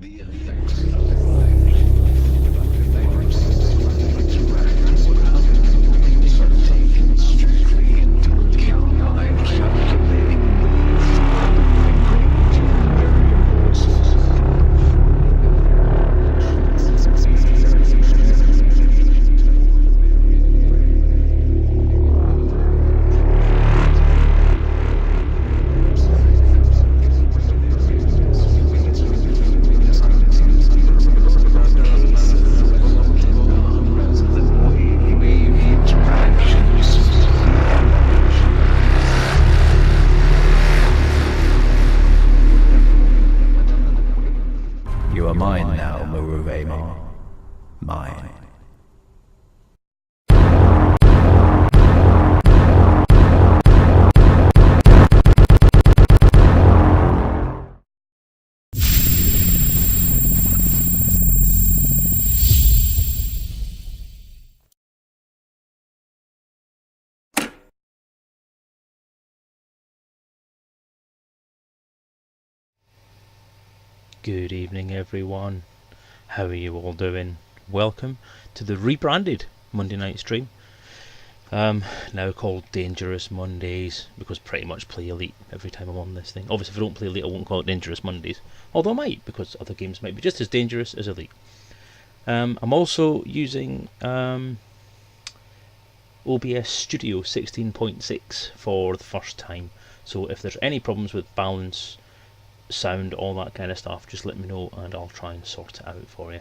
The effects of life. Uncertainties are taken strictly into account by calculating You are mine now, MUUUUUG. Mine. Good evening everyone, how are you all doing? Welcome to the rebranded Monday night stream, now called Dangerous Mondays, because pretty much play Elite every time I'm on this thing. Obviously if I don't play Elite I won't call it Dangerous Mondays, although I might, because other games might be just as dangerous as Elite. I'm also using OBS Studio 16.6 for the first time, so if there's any problems with balance, sound, all that kind of stuff, just let me know and I'll try and sort it out for you,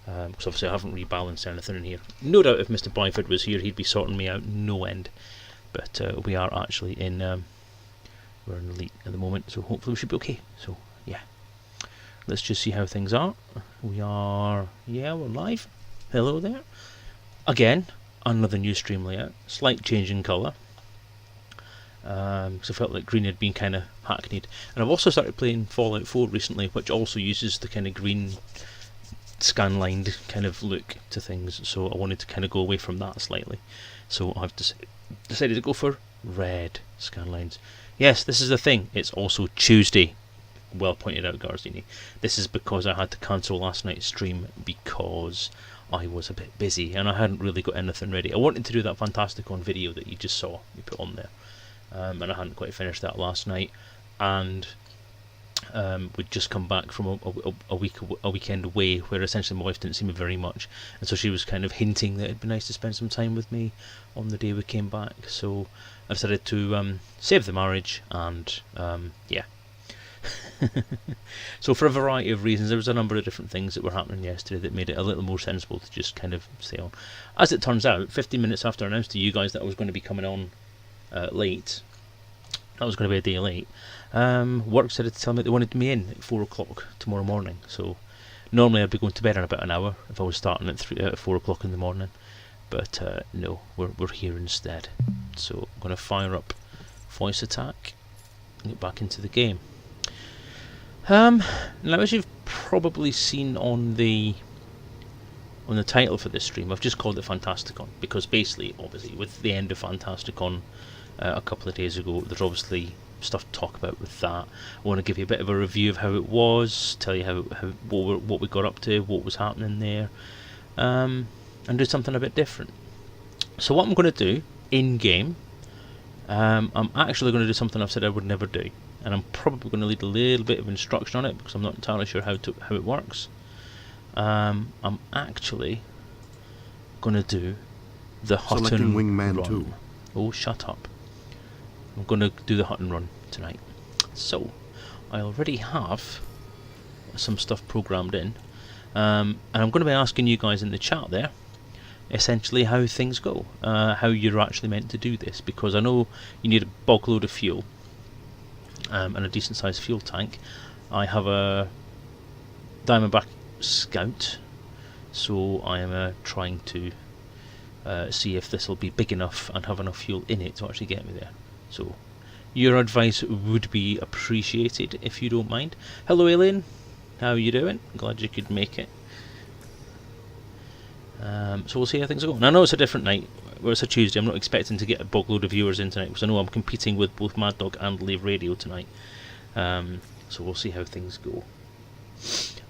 because obviously I haven't rebalanced anything in here. No doubt if Mr. Byford was here he'd be sorting me out no end, but we are actually in we're in Elite at the moment, so hopefully we should be okay. So yeah, let's just see how things are. We're live. Hello there again. Another new stream layout, slight change in colour, because I felt like green had been kind of hackneyed. And I've also started playing Fallout 4 recently, which also uses the kind of green scanlined kind of look to things, so I wanted to kind of go away from that slightly. So I've decided to go for red scanlines. Yes, this is the thing, it's also Tuesday. Well pointed out, Garzini. This is because I had to cancel last night's stream because I was a bit busy and I hadn't really got anything ready. I wanted to do that Fantasticon video that you just saw me put on there. And I hadn't quite finished that last night, and we'd just come back from a weekend away where essentially my wife didn't see me very much, and so she was kind of hinting that it'd be nice to spend some time with me on the day we came back. So I decided to save the marriage, and yeah. So for a variety of reasons, there was a number of different things that were happening yesterday that made it a little more sensible to just kind of stay on. As it turns out, 15 minutes after I announced to you guys that I was going to be coming on late, that was going to be a day late, work decided to tell me they wanted me in at 4 o'clock tomorrow morning. So normally I'd be going to bed in about an hour if I was starting at 4 o'clock in the morning, but no, we're here instead. So I'm going to fire up voice attack and get back into the game. Now, as you've probably seen on the title for this stream, I've just called it Fantasticon because basically, obviously, with the end of Fantasticon a couple of days ago, there's obviously stuff to talk about with that. I want to give you a bit of a review of how it was, tell you what we got up to, what was happening there, and do something a bit different. So what I'm going to do in game, I'm actually going to do something I've said I would never do, and I'm probably going to leave a little bit of instruction on it because I'm not entirely sure how it works. I'm actually going to do the HUTTON Wingman Run. 2. Oh, shut up. I'm going to do the HUTTON Run tonight. So, I already have some stuff programmed in, and I'm going to be asking you guys in the chat there essentially how things go, how you're actually meant to do this, because I know you need a bog load of fuel and a decent sized fuel tank. I have a Diamondback Scout, so I am trying to see if this will be big enough and have enough fuel in it to actually get me there. So your advice would be appreciated if you don't mind. Hello Elaine, how are you doing? Glad you could make it. So we'll see how things are going. I know it's a different night, where it's a Tuesday. I'm not expecting to get a bog load of viewers in tonight because I know I'm competing with both Mad Dog and Live Radio tonight. So we'll see how things go.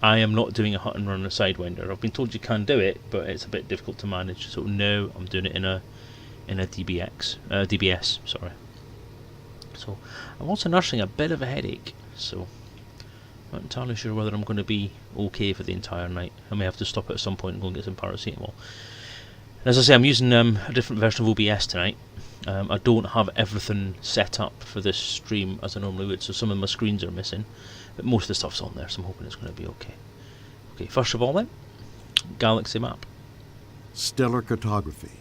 I am not doing a hut and run on a Sidewinder. I've been told you can do it, but it's a bit difficult to manage. So no, I'm doing it in a DBS. Sorry. So I'm also nursing a bit of a headache. So not entirely sure whether I'm going to be okay for the entire night. I may have to stop at some point and go and get some paracetamol. And as I say, I'm using a different version of OBS tonight. I don't have everything set up for this stream as I normally would, so some of my screens are missing, but most of the stuff's on there, so I'm hoping it's going to be okay. Okay, first of all then, galaxy map. Stellar cartography.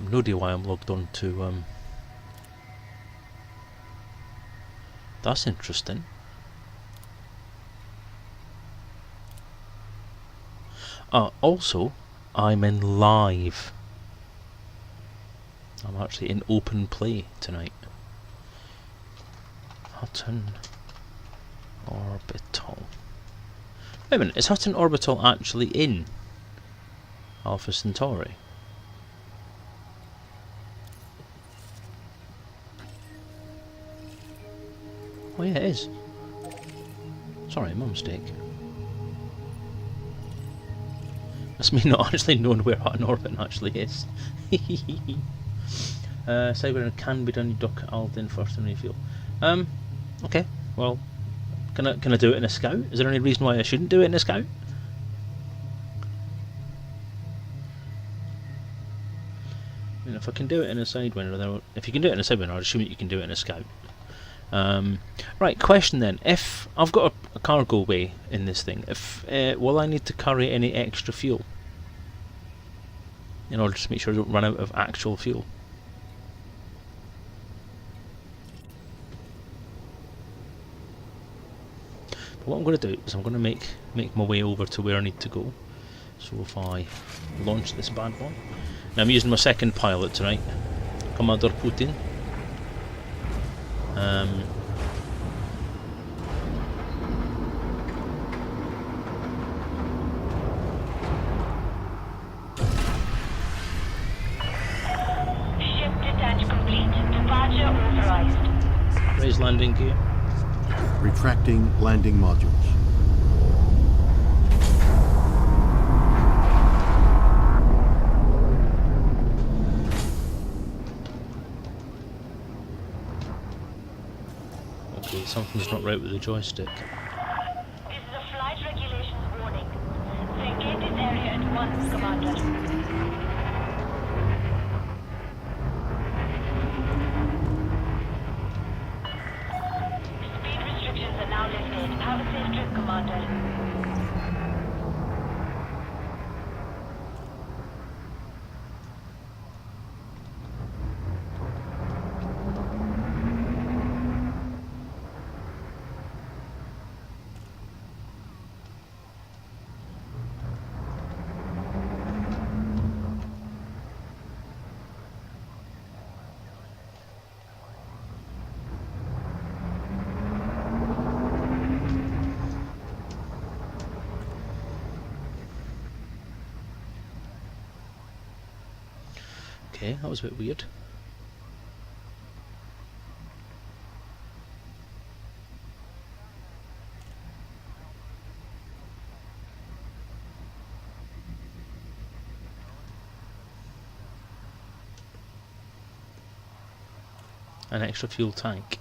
No idea why I'm logged on to that's interesting. Also, I'm in live. I'm actually in open play tonight. Hutton Orbital. Wait a minute, is Hutton Orbital actually in Alpha Centauri? Oh yeah, it is. Sorry, my mistake. That's me not actually knowing where Hutton Orbit actually is. Cyber can be done. You dock at Alden first and refuel. Okay. Well, can I do it in a Scout? Is there any reason why I shouldn't do it in a Scout? I mean, if I can do it in a Sidewinder, then if you can do it in a Sidewinder, I'd assume that you can do it in a Scout. Right, question then. If I've got a cargo bay in this thing, will I need to carry any extra fuel in order to make sure I don't run out of actual fuel? But what I'm going to do is I'm going to make my way over to where I need to go. So if I launch this bad boy, now I'm using my second pilot tonight, Commander Putin. Ship detach complete. Departure authorized. Raise landing gear. Retracting landing modules. Okay, something's not right with the joystick. This is a flight regulations warning. Vacate this area at once, Commander. Speed restrictions are now lifted. Have a safe trip, Commander. Okay, that was a bit weird. An extra fuel tank.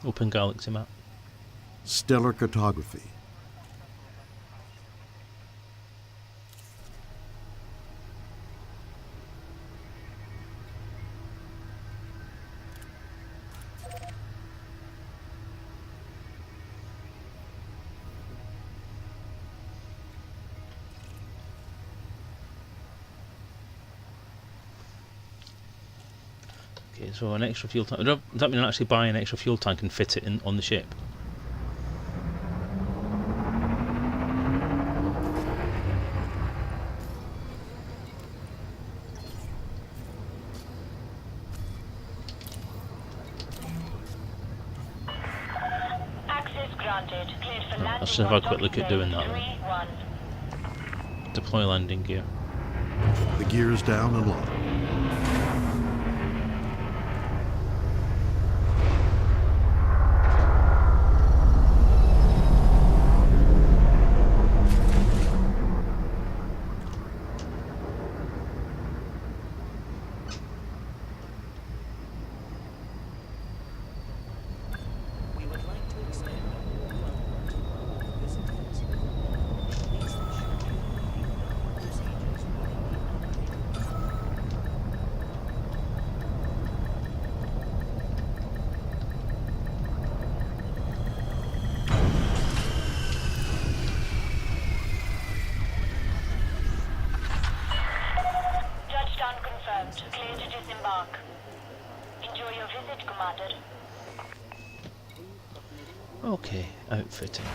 Open galaxy map. Stellar cartography. Okay, so an extra fuel tank. Does that mean I actually buy an extra fuel tank and fit it in on the ship? Access granted. Cleared for landing. Let's have a quick look at doing that then. 3-1. Deploy landing gear. The gears down and locked. We would like to extend a warm welcome to all visitors. Please ensure procedures will be undertaken. Touchdown confirmed. Clear to disembark. Enjoy your visit, Commander. Okay, outfitting.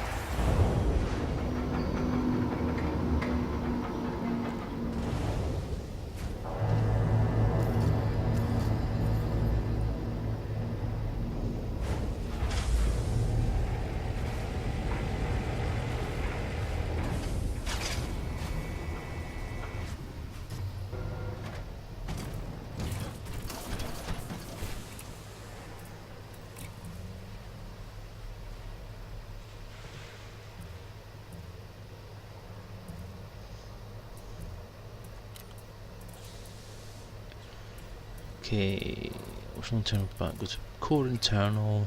Okay, optional internal back, go to core internal.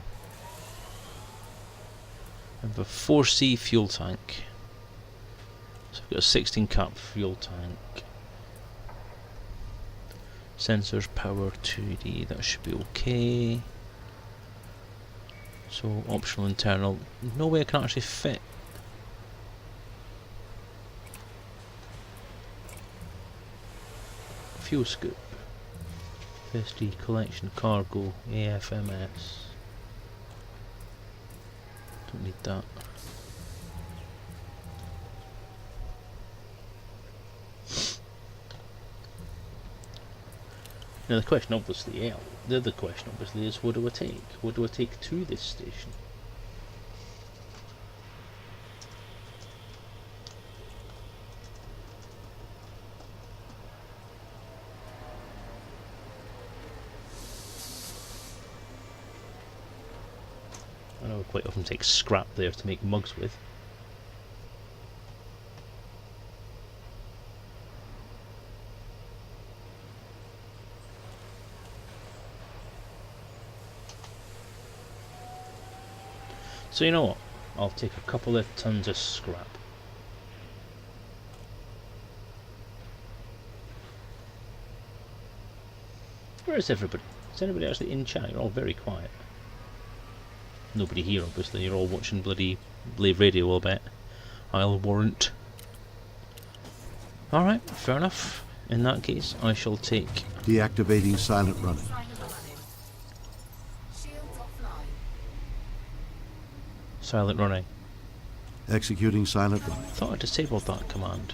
I have a 4C fuel tank. So I've got a 16 cap fuel tank. Sensors power 2D, that should be okay. So optional internal, no way I can actually fit. Fuel scoop. SD collection, cargo, AFMS. Don't need that. Now the question obviously, the other question obviously is, what do I take? What do I take to this station? I know I quite often take scrap there to make mugs with. So you know what? I'll take a couple of tons of scrap. Where is everybody? Is anybody actually in chat? You're all very quiet. Nobody here, obviously. You're all watching bloody Blade Radio, I'll bet. I'll warrant. Alright, fair enough. In that case, I shall take... Deactivating silent running. Shields offline. silent running. Executing silent running. I thought I disabled that command.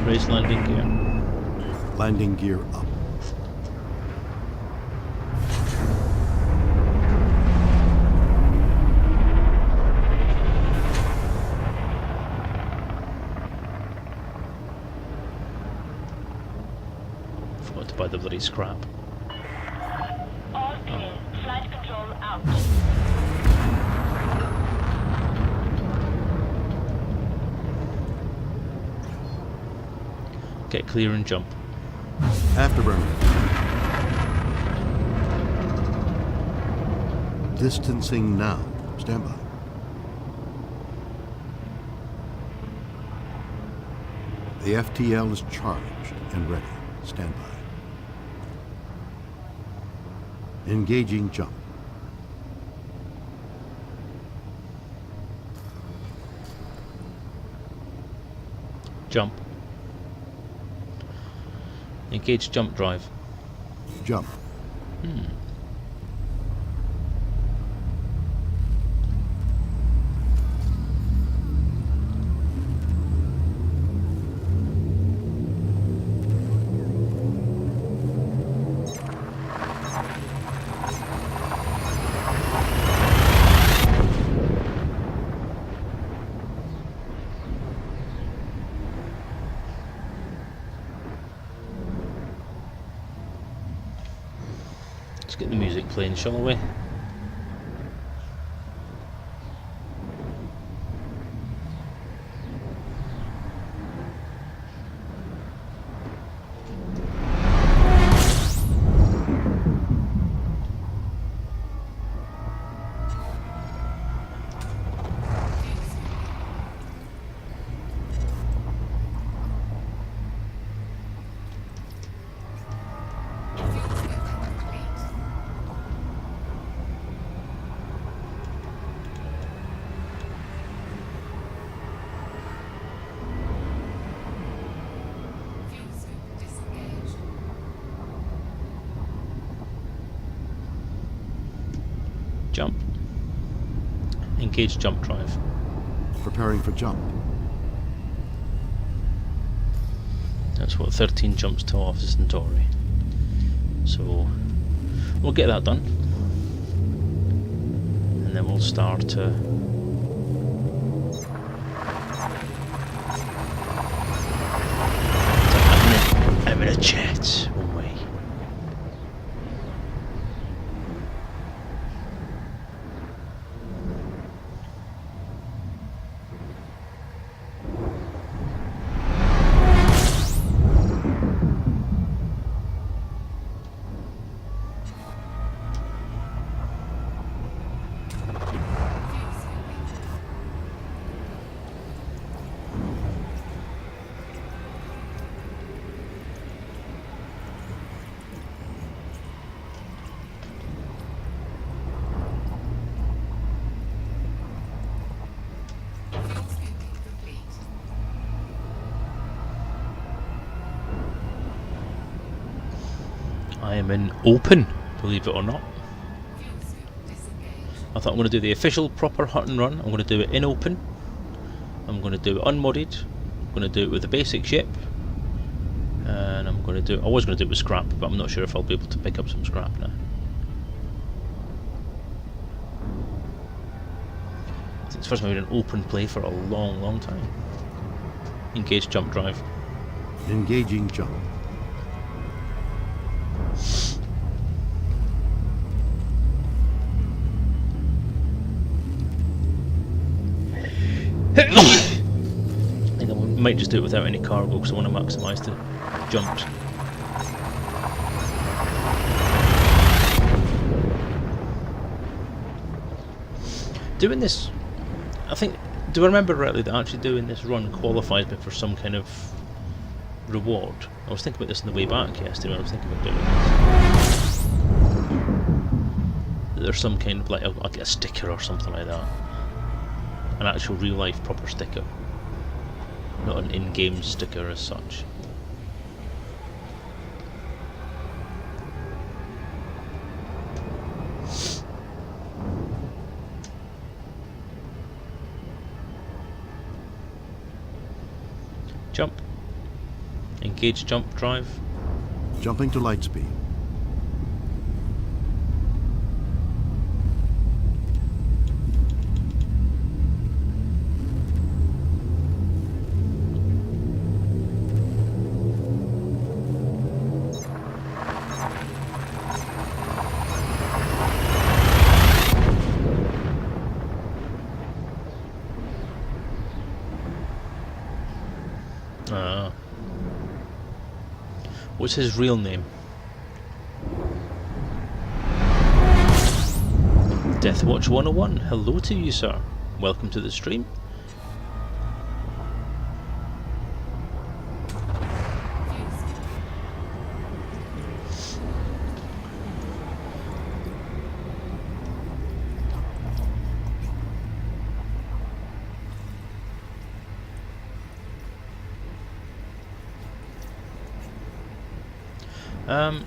Raise landing gear. Landing gear up. Forgot to buy the bloody scrap. All clear. Flight control out. Get clear and jump. Afterburner. Distancing now. Stand by. The FTL is charged and ready. Stand by. Engaging jump. Jump. Engage jump drive. Jump. Let's get the music playing, shall we? Jump. Engage jump drive. Preparing for jump. That's what 13 jumps to off Centauri. So we'll get that done, and then we'll start having a chat, won't we? I am in open, believe it or not. I thought I'm going to do the official proper Hutton run. I'm going to do it in open. I'm going to do it unmodded. I'm going to do it with a basic ship. And I'm going to do it, I was going to do it with scrap, but I'm not sure if I'll be able to pick up some scrap now. I think it's the first time I've made an open play for a long, long time. Engage jump drive. Engaging jump. I think I might just do it without any cargo because I want to maximise the jumps. Doing this, I think, do I remember rightly that actually doing this run qualifies me for some kind of reward? I was thinking about this on the way back yesterday when I was thinking about doing this. There's some kind of, like, I'll get a sticker or something like that. An actual real life proper sticker. Not an in-game sticker as such. Jump. Engage jump drive. Jumping to light speed. What's his real name? Deathwatch 101, hello to you, sir. Welcome to the stream.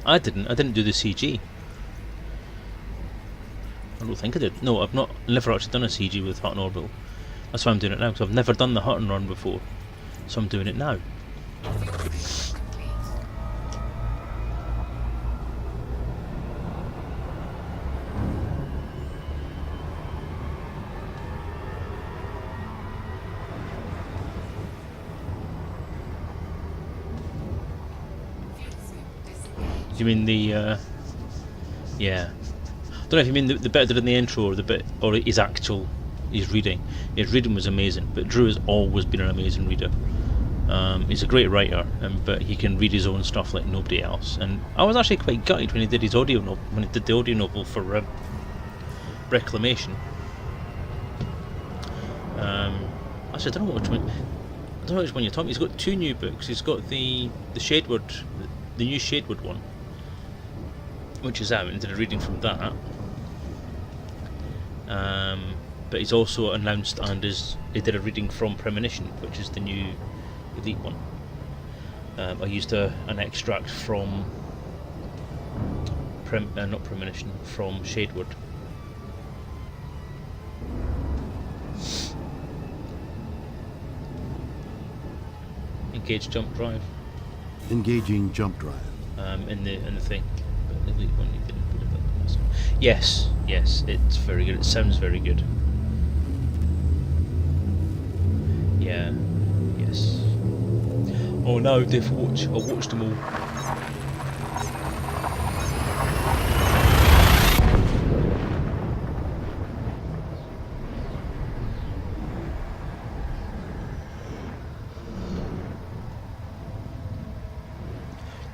I didn't do the CG. I don't think I did. No, I've never actually done a CG with Hutton Orbital. That's why I'm doing it now, because I've never done the Hutton run before. So I'm doing it now. Do you mean the, yeah. I don't know if you mean the bit I did in the intro or the bit, or his reading. His reading was amazing, but Drew has always been an amazing reader. He's a great writer, but he can read his own stuff like nobody else. And I was actually quite gutted when he did his audio novel, when he did the audio novel for Reclamation. Actually, I don't know which one. I don't know which one you're talking. He's got two new books. He's got the Shadewood, the new Shadewood one, which is out, and did a reading from that. But he's also announced he did a reading from Premonition, which is the new Elite one. I used an extract from not Premonition, from Shadewood. Engage jump drive. Engaging jump drive. In the thing. But the Elite one he didn't put it in this one. Yes, it's very good. It sounds very good. Yeah, yes. Oh no, Deathwatch. I watched them all.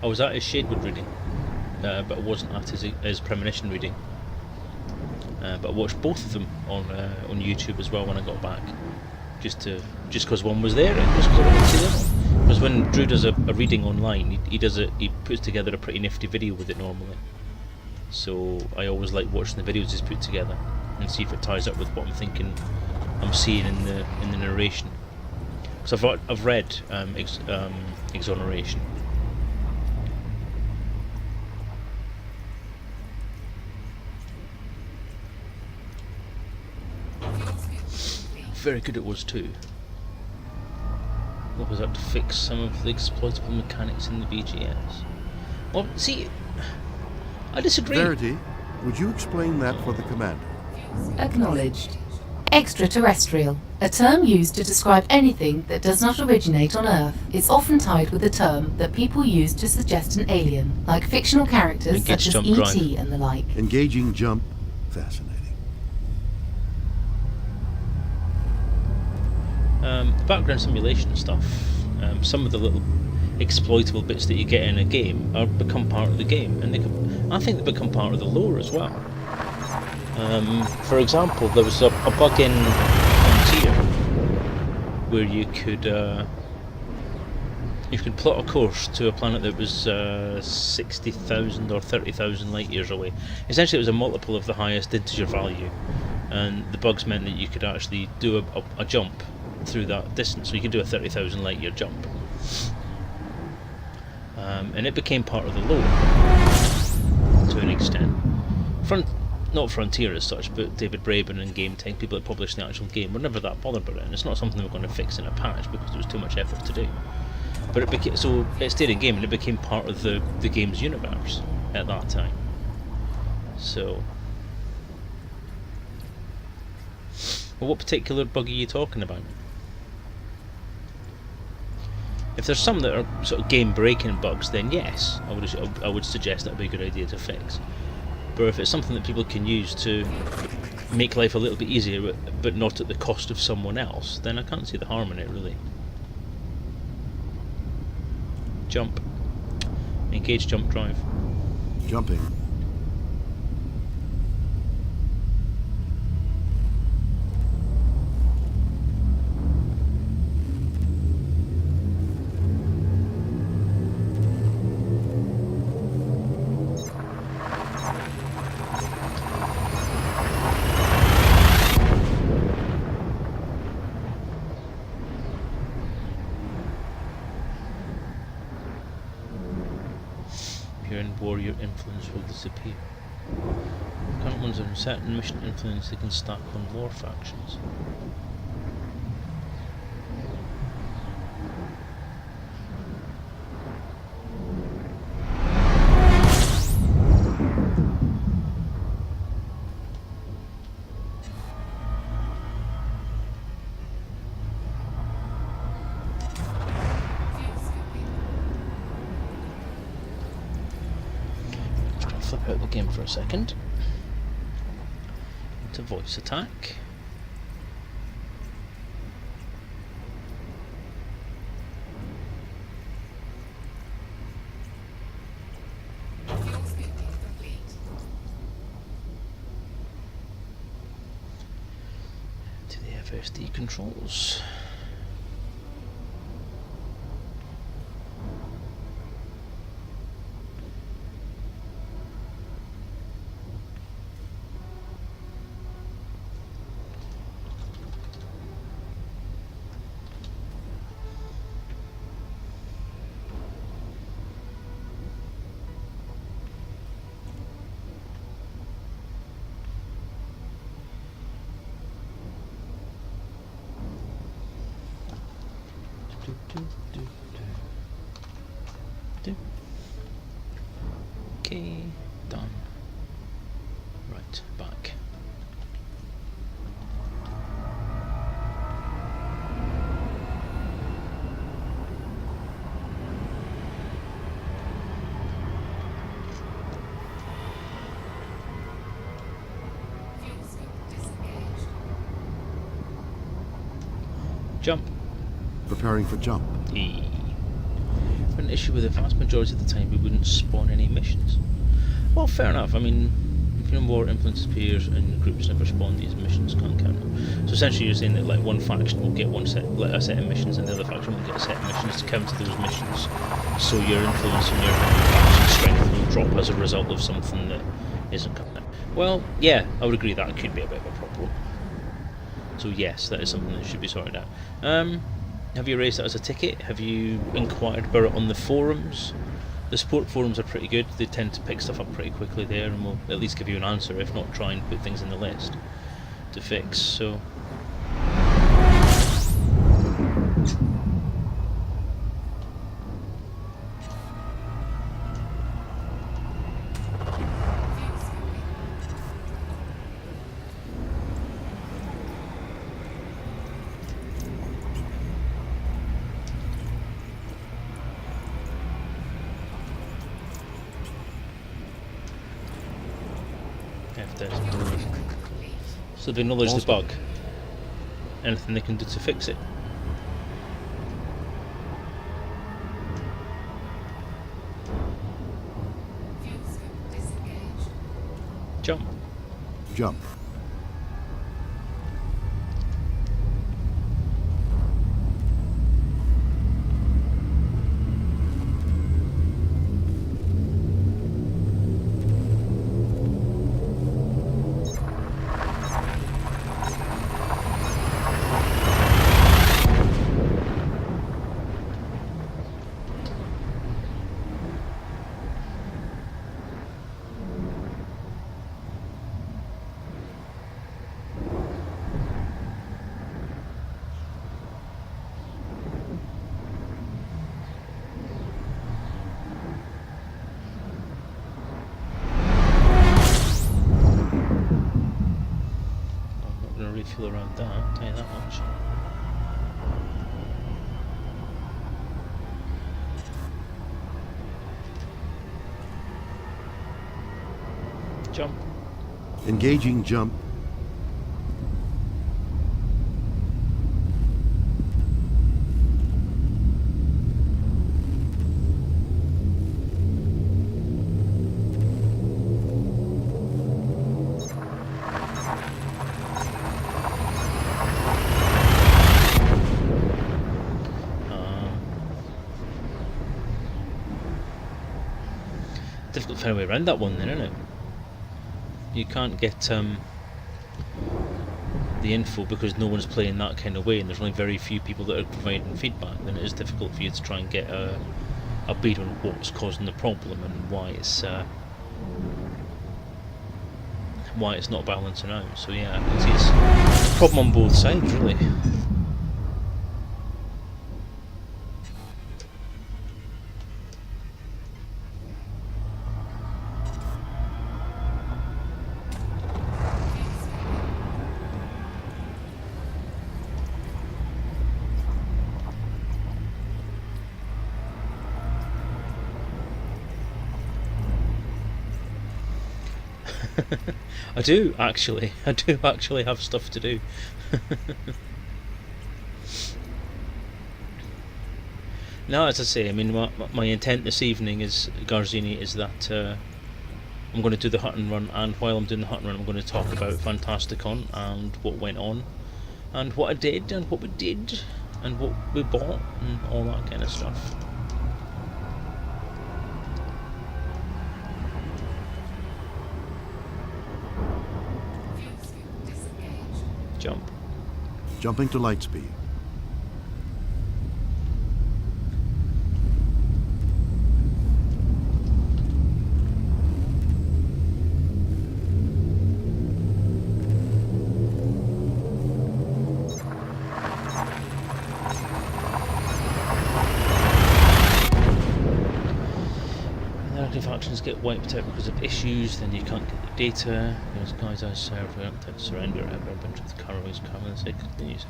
I was at his Shadewood reading, but I wasn't at his Premonition reading. But I watched both of them on YouTube as well when I got back, just because one was there, and just because I wanted to see the other one. Because when Drew does a reading online, he puts together a pretty nifty video with it normally. So I always like watching the videos he's put together and see if it ties up with what I'm thinking I'm seeing in the narration. Because I've read Exoneration. Very good it was too. What was that, to fix some of the exploitable mechanics in the BGS? Well, see, I disagree. Verity, would you explain that for the commander? Acknowledged. Extraterrestrial, a term used to describe anything that does not originate on Earth, is often tied with a term that people use to suggest an alien, like fictional characters Engage such as jump drive. E.T. and the like. Engaging jump. Fascinating. The background simulation stuff, some of the little exploitable bits that you get in a game become part of the game, and I think they become part of the lore as well. For example, there was a bug in Frontier where you could plot a course to a planet that was 60,000 or 30,000 light years away. Essentially, it was a multiple of the highest integer value, and the bugs meant that you could actually do a jump through that distance, so you could do a 30,000 light year jump, and it became part of the lore to an extent. Not Frontier as such, but David Braben and Game Tank, people that published the actual game, were never that bothered about it, and it's not something they were going to fix in a patch because there was too much effort to do. But it stayed in game, and it became part of the game's universe at that time. So, well, what particular bug are you talking about? If there's some that are sort of game-breaking bugs, then yes, I would suggest that would be a good idea to fix. But if it's something that people can use to make life a little bit easier, but not at the cost of someone else, then I can't see the harm in it, really. Jump. Engage jump drive. Jumping. you're in war, your influence will disappear. Current ones are in certain mission influence they can stack on war factions. Flip out the game for a second. Into voice attack. To the FSD controls. Okay, done. Right, back. Jump. Preparing for jump. An issue with the vast majority of the time we wouldn't spawn any missions. Well, fair enough. I mean, if you're in war, influence appears and groups never spawn these missions, can't count them. So essentially you're saying that like one faction will get a set of missions and the other faction will get a set of missions to counter those missions. So your influence and your faction strength will drop as a result of something that isn't coming out. Well, yeah, I would agree that could be a bit of a problem. So yes, that is something that should be sorted out. Have you raised that as a ticket? Have you inquired about it on the forums? The support forums are pretty good. They tend to pick stuff up pretty quickly there and will at least give you an answer, if not try and put things in the list to fix. So so they acknowledge the bug. Anything they can do to fix it? Jump. Jump. Feel around that, I'll tell you that much. Jump. Engaging jump. Difficult to find a way around that one then, isn't it? You can't get the info because no one's playing that kind of way and there's only very few people that are providing feedback. Then it is difficult for you to try and get a bead on what's causing the problem and why it's not balancing out. So yeah, I can see it's a problem on both sides, really. I do actually have stuff to do. Now, as I say, I mean, my intent this evening is, Garzini, is that I'm going to do the Hutton run, and while I'm doing the Hutton run, I'm going to talk about Fantasticon and what went on, and what I did, and what we did, and what we bought, and all that kind of stuff. Jump. Jumping to light speed. Factions get wiped out because of issues, then you can't get the data. Those guys I serve don't surrender ever. A bunch of the carriers come and say continues.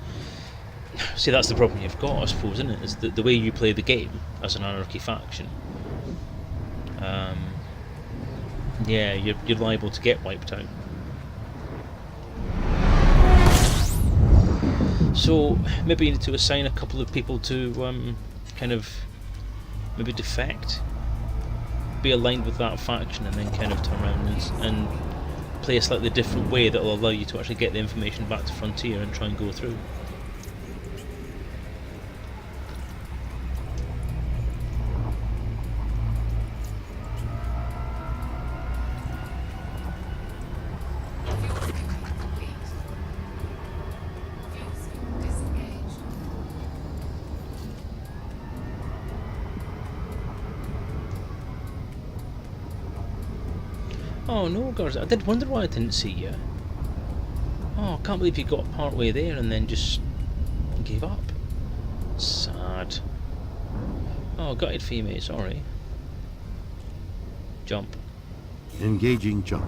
See, that's the problem you've got, I suppose, isn't it? Is the way you play the game as an anarchy faction. Yeah, you're liable to get wiped out. So maybe you need to assign a couple of people to kind of maybe defect. Be aligned with that faction, and then kind of turn around and play a slightly different way that will allow you to actually get the information back to Frontier and try and go through. Oh no, guys, I did wonder why I didn't see you. Oh, I can't believe you got part way there and then just gave up. Sad. Oh, gutted for you, mate, sorry. Jump. Engaging jump.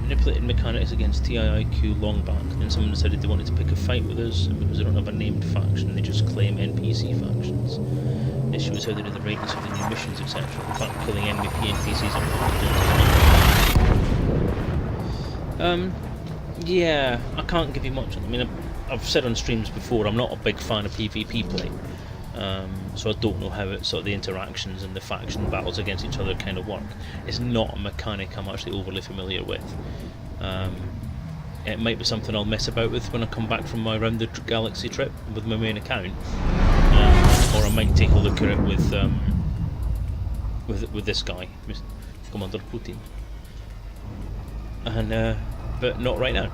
Manipulated mechanics against TIIQ long back. Then someone decided they wanted to pick a fight with us, and because they don't have a named faction, they just claim NPC factions. The issue is how they do the ratings of the new missions, etc. In fact, killing MVP NPCs are yeah, I can't give you much on. I mean, I've said on streams before, I'm not a big fan of PvP play, so I don't know how it, sort of the interactions and the faction battles against each other kind of work. It's not a mechanic I'm actually overly familiar with. It might be something I'll mess about with when I come back from my round the galaxy trip with my main account, or I might take a look at it with this guy, Commander Putin. And but not right now.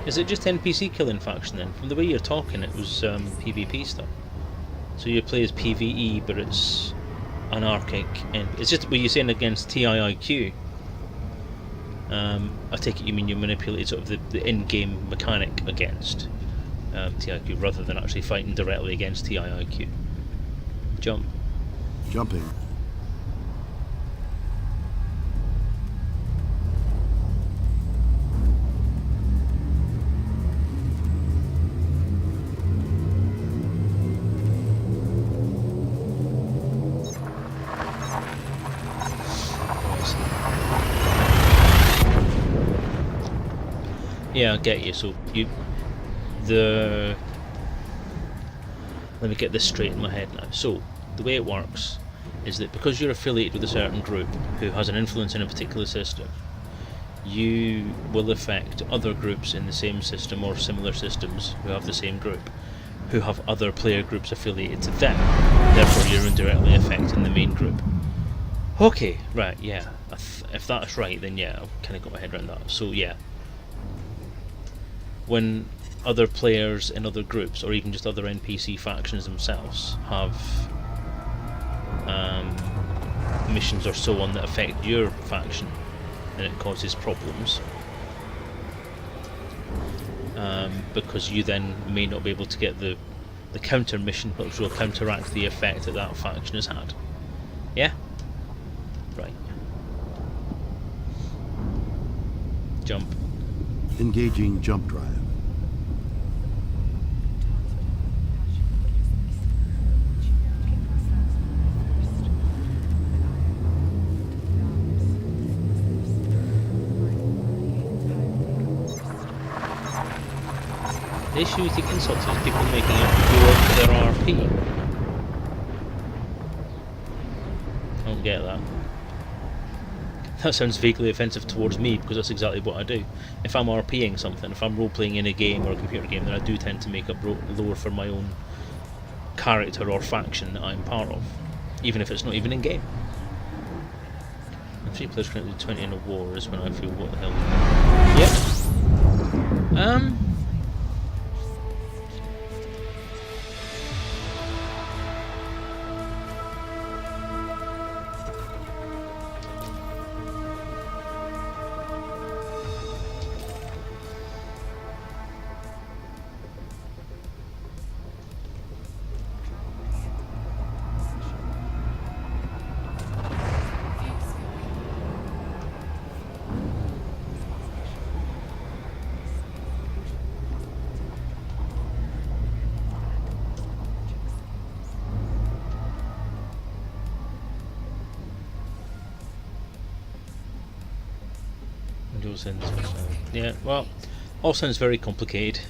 Is it just NPC killing faction then? From the way you're talking, it was PvP stuff. So you play as PvE, but it's anarchic, and it's just what you're saying against TIIQ. I take it you mean you manipulate sort of the in-game mechanic against TIIQ rather than actually fighting directly against TIIQ. Jump. Jumping. Yeah, I get you. So let me get this straight in my head now. So the way it works is that because you're affiliated with a certain group who has an influence in a particular system, you will affect other groups in the same system or similar systems who have the same group, who have other player groups affiliated to them. Therefore, you're indirectly affecting the main group. Okay, right, yeah. If that's right, then yeah, I've kind of got my head around that. So yeah, when other players in other groups, or even just other NPC factions themselves, have missions or so on that affect your faction, and it causes problems, because you then may not be able to get the counter mission which will counteract the effect that that faction has had. Yeah? Right. Jump. Engaging jump drive. The issue with the insults is people making it go up to their RP. I don't get that. That sounds vaguely offensive towards me, because that's exactly what I do. If I'm RPing something, if I'm role-playing in a game or a computer game, then I do tend to make up lore for my own character or faction that I'm part of, even if it's not even in-game. When 3 players currently 20 in a war is when I feel, what the hell is that? Yep. Yeah, well, all sounds very complicated.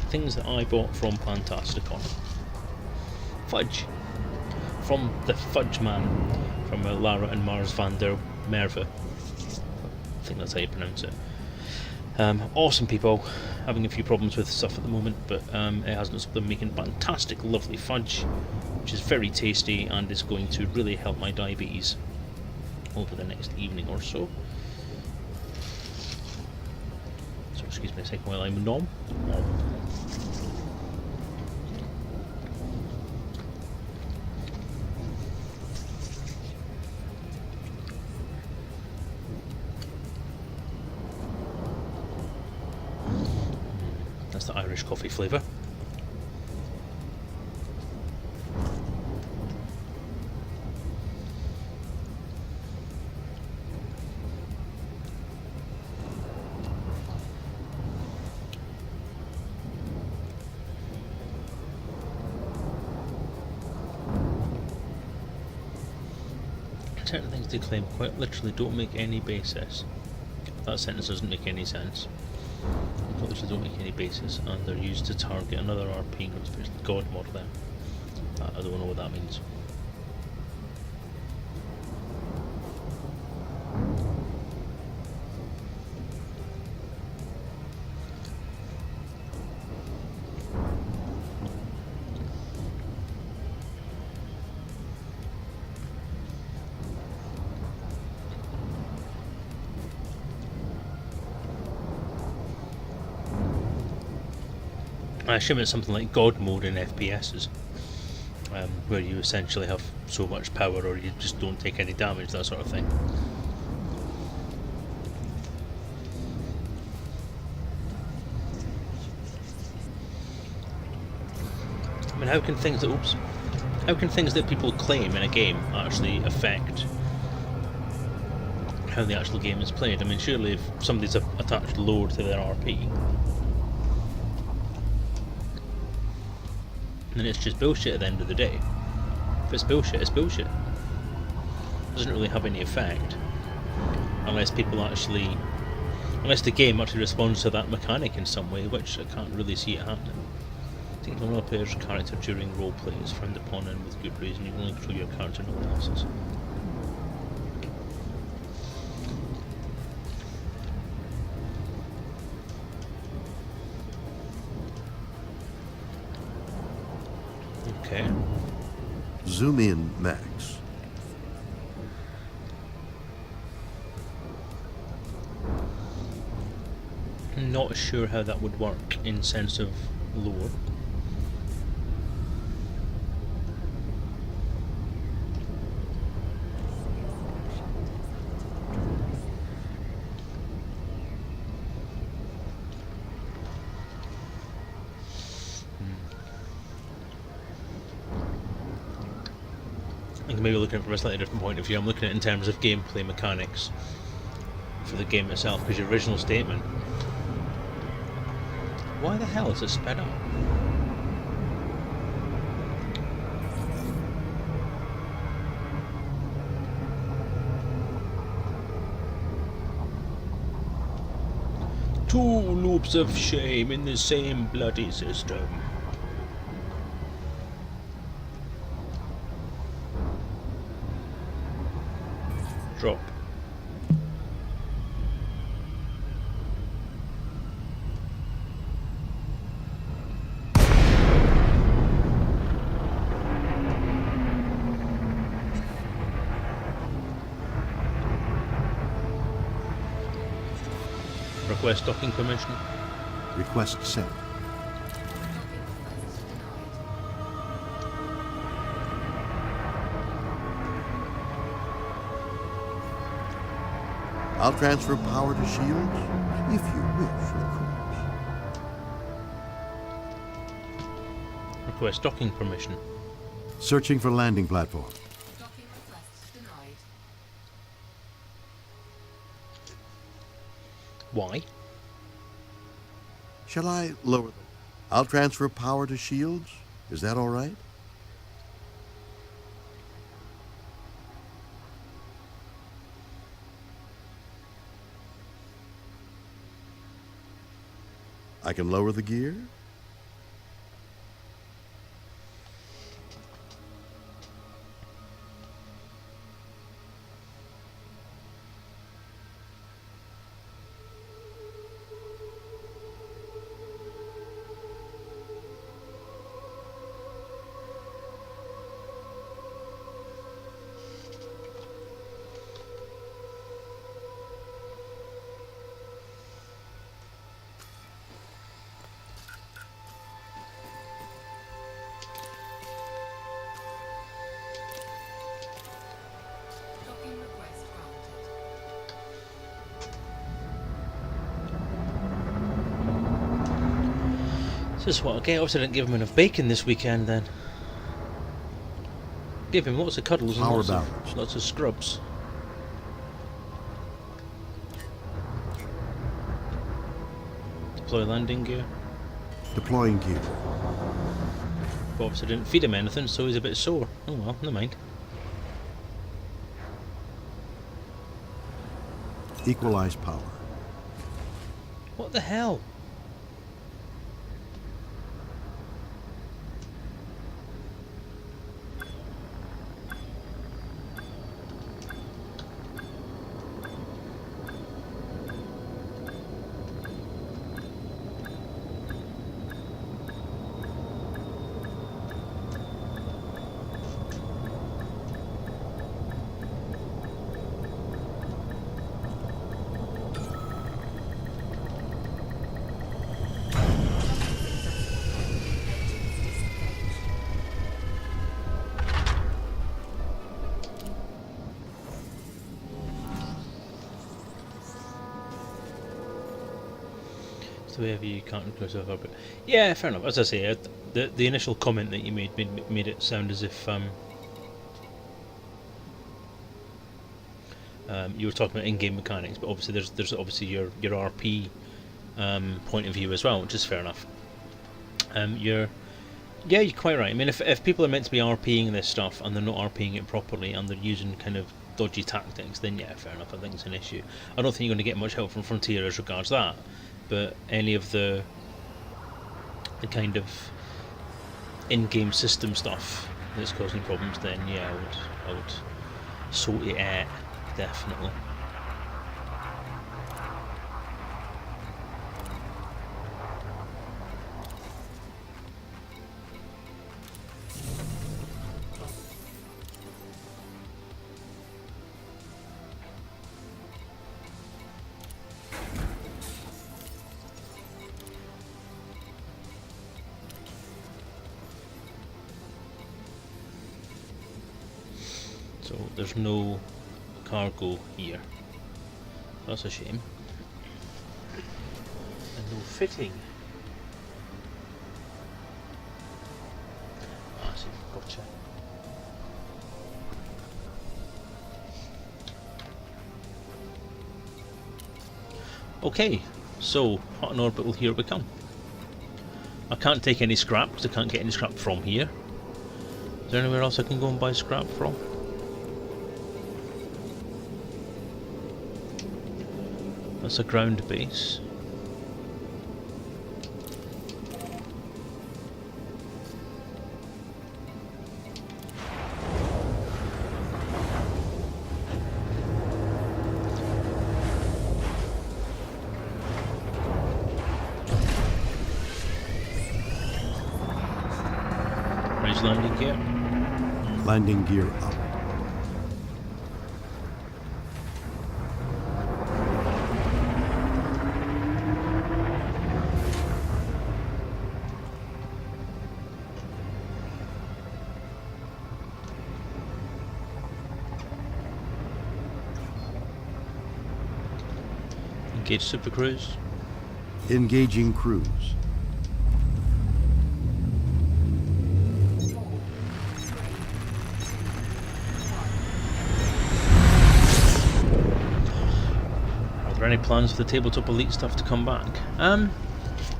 Things that I bought from Fantasticon. Fudge. From the Fudge Man. From Lara and Mars van der Merwe. I think that's how you pronounce it. Awesome people. Having a few problems with stuff at the moment, but it hasn't stopped them making fantastic, lovely fudge, which is very tasty and is going to really help my diabetes over the next evening or so. So excuse me a second while I nom. That's the Irish coffee flavour. Certain things they claim quite literally don't make any basis. That sentence doesn't make any sense. Quite literally don't make any basis, and they're used to target another RP group, especially God mod them. I don't know what that means. I assume it's something like God mode in FPSs, where you essentially have so much power or you just don't take any damage, that sort of thing. I mean, how can things that people claim in a game actually affect how the actual game is played. I mean, surely if somebody's attached lore to their RP, then it's just bullshit at the end of the day. If it's bullshit, it's bullshit. It doesn't really have any effect unless people actually, unless the game actually responds to that mechanic in some way, which I can't really see it happening. Taking another player's character during roleplay is frowned upon, and with good reason. You can only control your character, no one else's. Okay. Zoom in, Max. Not sure how that would work in sense of lore. I think maybe looking at it from a slightly different point of view. I'm looking at it in terms of gameplay mechanics for the game itself, because your original statement, why the hell is it sped up? Two loops of shame in the same bloody system. Drop. Request docking permission. Request sent. I'll transfer power to shields, if you wish, of course. Request docking permission. Searching for landing platform. Docking request denied. Why? Shall I lower them? I'll transfer power to shields. Is that all right? I can lower the gear. Docking request granted. This is what I get. Obviously, I didn't give him enough bacon this weekend then. Give him lots of cuddles and Power lots of scrubs. Deploy landing gear. Deploying gear. But obviously, I didn't feed him anything, so he's a bit sore. Oh well, never mind. Equalize power. What the hell? The way you can't close over, but yeah, fair enough. As I say, the initial comment that you made it sound as if You were talking about in-game mechanics, but obviously there's obviously your RP point of view as well, which is fair enough. You're quite right. I mean, if people are meant to be RPing this stuff and they're not RPing it properly and they're using kind of dodgy tactics, then yeah, fair enough. I think it's an issue. I don't think you're going to get much help from Frontier as regards that, but any of the kind of in-game system stuff that's causing problems, then yeah, I would sort it out, definitely. So there's no cargo here. That's a shame. And no fitting. Ah, see, gotcha. Okay, so Hutton Orbital, here we come. I can't take any scrap because I can't get any scrap from here. Is there anywhere else I can go and buy scrap from? That's a ground base. Raise landing gear. Landing gear up. Engage Super Cruise. Engaging cruise. Are there any plans for the Tabletop Elite stuff to come back?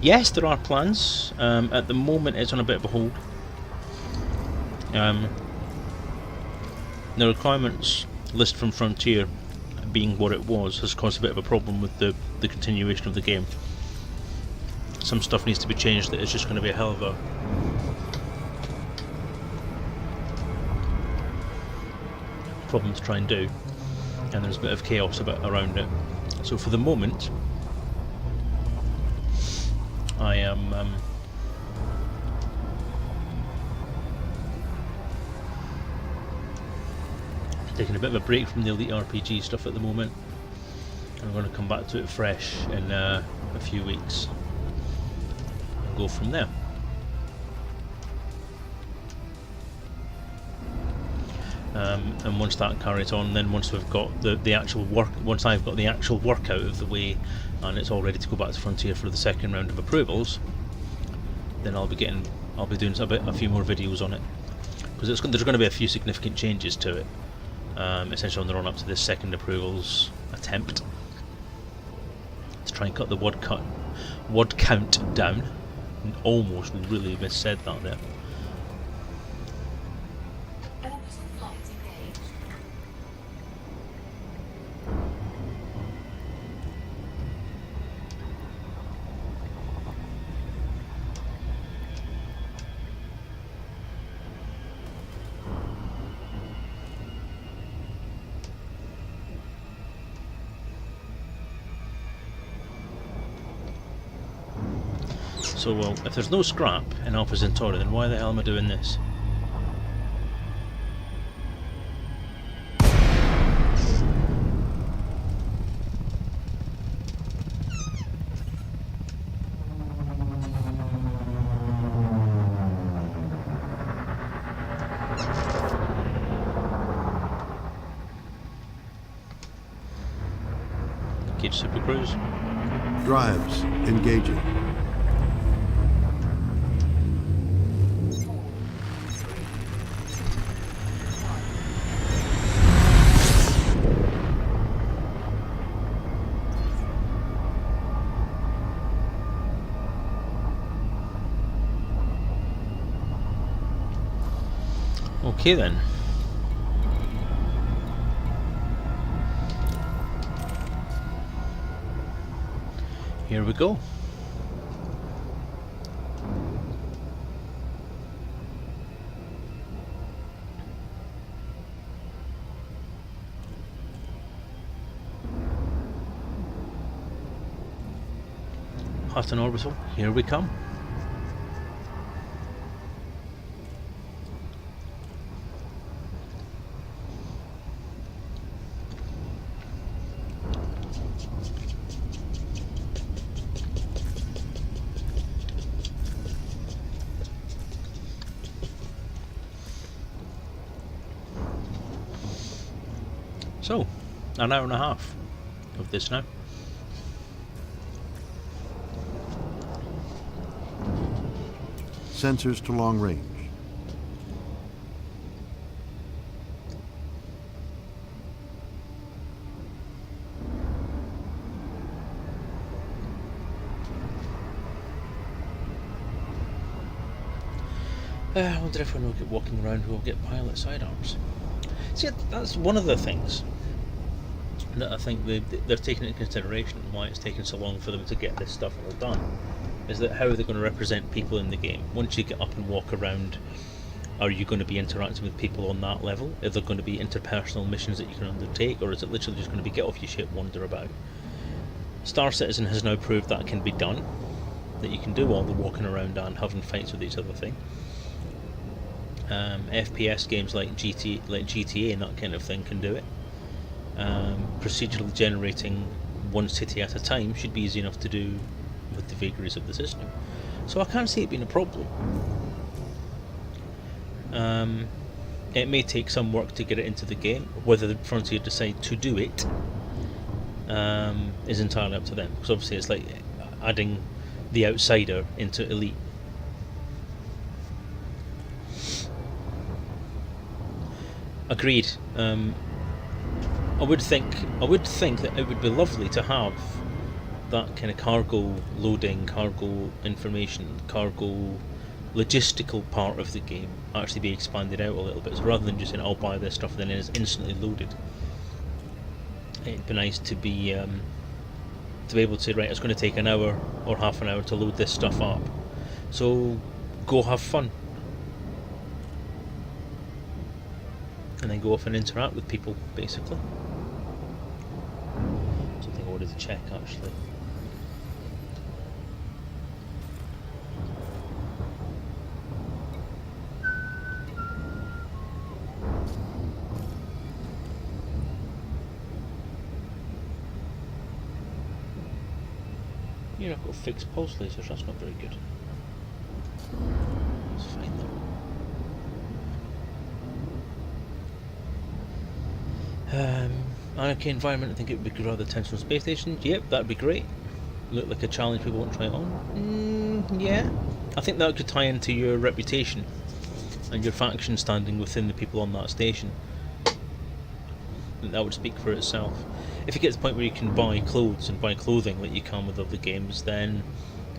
Yes, there are plans. At the moment it's on a bit of a hold. The requirements list from Frontier being what it was has caused a bit of a problem with the continuation of the game. Some stuff needs to be changed that is just going to be a hell of a problem to try and do, and there's a bit of chaos around it. So for the moment I am taking a bit of a break from the Elite RPG stuff at the moment. I'm going to come back to it fresh in a few weeks and go from there. And once that carries on, then once we've got the actual work, once I've got the actual work out of the way and it's all ready to go back to Frontier for the second round of approvals, then I'll be doing a few more videos on it, because there's going to be a few significant changes to it. Essentially on the run up to this second approvals attempt to try and cut the word count down. Almost really missaid that there. So, well, if there's no scrap in Alpha Centauri, then why the hell am I doing this? Engage Super Cruise. Drives engaging. Okay then. Here we go. Hutton orbital, here we come. So, an hour and a half of this now. Sensors to long range. I wonder if when we get walking around we'll get pilot sidearms. See, that's one of the things that I think they're taking into consideration and why it's taken so long for them to get this stuff all done, is that how are they going to represent people in the game? Once you get up and walk around, are you going to be interacting with people on that level? Are there going to be interpersonal missions that you can undertake, or is it literally just going to be get off your ship, wander about? Star Citizen has now proved that can be done, that you can do all the walking around and having fights with each other thing. FPS games like GTA and that kind of thing can do it. Procedurally generating one city at a time should be easy enough to do with the vagaries of the system. So I can't see it being a problem. It may take some work to get it into the game. Whether the Frontier decide to do it is entirely up to them. Because obviously it's like adding the outsider into Elite. Agreed. I would think that it would be lovely to have that kind of cargo loading, cargo information, cargo logistical part of the game actually be expanded out a little bit. So rather than just saying I'll buy this stuff and then it's instantly loaded, it'd be nice to be able to say, right, it's going to take an hour or half an hour to load this stuff up, so go have fun. And then go off and interact with people, basically. Something I wanted to check, actually. Here I've got fixed pulse lasers, that's not very good. It's fine though. Anarchy environment, I think it would be rather tense on space station. Yep, that'd be great. Look like a challenge people won't try it on. Yeah. I think that could tie into your reputation and your faction standing within the people on that station. That would speak for itself. If you get to the point where you can buy clothes and buy clothing like you can with other games, then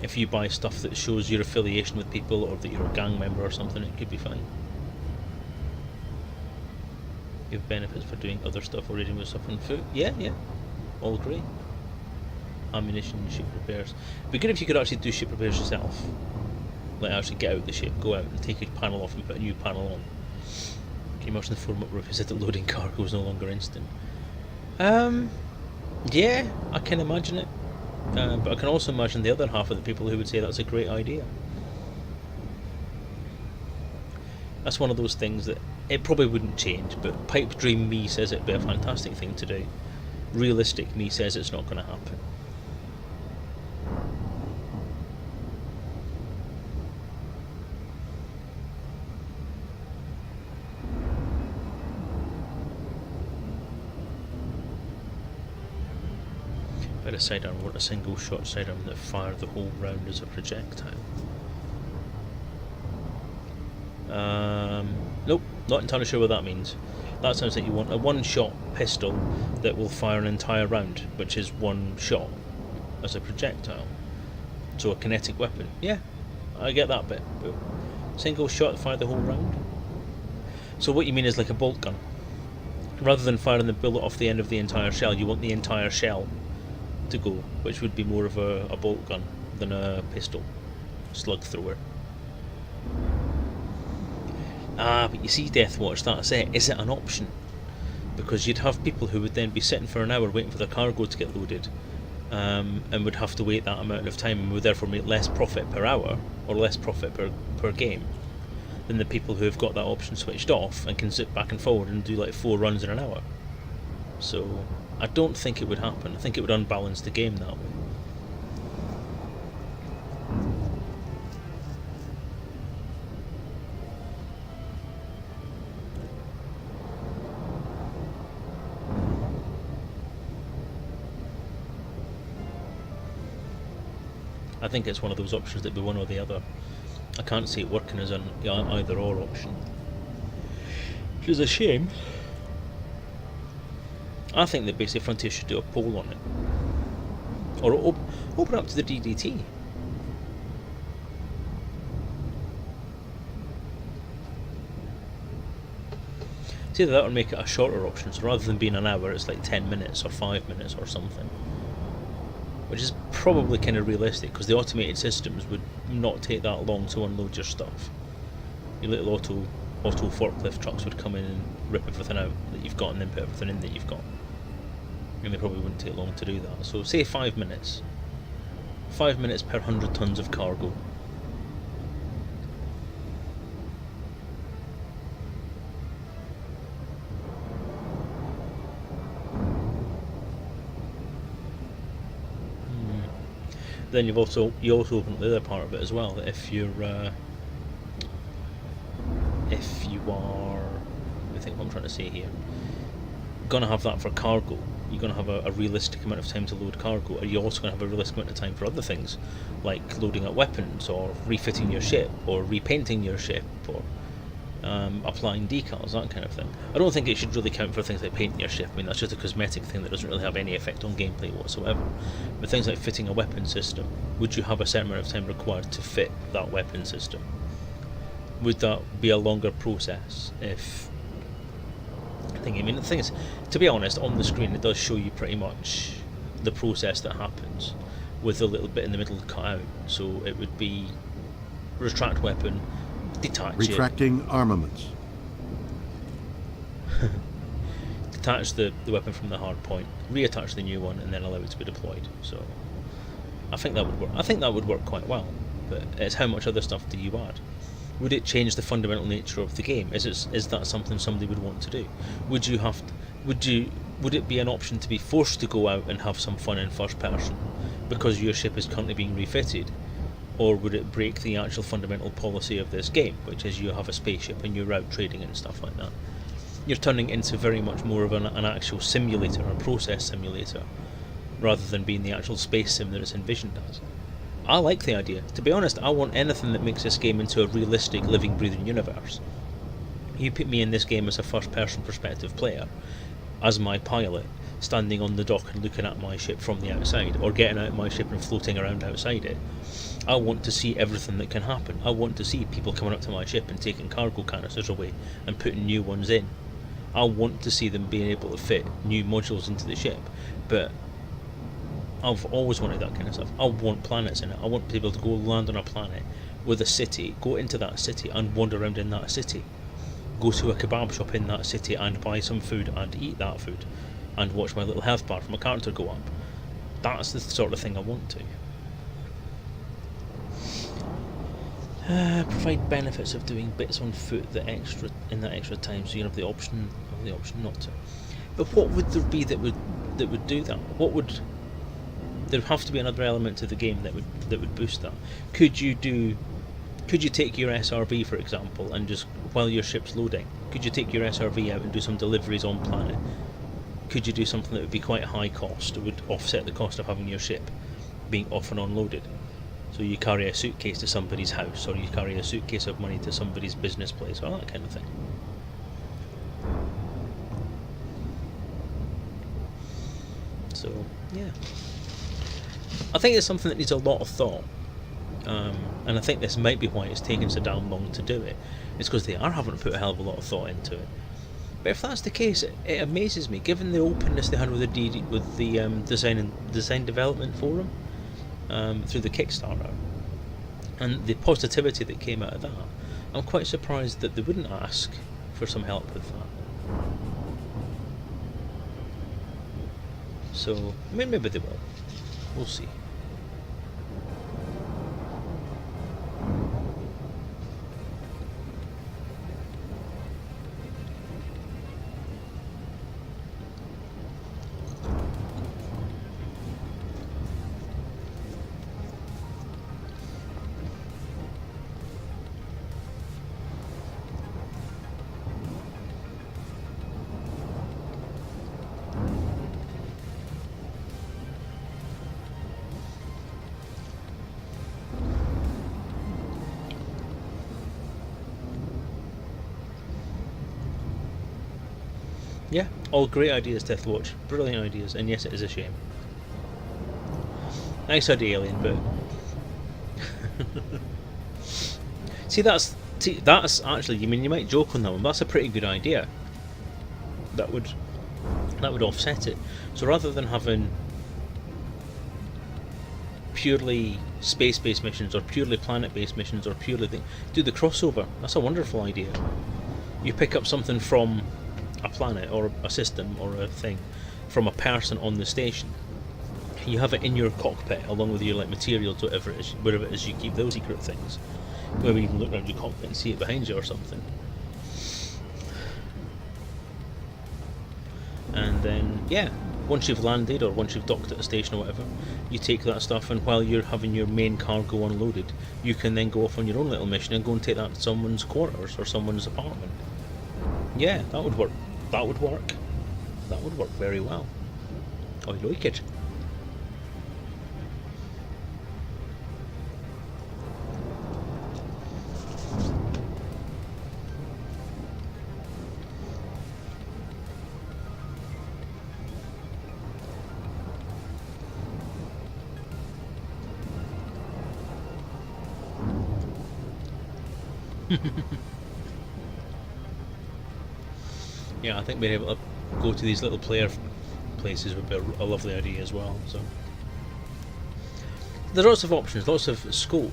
if you buy stuff that shows your affiliation with people or that you're a gang member or something, it could be fine. Give benefits for doing other stuff or raiding with stuff on foot. Yeah, all agree. Ammunition, ship repairs. It'd be good if you could actually do ship repairs yourself. Like actually get out the ship, go out and take a panel off and put a new panel on. Can you imagine the format where if you said that loading cargo is no longer instant? Yeah, I can imagine it. But I can also imagine the other half of the people who would say that's a great idea. That's one of those things that it probably wouldn't change, but pipe dream me says it'd be a fantastic thing to do. Realistic me says it's not going to happen. If I had a sidearm, I want a single shot sidearm that fired the whole round as a projectile. Nope, not entirely sure what that means. That sounds like you want a one-shot pistol that will fire an entire round, which is one shot as a projectile. So a kinetic weapon. Yeah, I get that bit. But single shot to fire the whole round. So what you mean is like a bolt gun. Rather than firing the bullet off the end of the entire shell, you want the entire shell to go, which would be more of a bolt gun than a pistol slug thrower. But you see, Deathwatch, that's it. Is it an option? Because you'd have people who would then be sitting for an hour waiting for their cargo to get loaded, and would have to wait that amount of time, and would therefore make less profit per hour, or less profit per game, than the people who have got that option switched off and can sit back and forward and do like 4 runs in an hour. So I don't think it would happen. I think it would unbalance the game that way. I think it's one of those options that'd be one or the other. I can't see it working as an either or option, which is a shame. I think that basically Frontier should do a poll on it, or open up to the DDT. It's either that or make it a shorter option, so rather than being an hour, it's like 10 minutes or 5 minutes or something. Which is probably kind of realistic, because the automated systems would not take that long to unload your stuff. Your little auto forklift trucks would come in and rip everything out that you've got and then put everything in that you've got. And they probably wouldn't take long to do that. So say 5 minutes. 5 minutes per 100 tons of cargo. Then you also open up the other part of it as well, that if you are, I think what I'm trying to say here, gonna have that for cargo, you're gonna have a realistic amount of time to load cargo, or you're also gonna have a realistic amount of time for other things, like loading up weapons, or refitting your ship, or repainting your ship, or applying decals, that kind of thing. I don't think it should really count for things like painting your ship. I mean, that's just a cosmetic thing that doesn't really have any effect on gameplay whatsoever. But things like fitting a weapon system, would you have a certain amount of time required to fit that weapon system? Would that be a longer process if... I mean, the thing is, to be honest, on the screen it does show you pretty much the process that happens, with a little bit in the middle cut out. So it would be retract weapon, detach Retracting armaments. detach the weapon from the hard point, reattach the new one, and then allow it to be deployed. So I think that would work. I think that would work quite well. But it's how much other stuff do you add? Would it change the fundamental nature of the game? Is that something somebody would want to do? Would it be an option to be forced to go out and have some fun in first person because your ship is currently being refitted? Or would it break the actual fundamental policy of this game, which is you have a spaceship and you're out trading and stuff like that? You're turning into very much more of an actual simulator, a process simulator, rather than being the actual space sim that it's envisioned as. I like the idea. To be honest, I want anything that makes this game into a realistic, living, breathing universe. You put me in this game as a first-person perspective player, as my pilot, standing on the dock and looking at my ship from the outside, or getting out of my ship and floating around outside it. I want to see everything that can happen. I want to see people coming up to my ship and taking cargo canisters away and putting new ones in. I want to see them being able to fit new modules into the ship. But I've always wanted that kind of stuff. I want planets in it. I want people to go land on a planet with a city, go into that city and wander around in that city. Go to a kebab shop in that city and buy some food and eat that food, and watch my little health bar from a character go up. That's the sort of thing I want to. Provide benefits of doing bits on foot that extra time, so you have the option not to. But what would there be that would do that? There'd have to be another element to the game that would boost that. Could you take your SRV, for example, and just while your ship's loading, could you take your SRV out and do some deliveries on planet? Could you do something that would be quite high cost, that would offset the cost of having your ship being off and unloaded? So you carry a suitcase to somebody's house, or you carry a suitcase of money to somebody's business place, or that kind of thing. So, yeah. I think it's something that needs a lot of thought, and I think this might be why it's taken so damn long to do it. it's because they are having to put a hell of a lot of thought into it. But if that's the case, it amazes me, given the openness they had with the design development forum through the Kickstarter, and the positivity that came out of that. I'm quite surprised that they wouldn't ask for some help with that. So, I mean, maybe they will. We'll see. Yeah, all great ideas, Deathwatch. Brilliant ideas, and yes, it is a shame. Nice idea, Alien, but see, that's actually. I mean, you might joke on that one. But that's a pretty good idea. That would offset it. So rather than having purely space-based missions, or purely planet-based missions, or purely do the crossover. That's a wonderful idea. You pick up something from a planet or a system or a thing from a person on the station. You have it in your cockpit along with your materials, whatever it is, wherever it is you keep those secret things. Maybe you can look around your cockpit and see it behind you or something. And then, yeah, once you've landed or once you've docked at a station or whatever, you take that stuff, and while you're having your main cargo unloaded, you can then go off on your own little mission and go and take that to someone's quarters or someone's apartment. Yeah, that would work. That would work. That would work very well. I like it. Yeah, I think being able to go to these little player places would be a lovely idea as well. So there's lots of options, lots of scope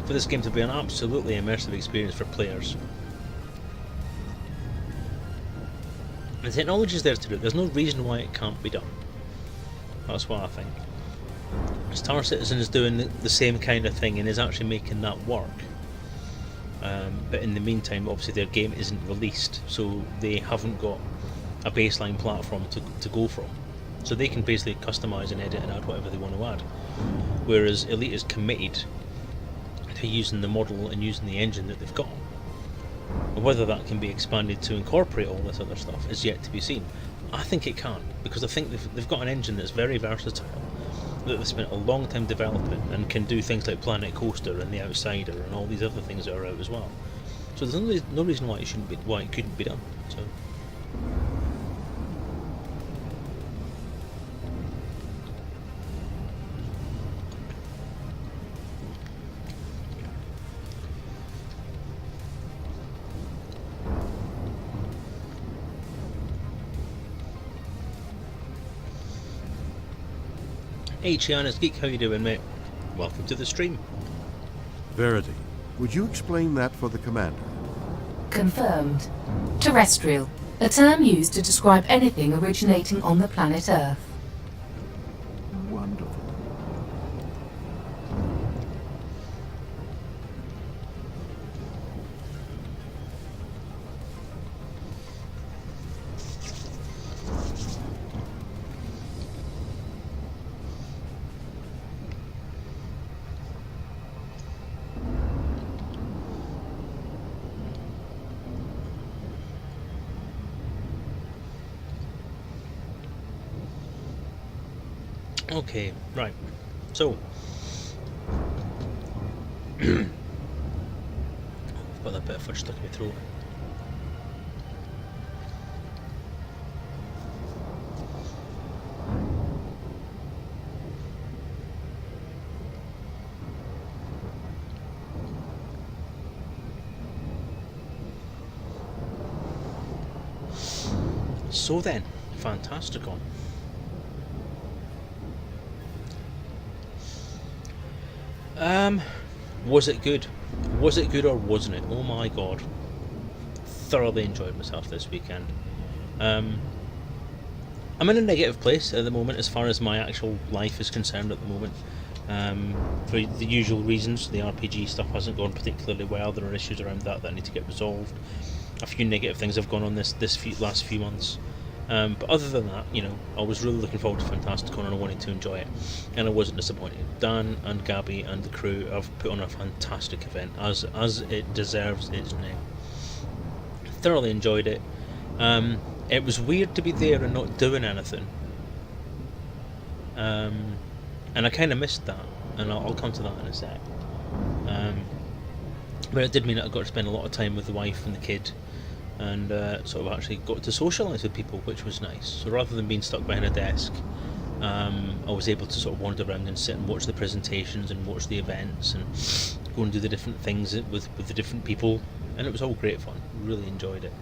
for this game to be an absolutely immersive experience for players. And the technology is there to do it. There's no reason why it can't be done. That's what I think. Star Citizen is doing the same kind of thing and is actually making that work. But in the meantime, obviously their game isn't released, so they haven't got a baseline platform to go from. So they can basically customise and edit and add whatever they want to add. Whereas Elite is committed to using the model and using the engine that they've got. And whether that can be expanded to incorporate all this other stuff is yet to be seen. I think it can, because I think they've got an engine that's very versatile, that they've spent a long time developing and can do things like Planet Coaster and The Outsider and all these other things that are out as well. So there's no reason why it couldn't be done. So. Hey Chiana's Geek, how you doing, mate? Welcome to the stream. Verity, would you explain that for the commander? Confirmed. Terrestrial, a term used to describe anything originating on the planet Earth. Wonderful. Okay, right. So I've got that bit of fudge stuck in my throat. So then, Fantasticon. Was it good? Was it good or wasn't it? Oh my god. Thoroughly enjoyed myself this weekend. I'm in a negative place at the moment as far as my actual life is concerned at the moment. For the usual reasons, the RPG stuff hasn't gone particularly well. There are issues around that need to get resolved. A few negative things have gone on last few months. But other than that, you know, I was really looking forward to Fantasticon and I wanted to enjoy it, and I wasn't disappointed. Dan and Gabby and the crew have put on a fantastic event, as it deserves its name. Thoroughly enjoyed it. It was weird to be there and not doing anything, and I kind of missed that, and I'll come to that in a sec. But it did mean that I got to spend a lot of time with the wife and the kid, and sort of actually got to socialise with people, which was nice. So rather than being stuck behind a desk, I was able to sort of wander around and sit and watch the presentations and watch the events and go and do the different things with the different people, and it was all great fun. Really enjoyed it.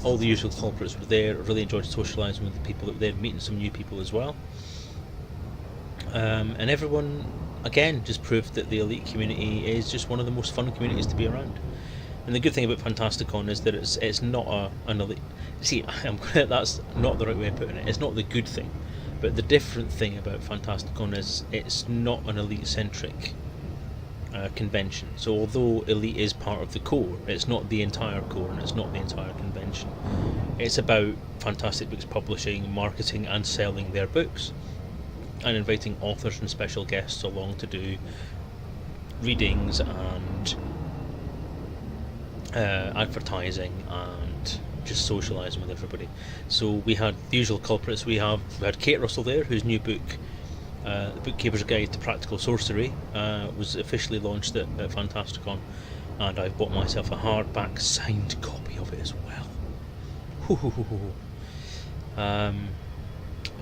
All the usual culprits were there. I really enjoyed socialising with the people that were there, meeting some new people as well. And everyone, again, just proved that the Elite community is just one of the most fun communities to be around. And the good thing about Fantasticon is that it's not an Elite... See, that's not the right way of putting it. It's not the good thing. But the different thing about Fantasticon is it's not an Elite-centric convention. So although Elite is part of the core, it's not the entire core and it's not the entire convention. It's about Fantastic Books publishing, marketing and selling their books, and inviting authors and special guests along to do readings and advertising and just socialising with everybody. So we had the usual culprits. We had Kate Russell there, whose new book, The Bookkeeper's Guide to Practical Sorcery, was officially launched at Fantasticon, and I've bought myself a hardback signed copy of it as well.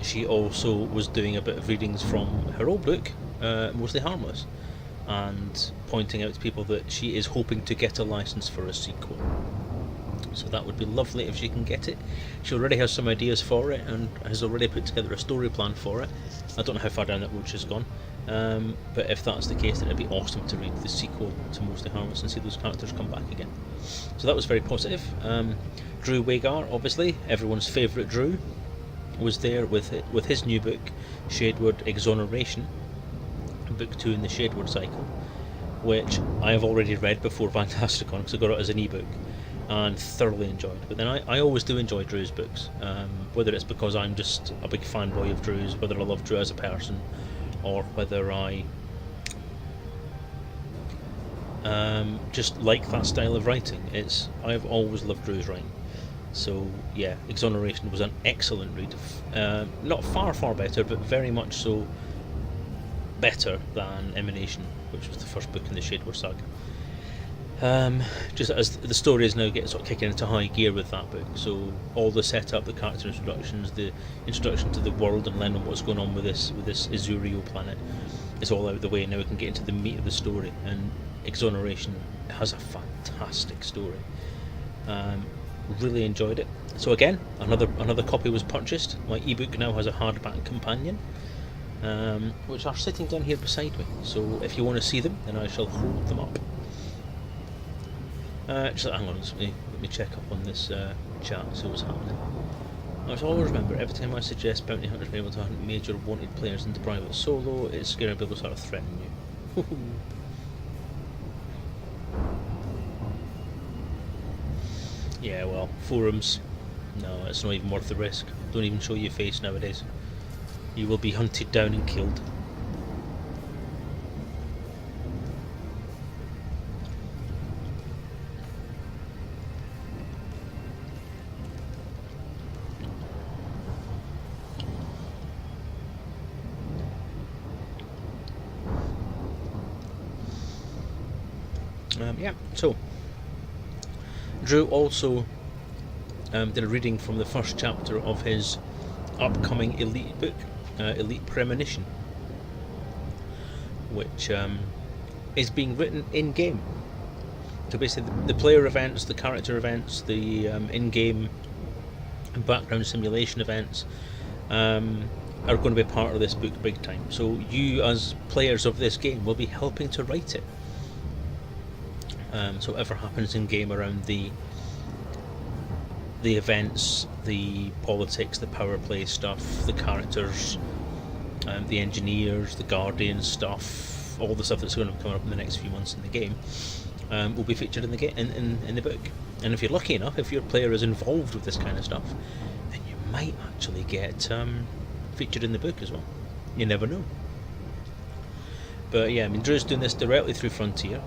She also was doing a bit of readings from her old book, Mostly Harmless, and pointing out to people that she is hoping to get a license for a sequel. So that would be lovely if she can get it. She already has some ideas for it and has already put together a story plan for it. I don't know how far down that road she's gone, but if that's the case, then it'd be awesome to read the sequel to Mostly Harmless and see those characters come back again. So that was very positive. Drew Wagar, obviously everyone's favourite Drew, was there with his new book, Shadeward Exoneration, book 2 in the Shadeward cycle, which I have already read before Fantasticon because I got it as an ebook and thoroughly enjoyed. But then I always do enjoy Drew's books, whether it's because I'm just a big fanboy of Drew's, whether I love Drew as a person, or whether I just like that style of writing. I've always loved Drew's writing. So yeah, Exoneration was an excellent read. Not far better, but very much so better than Emanation, which was the first book in the Shadeward saga. Just as the story is now sort of kicking into high gear with that book, so all the setup, the character introductions, the introduction to the world and learning what's going on with this Azurio planet is all out of the way. Now we can get into the meat of the story, and Exoneration has a fantastic story. Really enjoyed it. So again, another copy was purchased. My ebook now has a hardback companion, which are sitting down here beside me. So if you want to see them, then I shall hold them up. Just hang on, let me check up on this chat, see what's happening. I just always remember, every time I suggest bounty hunters be able to hunt major wanted players into private solo, it's scary people start to threaten you. Yeah, well, forums, no, it's not even worth the risk. Don't even show your face nowadays. You will be hunted down and killed. Yeah, so Drew also did a reading from the first chapter of his upcoming Elite book, Elite Premonition, which is being written in-game. So basically the player events, the character events, the in-game and background simulation events are going to be part of this book big time. So you, as players of this game, will be helping to write it. So whatever happens in game around the events, the politics, the power play stuff, the characters, the engineers, the guardian stuff, all the stuff that's going to come up in the next few months in the game, will be featured in the in the book. And if you're lucky enough, if your player is involved with this kind of stuff, then you might actually get featured in the book as well. You never know. But yeah, I mean, Drew's doing this directly through Frontier.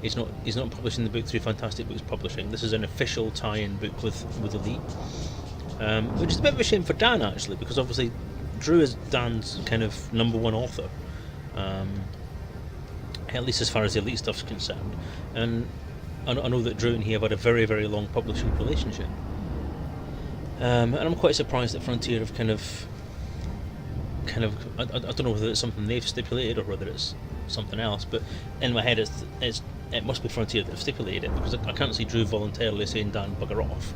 He's not publishing the book through Fantastic Books Publishing. This is an official tie-in book with Elite, which is a bit of a shame for Dan actually, because obviously Drew is Dan's kind of #1 author, at least as far as the Elite stuff's concerned. And I know that Drew and he have had a very, very long publishing relationship, and I'm quite surprised that Frontier have kind of I don't know whether it's something they've stipulated or whether it's something else, but in my head it must be Frontier that have stipulated it, because I can't see Drew voluntarily saying Dan bugger off,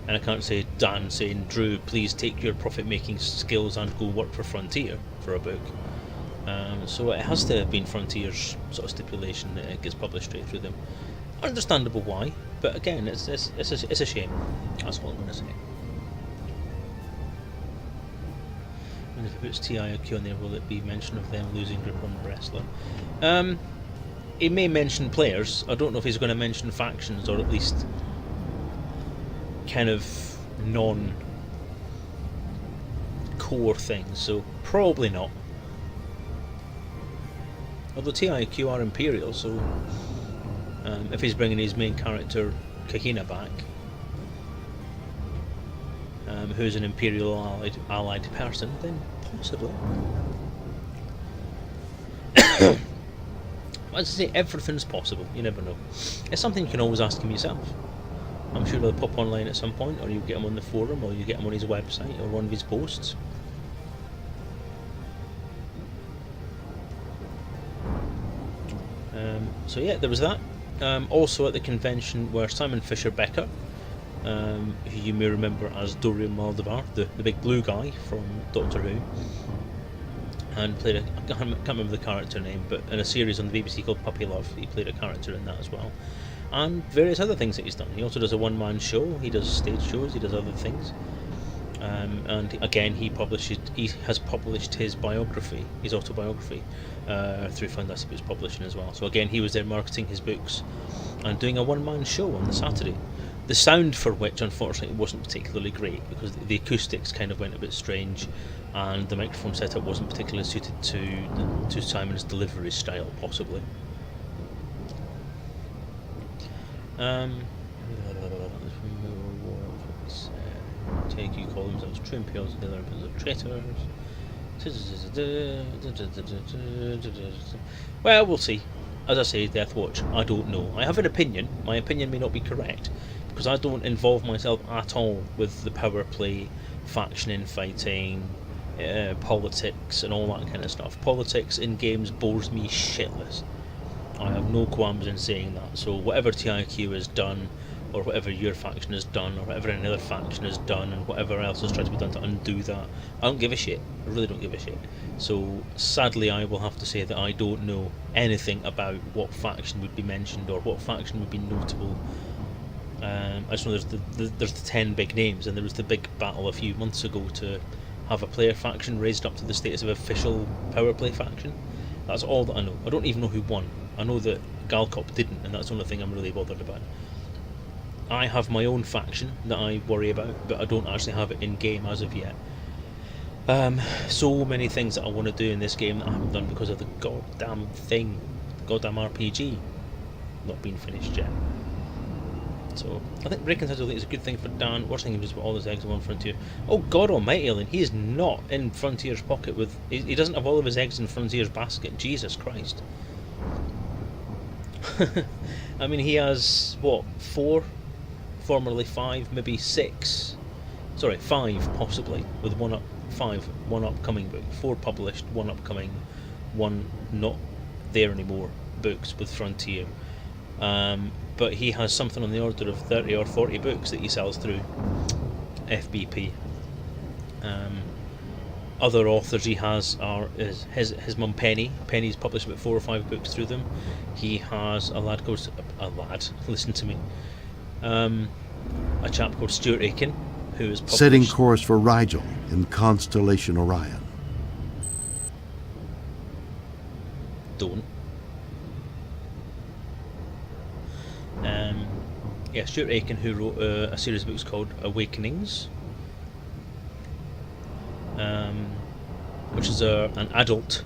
and I can't see Dan saying Drew please take your profit making skills and go work for Frontier for a book. So it has to have been Frontier's sort of stipulation that it gets published straight through them. Understandable why, but again it's a shame. That's all I'm going to say. And if it puts TIOQ on there, will it be mention of them losing grip on the wrestler? He may mention players. I don't know if he's going to mention factions, or at least kind of non-core things, so probably not. Although TIQ are Imperial, so if he's bringing his main character Kahina back, who's an Imperial allied person, then possibly. As I say, everything's possible, you never know. It's something you can always ask him yourself. I'm sure he'll pop online at some point, or you get him on the forum, or you get him on his website, or one of his posts. So yeah, there was that. Also at the convention were Simon Fisher Becker, who you may remember as Dorian Maldavar, the big blue guy from Doctor Who, and played I can't remember the character name, but in a series on the BBC called Puppy Love, he played a character in that as well, and various other things that he's done. He also does a one-man show, he does stage shows, he does other things, and again he has published his biography, his autobiography, through Fantastic Books Publishing as well. So again, he was there marketing his books and doing a one-man show on the Saturday. The sound for which, unfortunately, wasn't particularly great, because the acoustics kind of went a bit strange, and the microphone setup wasn't particularly suited to Simon's delivery style, possibly. Take you columns, that was true Imperials, the other Imperials are traitors. Well, we'll see. As I say, Death Watch, I don't know. I have an opinion. My opinion may not be correct, because I don't involve myself at all with the power play, faction infighting, politics and all that kind of stuff. Politics in games bores me shitless. I have no qualms in saying that. So whatever TIQ has done, or whatever your faction has done, or whatever another faction has done, and whatever else has tried to be done to undo that, I don't give a shit. I really don't give a shit. So sadly, I will have to say that I don't know anything about what faction would be mentioned or what faction would be notable. I just know there's the 10 big names, and there was the big battle a few months ago to have a player faction raised up to the status of official power play faction. That's all that I know. I don't even know who won. I know that Galcop didn't, and that's the only thing I'm really bothered about. I have my own faction that I worry about, but I don't actually have it in game as of yet. So many things that I want to do in this game that I haven't done because of the goddamn RPG not being finished yet. So I think breaking such a thing is a good thing for Dan. Worst thing is put all his eggs in one Frontier. Oh God Almighty, Alien! He is not in Frontier's pocket with. He doesn't have all of his eggs in Frontier's basket. Jesus Christ! I mean, he has what, 4, formerly 5, maybe 6. Sorry, 5 possibly, with 5, 1 upcoming book, 4 published, 1 upcoming, 1 not there anymore books with Frontier. But he has something on the order of 30 or 40 books that he sells through FBP. Other authors he has are his mum Penny. Penny's published about 4 or 5 books through them. He has a lad, listen to me, a chap called Stuart Aiken, who is published... Setting course for Rigel in Constellation Orion. Don't. Yeah, Stuart Aiken, who wrote a series of books called Awakenings, which is an adult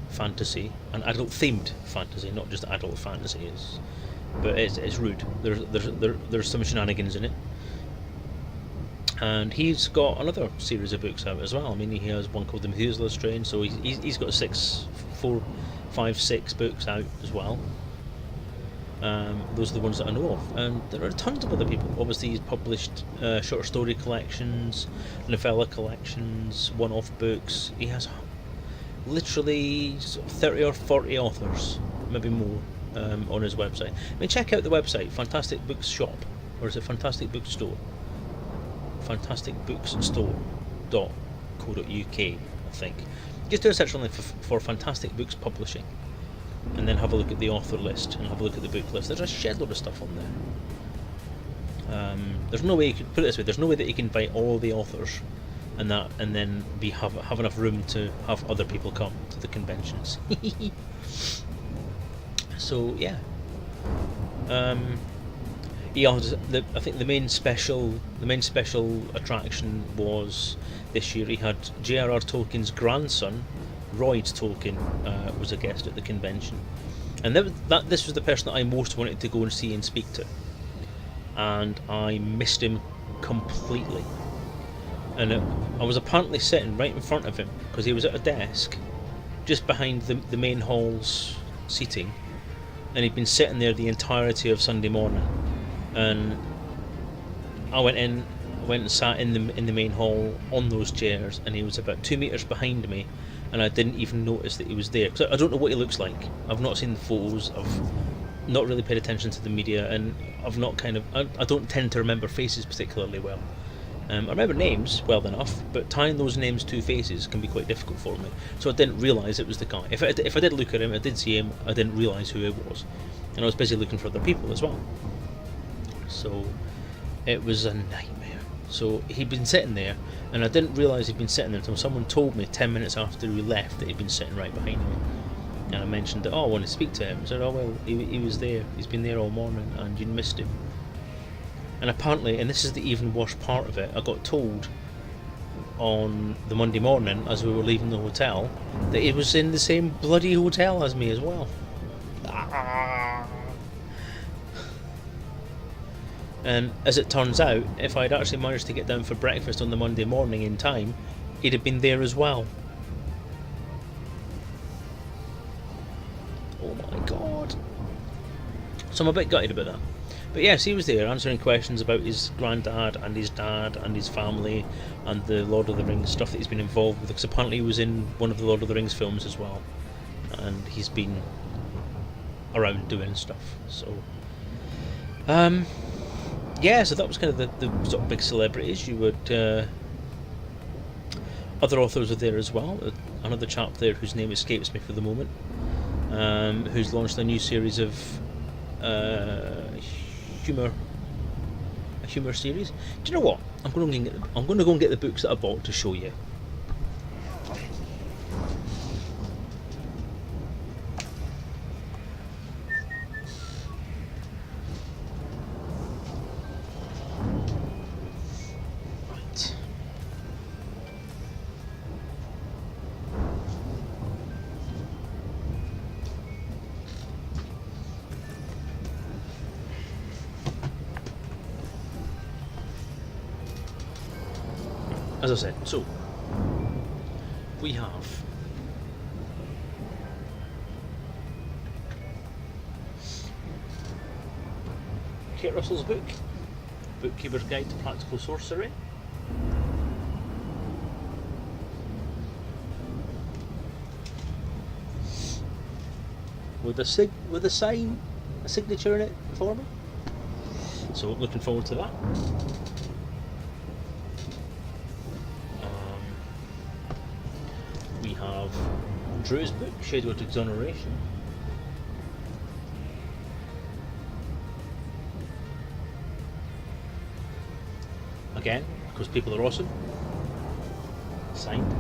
fantasy, an adult-themed fantasy, not just adult fantasy. But it's rude. There's some shenanigans in it. And he's got another series of books out as well. I mean, he has one called The Methuselah Strain, so he's got 6 books out as well. Those are the ones that I know of, and there are tons of other people. Obviously, he's published short story collections, novella collections, one-off books. He has literally 30 or 40 authors, maybe more, on his website. I mean, check out the website, Fantastic Books Shop, or is it Fantastic Books Store? fantasticbookstore.co.uk, I think. Just do a search online for Fantastic Books Publishing, and then have a look at the author list and have a look at the book list. There's a shed load of stuff on there. There's no way you could put it this way. There's no way that you can invite all the authors and then have enough room to have other people come to the conventions. So yeah. I think the main special attraction was this year he had J.R.R. Tolkien's grandson, Royd Tolkien, was a guest at the convention, and this was the person that I most wanted to go and see and speak to, and I missed him completely. And I was apparently sitting right in front of him because he was at a desk just behind the main hall's seating, and he'd been sitting there the entirety of Sunday morning. And I went and sat in the main hall on those chairs, and he was about 2 meters behind me, and I didn't even notice that he was there. Cause I don't know what he looks like. I've not seen the photos. I've not really paid attention to the media, and I've not I don't tend to remember faces particularly well. I remember names well enough, but tying those names to faces can be quite difficult for me. So I didn't realise it was the guy. If I did look at him, I did see him, I didn't realise who it was. And I was busy looking for other people as well. So it was a nightmare. So he'd been sitting there, and I didn't realise he'd been sitting there until someone told me 10 minutes after we left that he'd been sitting right behind me. And I mentioned that, I want to speak to him. I said, oh well, he was there, he's been there all morning, and you missed him. And apparently, and this is the even worse part of it, I got told on the Monday morning as we were leaving the hotel that he was in the same bloody hotel as me as well. And as it turns out, if I'd actually managed to get down for breakfast on the Monday morning in time, he'd have been there as well. Oh my god. So I'm a bit gutted about that. But yes, he was there answering questions about his granddad and his dad and his family and the Lord of the Rings stuff that he's been involved with, because apparently he was in one of the Lord of the Rings films as well, and he's been around doing stuff. So yeah, so that was kind of the sort of big celebrities. You would other authors are there as well. Another chap there whose name escapes me for the moment, who's launched a new series of a humour series. Do you know what? I'm going to go and get the books that I bought to show you. Right. As I said, so we have Kate Russell's book, Bookkeeper's Guide to Practical Sorcery. With a sign, a signature in it for me. So looking forward to that. Drew's book, Shadowed Exoneration. Again, because people are awesome. Signed.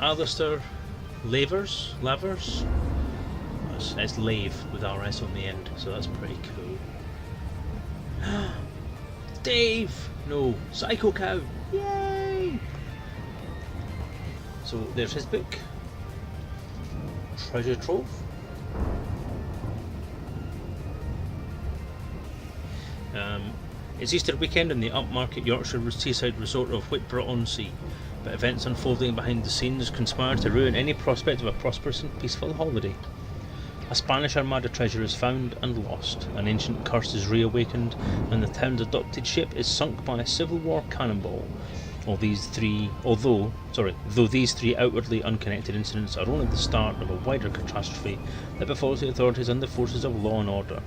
Alistair Lavers? It's Lave with RS on the end, so that's pretty cool. Dave! No, Psycho Cow! Yay! So there's his book. Treasure Trove. It's Easter weekend in the upmarket Yorkshire seaside resort of Whitborough-on-Sea, but events unfolding behind the scenes conspire to ruin any prospect of a prosperous and peaceful holiday. A Spanish Armada treasure is found and lost, an ancient curse is reawakened, and the town's adopted ship is sunk by a Civil War cannonball. Though these three outwardly unconnected incidents are only the start of a wider catastrophe that befalls the authorities and the forces of law and order.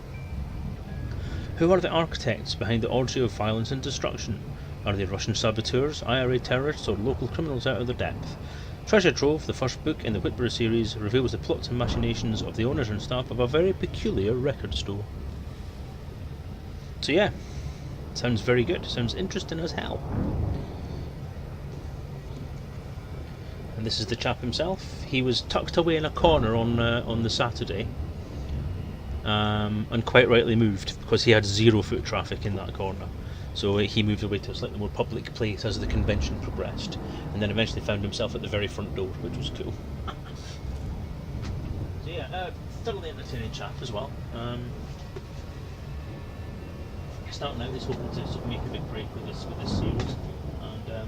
Who are the architects behind the orgy of violence and destruction? Are they Russian saboteurs, IRA terrorists, or local criminals out of their depth? Treasure Trove, the first book in the Whitborough series, reveals the plots and machinations of the owners and staff of a very peculiar record store. So yeah, sounds very good, sounds interesting as hell. And this is the chap himself. He was tucked away in a corner on the Saturday, and quite rightly moved, because he had 0 foot traffic in that corner. So he moved away to a slightly more public place as the convention progressed, and then eventually found himself at the very front door, which was cool. So yeah, thoroughly entertaining chap as well. Starting out, he's hoping to sort of make a big break with this series, and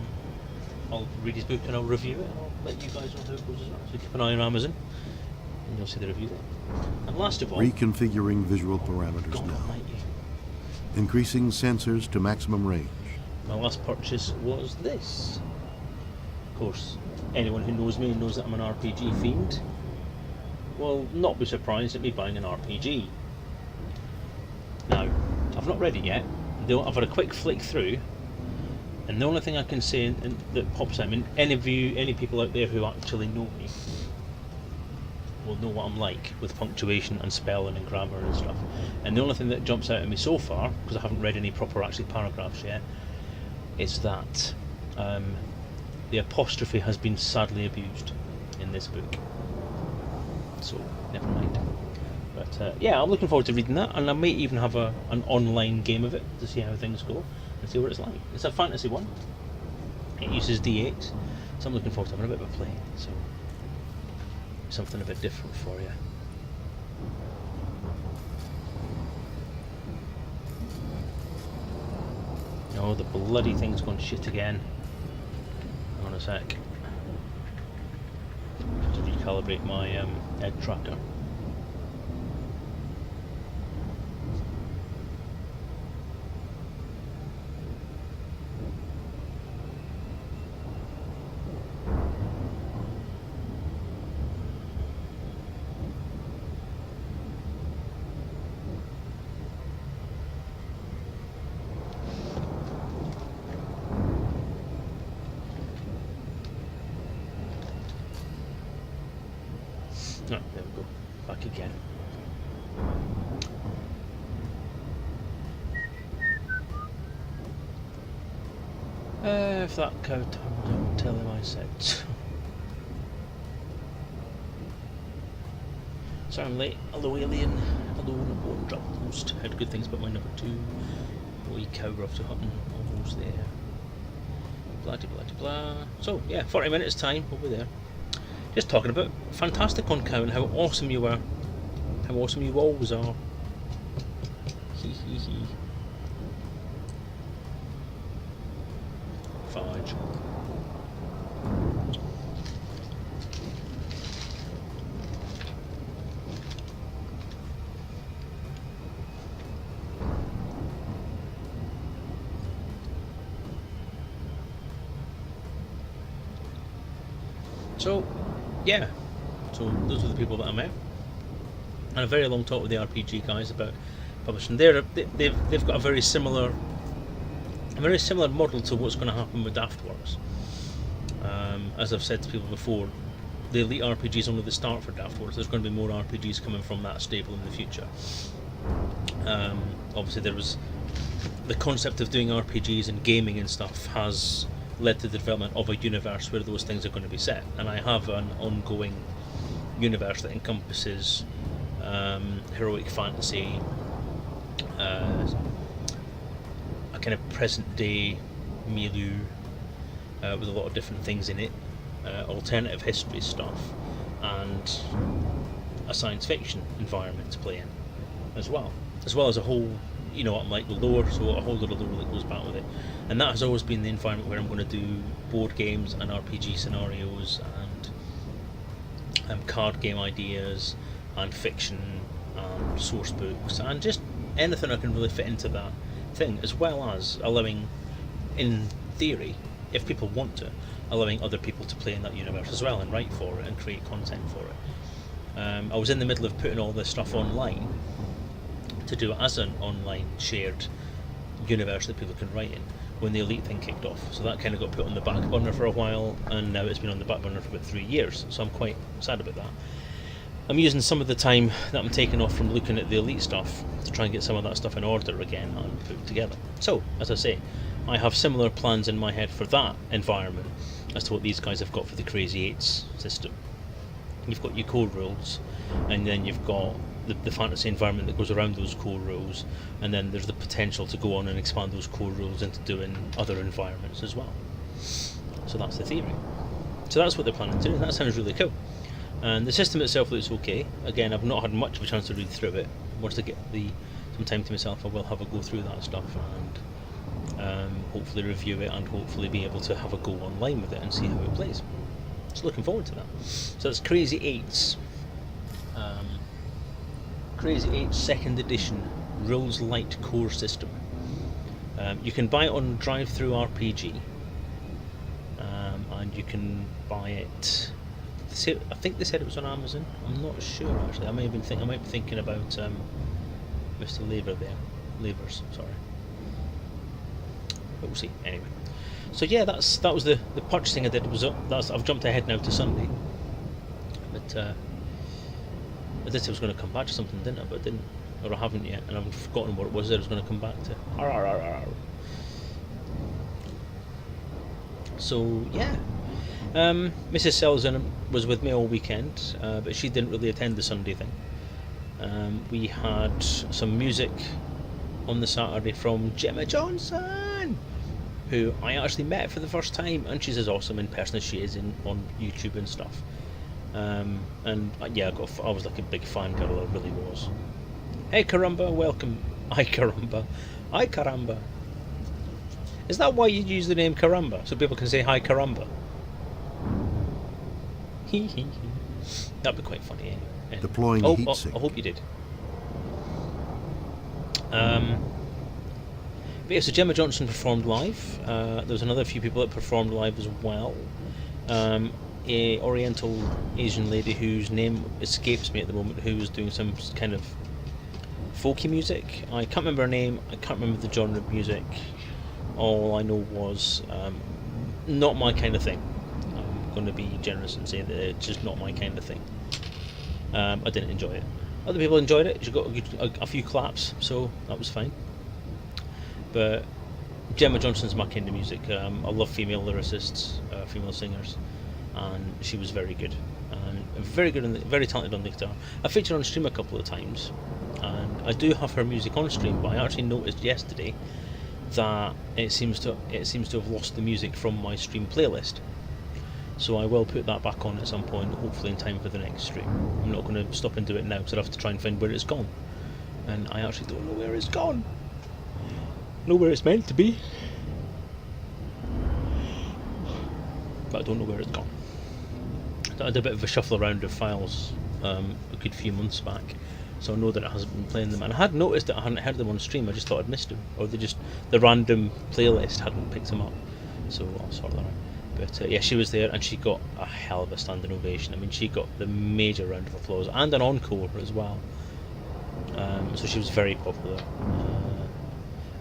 I'll read his book and I'll review it, and I'll let you guys know how it goes as well. So keep an eye on Amazon, and you'll see the review there. And last of all, Reconfiguring visual parameters God now. almighty, Increasing sensors to maximum range. my last purchase was this. Of course, anyone who knows me knows that I'm an RPG fiend. Will not be surprised at me buying an RPG. Now, I've not read it yet. I've had a quick flick through, and the only thing I can say that pops out, I mean, any people out there who actually know me will know what I'm like with punctuation and spelling and grammar and stuff. And the only thing that jumps out at me so far, because I haven't read any proper actually paragraphs yet, is that the apostrophe has been sadly abused in this book. So never mind. But yeah, I'm looking forward to reading that, and I may even have an online game of it to see how things go and see what it's like. It's a fantasy one. It uses D8, so I'm looking forward to having a bit of a play. So something a bit different for you. Oh, the bloody thing's gone shit again. Hang on a sec. To recalibrate my head tracker. No, there we go. Back again. If that cow turns up, tell him I said so. Sorry I'm late. Hello alien. Hello number 1 drop post. Heard good things about my number 2. Wee cow we're off to Hutton. Almost there. Blah de blah de blah. So yeah, 40 minutes time, we'll be there. Just talking about Fantasticon cow and how awesome you were. How awesome you always are. Hee hee hee. Fudge. So yeah, so those are the people that I met. And a very long talk with the RPG guys about publishing. They've got a very similar model to what's going to happen with Daftworks. As I've said to people before, the Elite RPG is only the start for Daftworks. There's going to be more RPGs coming from that stable in the future. Obviously, there was the concept of doing RPGs and gaming and stuff has led to the development of a universe where those things are going to be set. And I have an ongoing universe that encompasses heroic fantasy, a kind of present day milieu with a lot of different things in it, alternative history stuff, and a science fiction environment to play in as well as a whole, you know, like the lore, so a whole lot of lore that goes back with it. And that has always been the environment where I'm going to do board games and RPG scenarios and card game ideas and fiction and source books and just anything I can really fit into that thing, as well as allowing, in theory, if people want to, allowing other people to play in that universe as well and write for it and create content for it. I was in the middle of putting all this stuff online to do it as an online shared universe that people can write in when the Elite thing kicked off. So that kind of got put on the back burner for a while, and now it's been on the back burner for about 3 years, so I'm quite sad about that. I'm using some of the time that I'm taking off from looking at the Elite stuff to try and get some of that stuff in order again and put it together. So, as I say, I have similar plans in my head for that environment as to what these guys have got for the Crazy 8s system. You've got your core rules, and then you've got the fantasy environment that goes around those core rules, and then there's the potential to go on and expand those core rules into doing other environments as well. So that's the theory. So that's what they're planning to do, and that sounds really cool. And the system itself looks okay. Again, I've not had much of a chance to read through it. Once I get some time to myself, I will have a go through that stuff and hopefully review it and hopefully be able to have a go online with it and see how it plays. So looking forward to that. So that's Crazy 8's Crazy 8 2nd edition Rules Light core system. You can buy it on Drive-Thru RPG, and you can buy it. I think they said it was on Amazon. I'm not sure actually. I might be thinking about Mr. Lever there. Levers, sorry. But we'll see. Anyway. So yeah, that was the purchasing I did. I've jumped ahead now to Sunday. But I did say I was going to come back to something, didn't I? But I didn't, or I haven't yet, and I've forgotten what it was that I was going to come back to. So yeah, Mrs. Selezen was with me all weekend, but she didn't really attend the Sunday thing. We had some music on the Saturday from Gemma Johnson, who I actually met for the first time, and she's as awesome in person as she is on YouTube and stuff. And yeah, I was like a big fan girl, I really was. Hey Caramba, welcome. Hi Caramba. Hi Caramba. Is that why you use the name Caramba? So people can say hi Caramba? That'd be quite funny, eh? Deploying heat sink. I hope you did. But yeah, so Gemma Johnson performed live. There was another few people that performed live as well. A Oriental Asian lady whose name escapes me at the moment, who was doing some kind of folky music. I can't remember her name, I can't remember the genre of music. All I know was not my kind of thing. I'm going to be generous and say that it's just not my kind of thing. I didn't enjoy it. Other people enjoyed it. She got a few claps, so that was fine. But Gemma Johnson's my kind of music. I love female lyricists, female singers, and she was very good. Very good, very talented on the guitar. I featured on stream a couple of times, and I do have her music on stream. But I actually noticed yesterday that it seems to have lost the music from my stream playlist. So I will put that back on at some point, hopefully in time for the next stream. I'm not going to stop and do it now because I'd have to try and find where it's gone, and I actually don't know where it's gone. Know where it's meant to be, but I don't know where it's gone. I did a bit of a shuffle around of files a good few months back, so I know that it hasn't been playing them. And I had noticed that I hadn't heard them on stream. I just thought I'd missed them, or the random playlist hadn't picked them up. So I'll sort that out. But yeah, she was there and she got a hell of a standing ovation. I mean, she got the major round of applause and an encore as well. So she was very popular.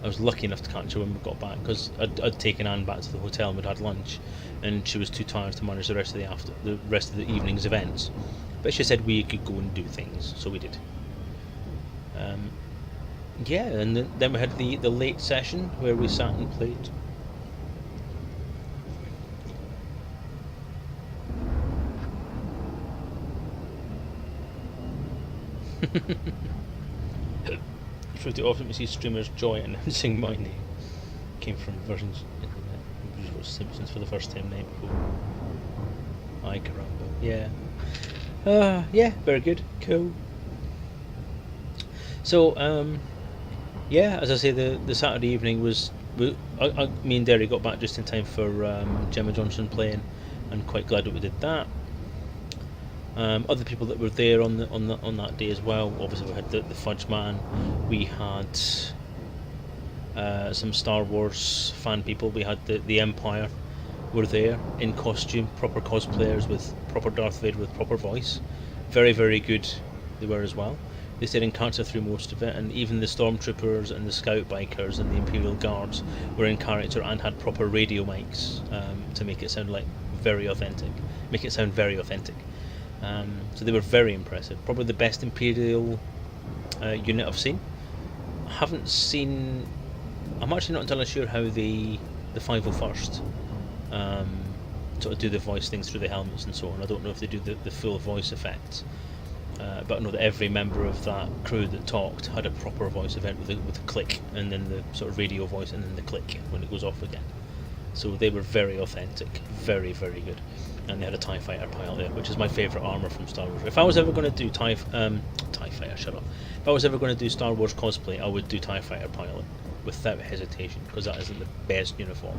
I was lucky enough to catch her when we got back, because I'd taken Anne back to the hotel and we'd had lunch, and she was too tired to manage the rest of the evening's events. But she said we could go and do things, so we did. Yeah, and then we had the late session where we sat and played. It's really often we see streamers joy announcing my name. Came from versions internet. Simpsons for the first time night before. Ay caramba. Yeah. Yeah, very good. Cool. So, yeah, as I say, the Saturday evening was me and Derry got back just in time for Gemma Johnson playing, and quite glad that we did that. Other people that were there on that day as well. Obviously, we had the Fudge Man. We had some Star Wars fan people. We had the Empire were there in costume, proper cosplayers with proper Darth Vader with proper voice. Very, very good they were as well. They stayed in character through most of it, and even the Stormtroopers and the Scout Bikers and the Imperial Guards were in character and had proper radio mics to make it sound very authentic. So they were very impressive. Probably the best Imperial unit I've seen. I'm actually not entirely sure how the 501st sort of do the voice things through the helmets and so on. I don't know if they do the full voice effects. But I know that every member of that crew that talked had a proper voice event with a click, and then the sort of radio voice, and then the click when it goes off again. So they were very authentic, very, very good. And they had a TIE Fighter pilot there, which is my favourite armour from Star Wars. If I was ever going to do TIE Fighter, shut up. If I was ever going to do Star Wars cosplay, I would do TIE Fighter pilot, without hesitation, because that is the best uniform.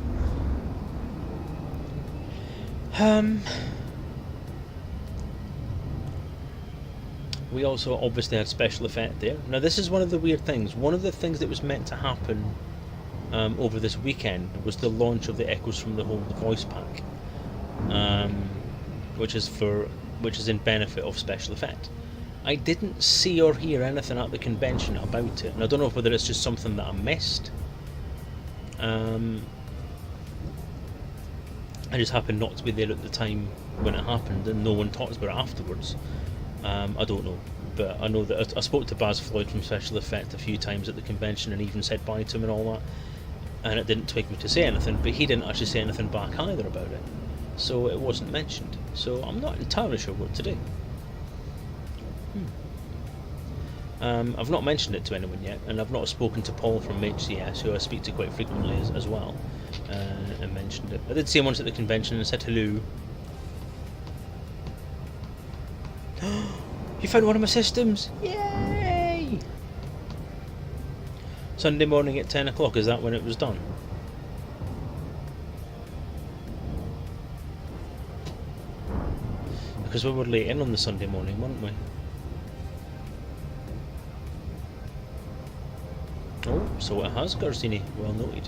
We also obviously had special effect there. Now this is one of the weird things. One of the things that was meant to happen over this weekend was the launch of the Echoes from the Hold voice pack. Which is in benefit of special effect. I didn't see or hear anything at the convention about it, and I don't know whether it's just something that I missed. I just happened not to be there at the time when it happened, and no one talked about it afterwards. I don't know, but I know that I spoke to Baz Floyd from Special Effect a few times at the convention, and even said bye to him and all that, and it didn't twig me to say anything, but he didn't actually say anything back either about it. So it wasn't mentioned. So I'm not entirely sure what to do. I've not mentioned it to anyone yet, and I've not spoken to Paul from HCS, who I speak to quite frequently as well, and mentioned it. I did see him once at the convention and said hello. You found one of my systems! Yay! Sunday morning at 10 o'clock, is that when it was done? Because we were late in on the Sunday morning, weren't we? Oh, so it has, Garzini. Well noted.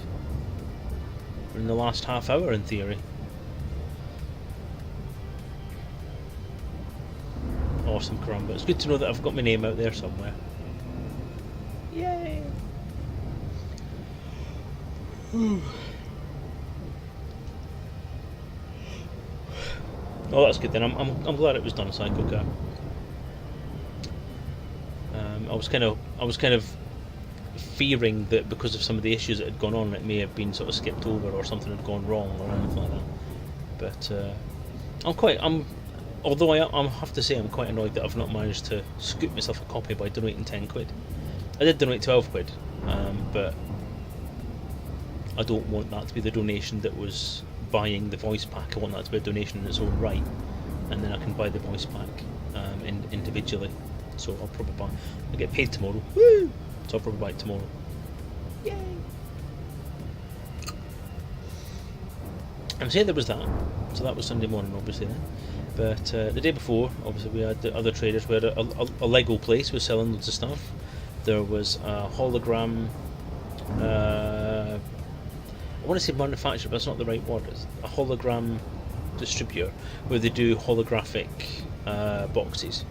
We're in the last half hour, in theory. Awesome, caramba. It's good to know that I've got my name out there somewhere. Yay! Oh, that's good then. I'm glad it was done, Psycho Car. I was kind of fearing that because of some of the issues that had gone on, it may have been sort of skipped over, or something had gone wrong, or anything like that. But although I have to say I'm quite annoyed that I've not managed to scoop myself a copy by donating 10 quid. I did donate 12 quid, but I don't want that to be the donation that was buying the voice pack. I want that to be a donation in its own right, and then I can buy the voice pack individually. So I'll probably buy. I get paid tomorrow. Woo! So I'll probably buy it tomorrow. Yay! I'm saying there was that. So that was Sunday morning, obviously. Then. But the day before, obviously, we had the other traders. We had a Lego place was selling loads of stuff. There was a hologram I want to say manufacturer, but that's not the right word. It's a hologram distributor where they do holographic boxes.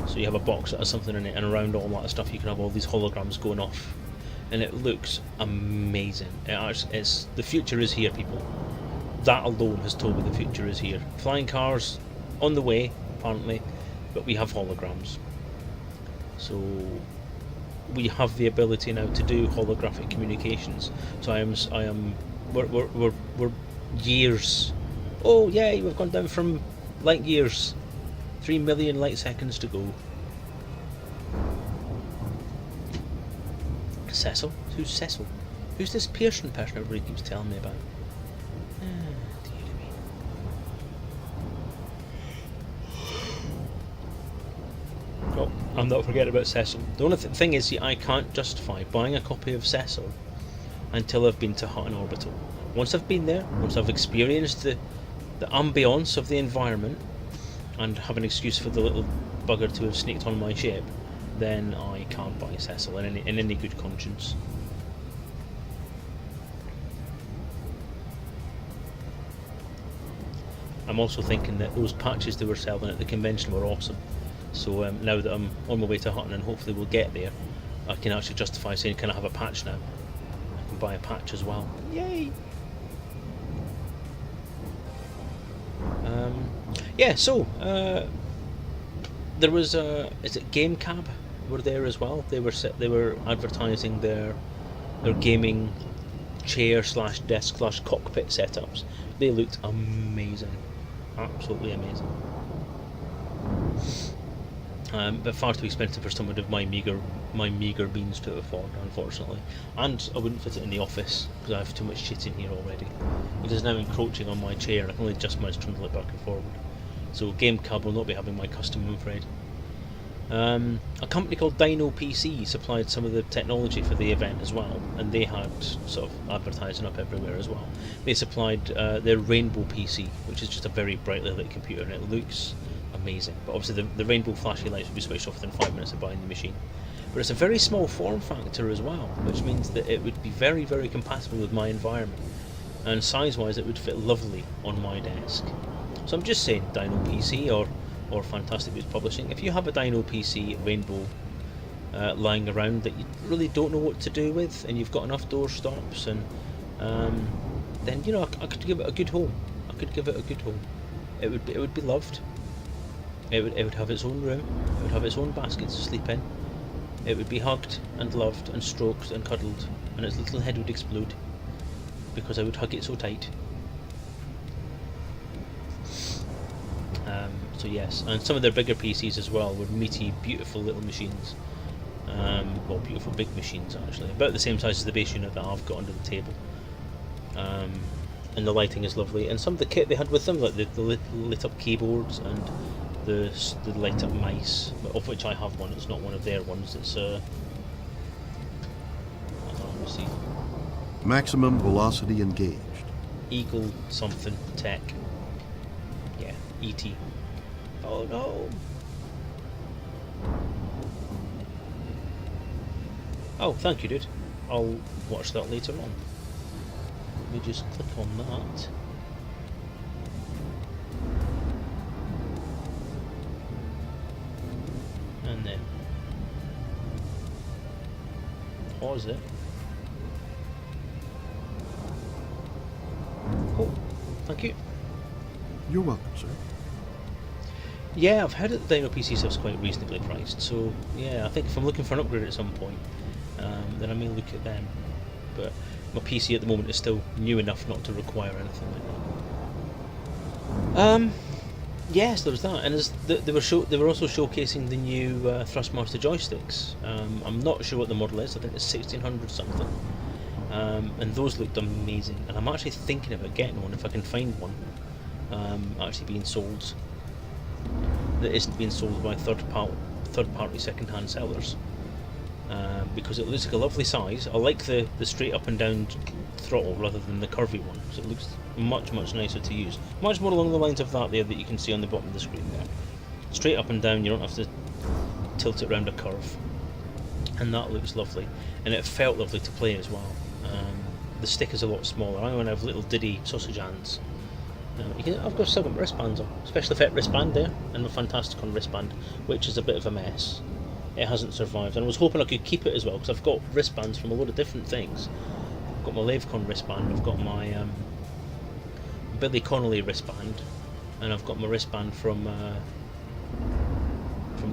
So you have a box that has something in it, and around all that stuff you can have all these holograms going off, and it looks amazing. It's the future is here, people. That alone has told me the future is here. Flying cars on the way, apparently, but we have holograms. So we have the ability now to do holographic communications. So we're years. Oh yay, we've gone down from light years. 3 million light seconds to go. Cecil? Who's Cecil? Who's this Pearson person everybody keeps telling me about? Dear me. Oh, I'm not forgetting about Cecil. The only thing is, see, I can't justify buying a copy of Cecil until I've been to Hutton Orbital. Once I've been there, once I've experienced the ambience of the environment, and have an excuse for the little bugger to have sneaked on my ship, then I can't buy Cecil in any good conscience. I'm also thinking that those patches they were selling at the convention were awesome. So now that I'm on my way to Hutton and hopefully we'll get there, I can actually justify saying, can I have a patch now? I can buy a patch as well. Yay! Yeah, so there was is it Game Cab were there as well? They were advertising their gaming chair slash desk slash cockpit setups. They looked amazing, absolutely amazing. But far too expensive for someone of my meager means to afford, unfortunately. And I wouldn't fit it in the office because I have too much shit in here already. It is now encroaching on my chair, and I can only just manage to trundle it back and forward. So Game Cab will not be having my custom, I'm afraid. A company called Dino PC supplied some of the technology for the event as well, and they had sort of advertising up everywhere as well. They supplied their Rainbow PC, which is just a very brightly lit computer, and it looks amazing. But obviously the rainbow flashy lights will be switched off within 5 minutes of buying the machine. But it's a very small form factor as well, which means that it would be very, very compatible with my environment, and size-wise it would fit lovely on my desk. So I'm just saying, Dino PC or Fantastic Boots Publishing, if you have a Dino PC Rainbow lying around that you really don't know what to do with, and you've got enough door stops, and then you know I could give it a good home. I could give it a good home. It would be loved. It would have its own room. It would have its own basket to sleep in. It would be hugged and loved and stroked and cuddled, and its little head would explode because I would hug it so tight. So yes, and some of their bigger PCs as well were meaty, beautiful little machines. Well, beautiful big machines actually, about the same size as the base unit that I've got under the table. And the lighting is lovely, and some of the kit they had with them, like the lit up keyboards and the light up mice, of which I have one. It's not one of their ones. It's let me see. Maximum velocity engaged. Eagle something tech. Yeah, ET. Oh no. Oh, thank you, dude. I'll watch that later on. Let me just click on that. And then pause it. Oh, thank you. You're welcome, sir. Yeah, I've heard that the Dino PC stuff's quite reasonably priced, so yeah, I think if I'm looking for an upgrade at some point, then I may look at them. But my PC at the moment is still new enough not to require anything like that. Yes, there was that, and they were also showcasing the new Thrustmaster joysticks. I'm not sure what the model is. I think it's 1600 something, and those looked amazing. And I'm actually thinking about getting one if I can find one actually being sold that isn't being sold by third-party second-hand sellers, because it looks like a lovely size. I like the straight up and down throttle rather than the curvy one, because it looks much nicer to use. Much more along the lines of that there that you can see on the bottom of the screen there. Straight up and down, you don't have to tilt it around a curve, and that looks lovely, and it felt lovely to play as well. the stick is a lot smaller. I'm going to have little diddy sausage hands. I've got still got my wristbands on, special effect wristband there, and my Fantasticon wristband, which is a bit of a mess. It hasn't survived, and I was hoping I could keep it as well, because I've got wristbands from a lot of different things. I've got my LaveCon wristband, I've got my Billy Connolly wristband, and I've got my wristband from the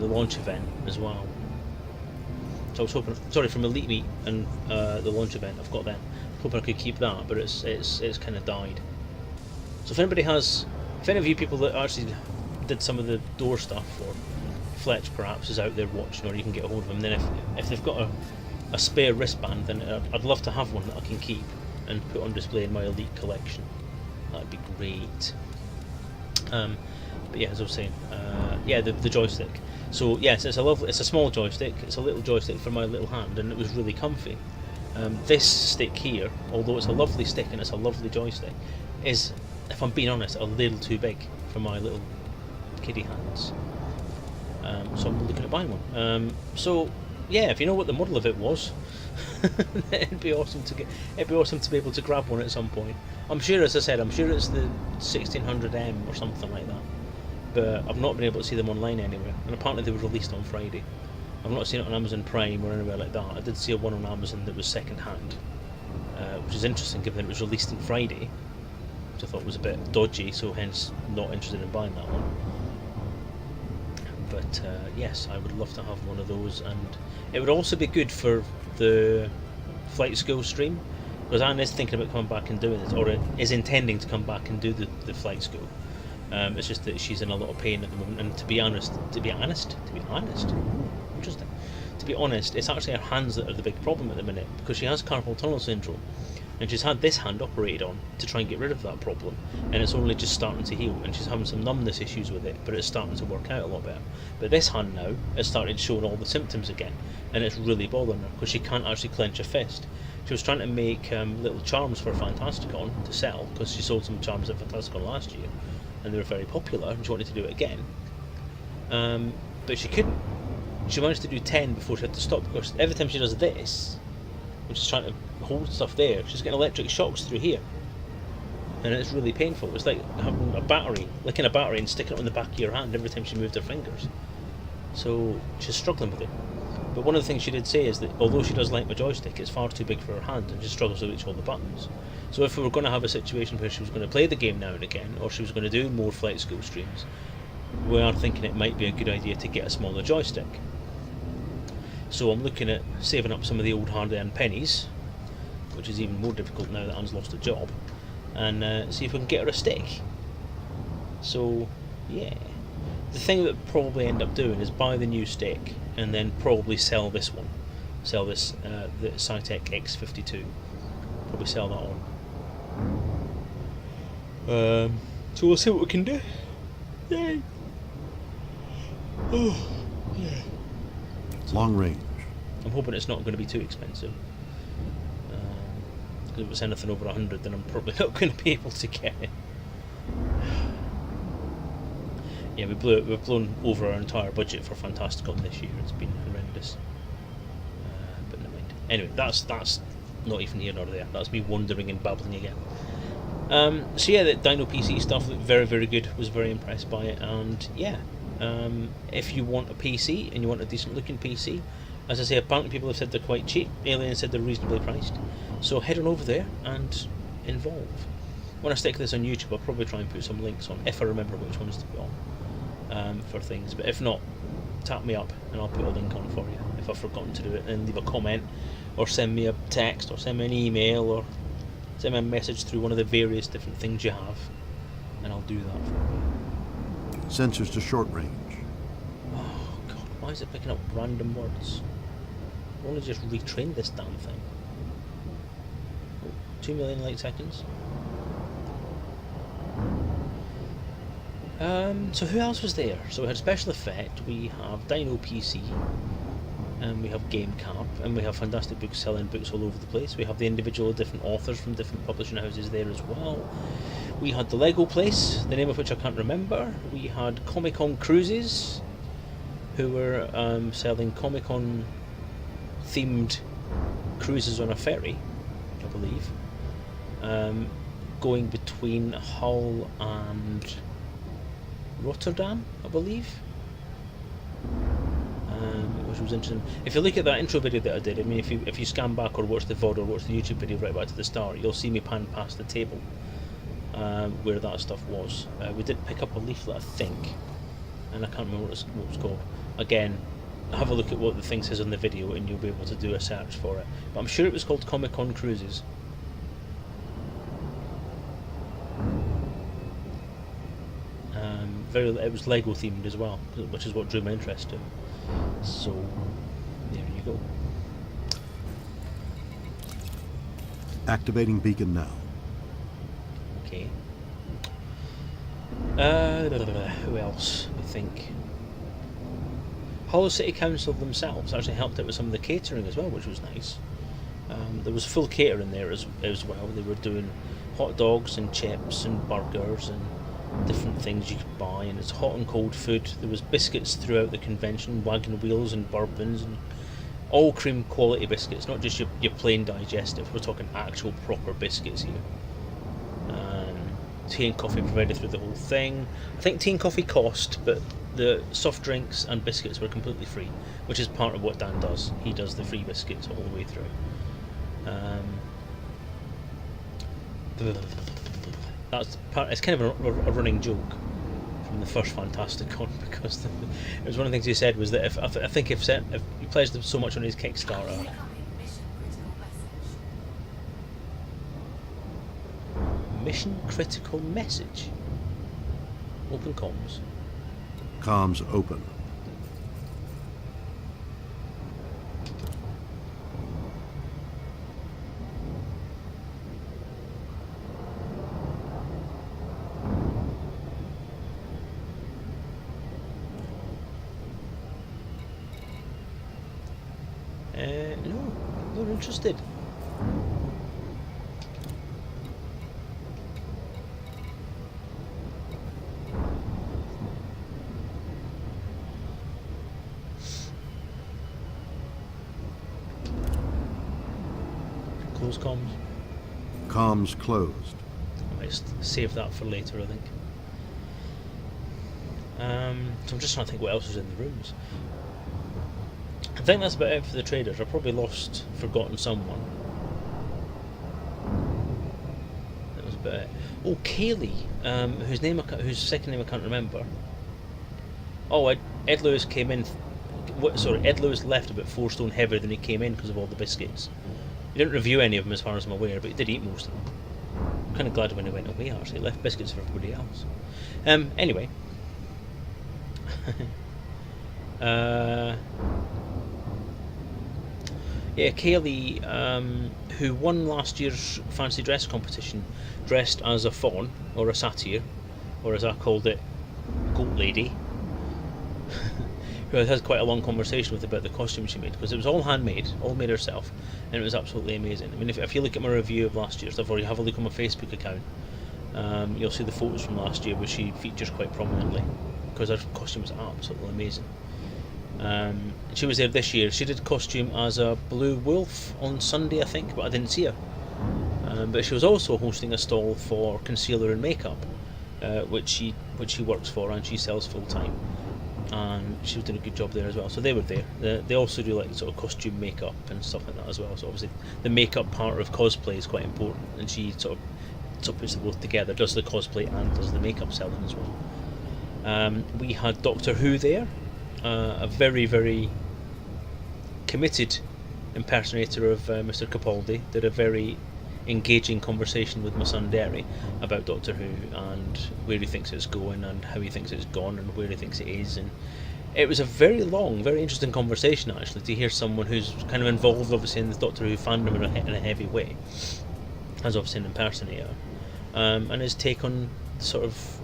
launch event as well. So I was hoping, sorry, from Elite Meet and the launch event, I've got them. Hoping I could keep that, but it's kind of died. So if any of you people that actually did some of the door stuff, or Fletch perhaps is out there watching, or you can get a hold of them, then if they've got a spare wristband, then I'd love to have one that I can keep and put on display in my Elite collection. That'd be great. But yeah, as I was saying, the joystick. So yes, it's a small joystick. It's a little joystick for my little hand, and it was really comfy. This stick here, although it's a lovely stick and it's a lovely joystick, is, if I'm being honest, a little too big for my little kiddie hands. So I'm looking at buying one. So yeah, if you know what the model of it was, it'd be awesome to be able to grab one at some point. I'm sure, as I said, it's the 1600M or something like that. But I've not been able to see them online anywhere, and apparently they were released on Friday. I've not seen it on Amazon Prime or anywhere like that. I did see one on Amazon that was second hand, which is interesting given that it was released on Friday, which I thought was a bit dodgy, so hence not interested in buying that one. But yes, I would love to have one of those, and it would also be good for the flight school stream, because Anne is thinking about coming back and doing it, or is intending to come back and do the flight school. It's just that she's in a lot of pain at the moment, and to be honest, interesting. To be honest, it's actually her hands that are the big problem at the minute, because she has carpal tunnel syndrome, and she's had this hand operated on to try and get rid of that problem, and it's only just starting to heal, and she's having some numbness issues with it, but it's starting to work out a lot better. But this hand now has started showing all the symptoms again, and it's really bothering her, because she can't actually clench a fist. She was trying to make little charms for Fantasticon to sell, because she sold some charms at Fantasticon last year, and they were very popular, and she wanted to do it again. But she couldn't. She managed to do 10 before she had to stop, because every time she does this, when she's trying to hold stuff there, she's getting electric shocks through here, and it's really painful. It's like having licking a battery and sticking it on the back of your hand every time she moved her fingers. So she's struggling with it. But one of the things she did say is that although she does like my joystick, it's far too big for her hand, and she struggles to reach all the buttons. So if we were going to have a situation where she was going to play the game now and again, or she was going to do more flight school streams, we are thinking it might be a good idea to get a smaller joystick. So I'm looking at saving up some of the old hard-earned pennies, which is even more difficult now that Anne's lost a job, and see if we can get her a stick. So yeah, the thing that we'll probably end up doing is buy the new stick and then probably sell this one, the Cytec X52, probably sell that one. So we'll see what we can do. Yay! Oh yeah. Long range. I'm hoping it's not going to be too expensive. Because if it's anything over 100, then I'm probably not going to be able to get it. Yeah, we've blown over our entire budget for Fantasticon this year. It's been horrendous. But never mind. Anyway, that's not even here nor there. That's me wandering and babbling again. So yeah, the Dino PC stuff looked very, very good. Was very impressed by it, and yeah. If you want a PC and you want a decent looking PC, as I say, apparently people have said they're quite cheap. Alien said they're reasonably priced, so head on over there and involve. When I stick this on YouTube, I'll probably try and put some links on, if I remember which ones to put on for things, but if not, tap me up and I'll put a link on for you if I've forgotten to do it, and leave a comment or send me a text or send me an email or send me a message through one of the various different things you have, and I'll do that for you. Sensors to short range. Oh god, why is it picking up random words? I've only just retrained this damn thing. Oh, 2 million light seconds. So who else was there? So we had Special Effect, we have Dino PC, and we have Game Cap, and we have Fantastic Books selling books all over the place. We have the individual different authors from different publishing houses there as well. We had the Lego place, the name of which I can't remember. We had Comic Con Cruises, who were selling Comic Con themed cruises on a ferry, I believe. going between Hull and Rotterdam, I believe. Which was interesting. If you look at that intro video that I did, I mean, if you scan back or watch the VOD or watch the YouTube video right back to the start, you'll see me pan past the table where that stuff was. We did pick up a leaflet, I think, and I can't remember what it was called. Again, have a look at what the thing says on the video and you'll be able to do a search for it. But I'm sure it was called Comic-Con Cruises. It was Lego themed as well, which is what drew my interest to it. So there you go. Activating beacon now. Okay. Who else? I think Hull City Council themselves actually helped out with some of the catering as well, which was nice. There was full catering there as well. They were doing hot dogs and chips and burgers and different things you could buy, and it's hot and cold food. There was biscuits throughout the convention, wagon wheels and bourbons, and all cream quality biscuits, not just your plain digestive. We're talking actual proper biscuits here. Tea and coffee provided through the whole thing. I think tea and coffee cost, but the soft drinks and biscuits were completely free, which is part of what Dan does. He does the free biscuits all the way through. That's part. It's kind of a running joke from the first Fantasticon, because it was one of the things he said was that if he pledged so much on his Kickstarter. Mission critical message. Open comms. Comms open. No, not interested. Close comms. Comms closed. I might save that for later, I think. So I'm just trying to think what else was in the rooms. I think that's about it for the traders. I probably forgotten someone. That was about it. Oh, Kaylee, whose second name I can't remember. Oh, Ed Lewis came in. Ed Lewis left about 4 stone heavier than he came in because of all the biscuits. He didn't review any of them as far as I'm aware, but he did eat most of them. I'm kind of glad when he went away, actually. He left biscuits for everybody else. Anyway. Yeah, Kaylee, who won last year's fancy dress competition, dressed as a fawn, or a satyr, or as I called it, goat lady, who I had quite a long conversation with about the costume she made, because it was all handmade, all made herself, and it was absolutely amazing. I mean, if you look at my review of last year's stuff, or you have a look on my Facebook account, you'll see the photos from last year, where she features quite prominently, because her costume was absolutely amazing. She was there this year. She did costume as a blue wolf on Sunday, I think, but I didn't see her. But she was also hosting a stall for concealer and makeup, which she works for and she sells full time. And she was doing a good job there as well. So they were there. They also do like sort of costume makeup and stuff like that as well. So obviously the makeup part of cosplay is quite important, and she sort of puts them both together, does the cosplay and does the makeup selling as well. We had Doctor Who there. A very, very committed impersonator of Mr. Capaldi did a very engaging conversation with my son Derry about Doctor Who and where he thinks it's going and how he thinks it's gone and where he thinks it is, and it was a very long, very interesting conversation actually, to hear someone who's kind of involved obviously in the Doctor Who fandom in a heavy way, as obviously an impersonator, and his take on sort of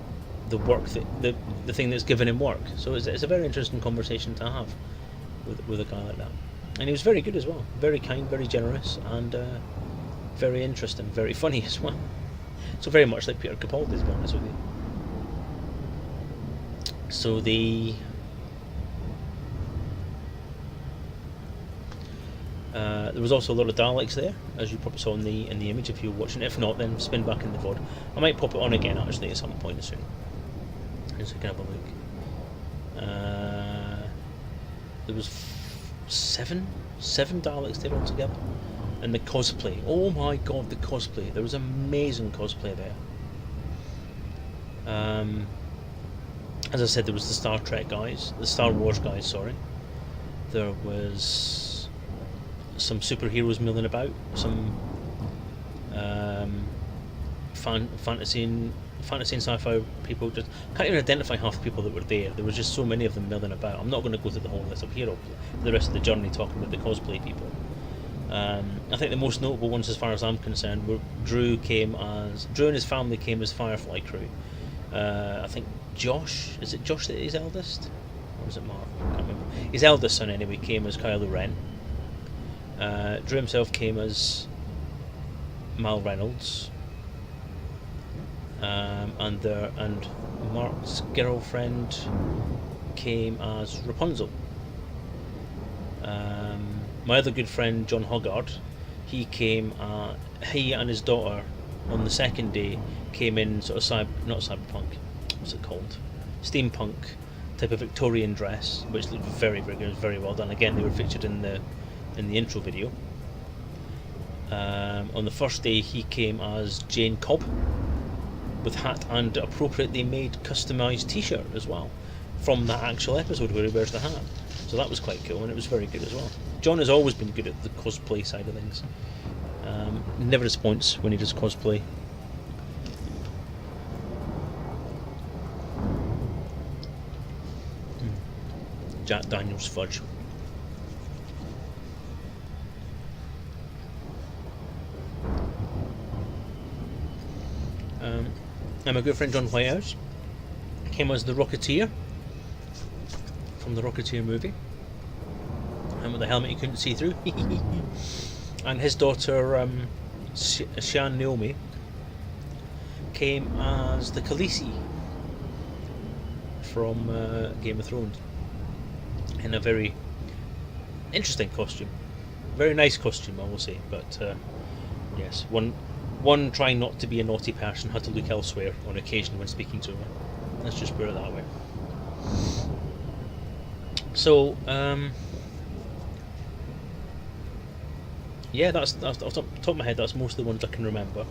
the work the thing that's given him work. So it's a very interesting conversation to have with a guy like that, and he was very good as well, very kind, very generous, and very interesting, very funny as well. So very much like Peter Capaldi, to be honest with you. So There was also a lot of Daleks there, as you probably saw in the image if you were watching. If not, then spin back in the VOD. I might pop it on again actually at some point soon, just so you can have a look. There was seven Daleks there altogether, and the cosplay. Oh my god, the cosplay! There was amazing cosplay there. As I said, there was the Star Trek guys, the Star Wars guys. Sorry, there was some superheroes milling about, some fantasy and sci-fi people. Just can't even identify half the people that were there. There was just so many of them milling about. I'm not going to go through the whole list up here, the rest of the journey talking about the cosplay people. I think the most notable ones, as far as I'm concerned, were Drew and his family came as Firefly crew. I think Josh, is it Josh that is eldest? Or was it Mark? I can't remember. His eldest son anyway came as Kylo Ren. Drew himself came as Mal Reynolds. And Mark's girlfriend came as Rapunzel. My other good friend John Hoggard, he and his daughter on the second day came in sort of not cyberpunk, what's it called? Steampunk type of Victorian dress, which looked very, very good, very well done. Again, they were featured in the intro video. On the first day, he came as Jane Cobb, with hat and appropriately made customised t-shirt as well, from that actual episode where he wears the hat. So that was quite cool, and it was very good as well. John has always been good at the cosplay side of things. Never disappoints when he does cosplay. Jack Daniels fudge. And my good friend John Whitehouse came as the Rocketeer from the Rocketeer movie, and with the helmet you couldn't see through. And his daughter Sian Naomi came as the Khaleesi from Game of Thrones, in a very interesting costume, very nice costume, I will say. But yes, one trying not to be a naughty person had to look elsewhere on occasion when speaking to her. Let's just put it that way. So, yeah, that's off the top of my head. That's most of the ones I can remember.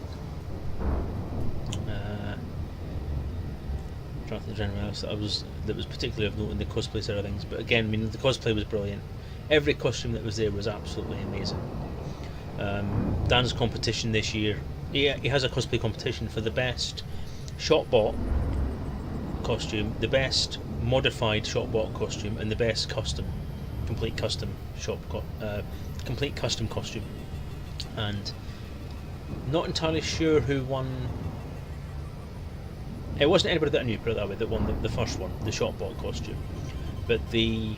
Trying to think of anyone else that was particularly of note in the cosplay side of things. But again, I mean, the cosplay was brilliant. Every costume that was there was absolutely amazing. Dan's competition this year, he has a cosplay competition for the best shot-bought costume, the best modified shot-bought costume, and the best complete custom costume. And not entirely sure who won. It wasn't anybody that I knew, put it that way, that won the first one, the shot-bought costume. But the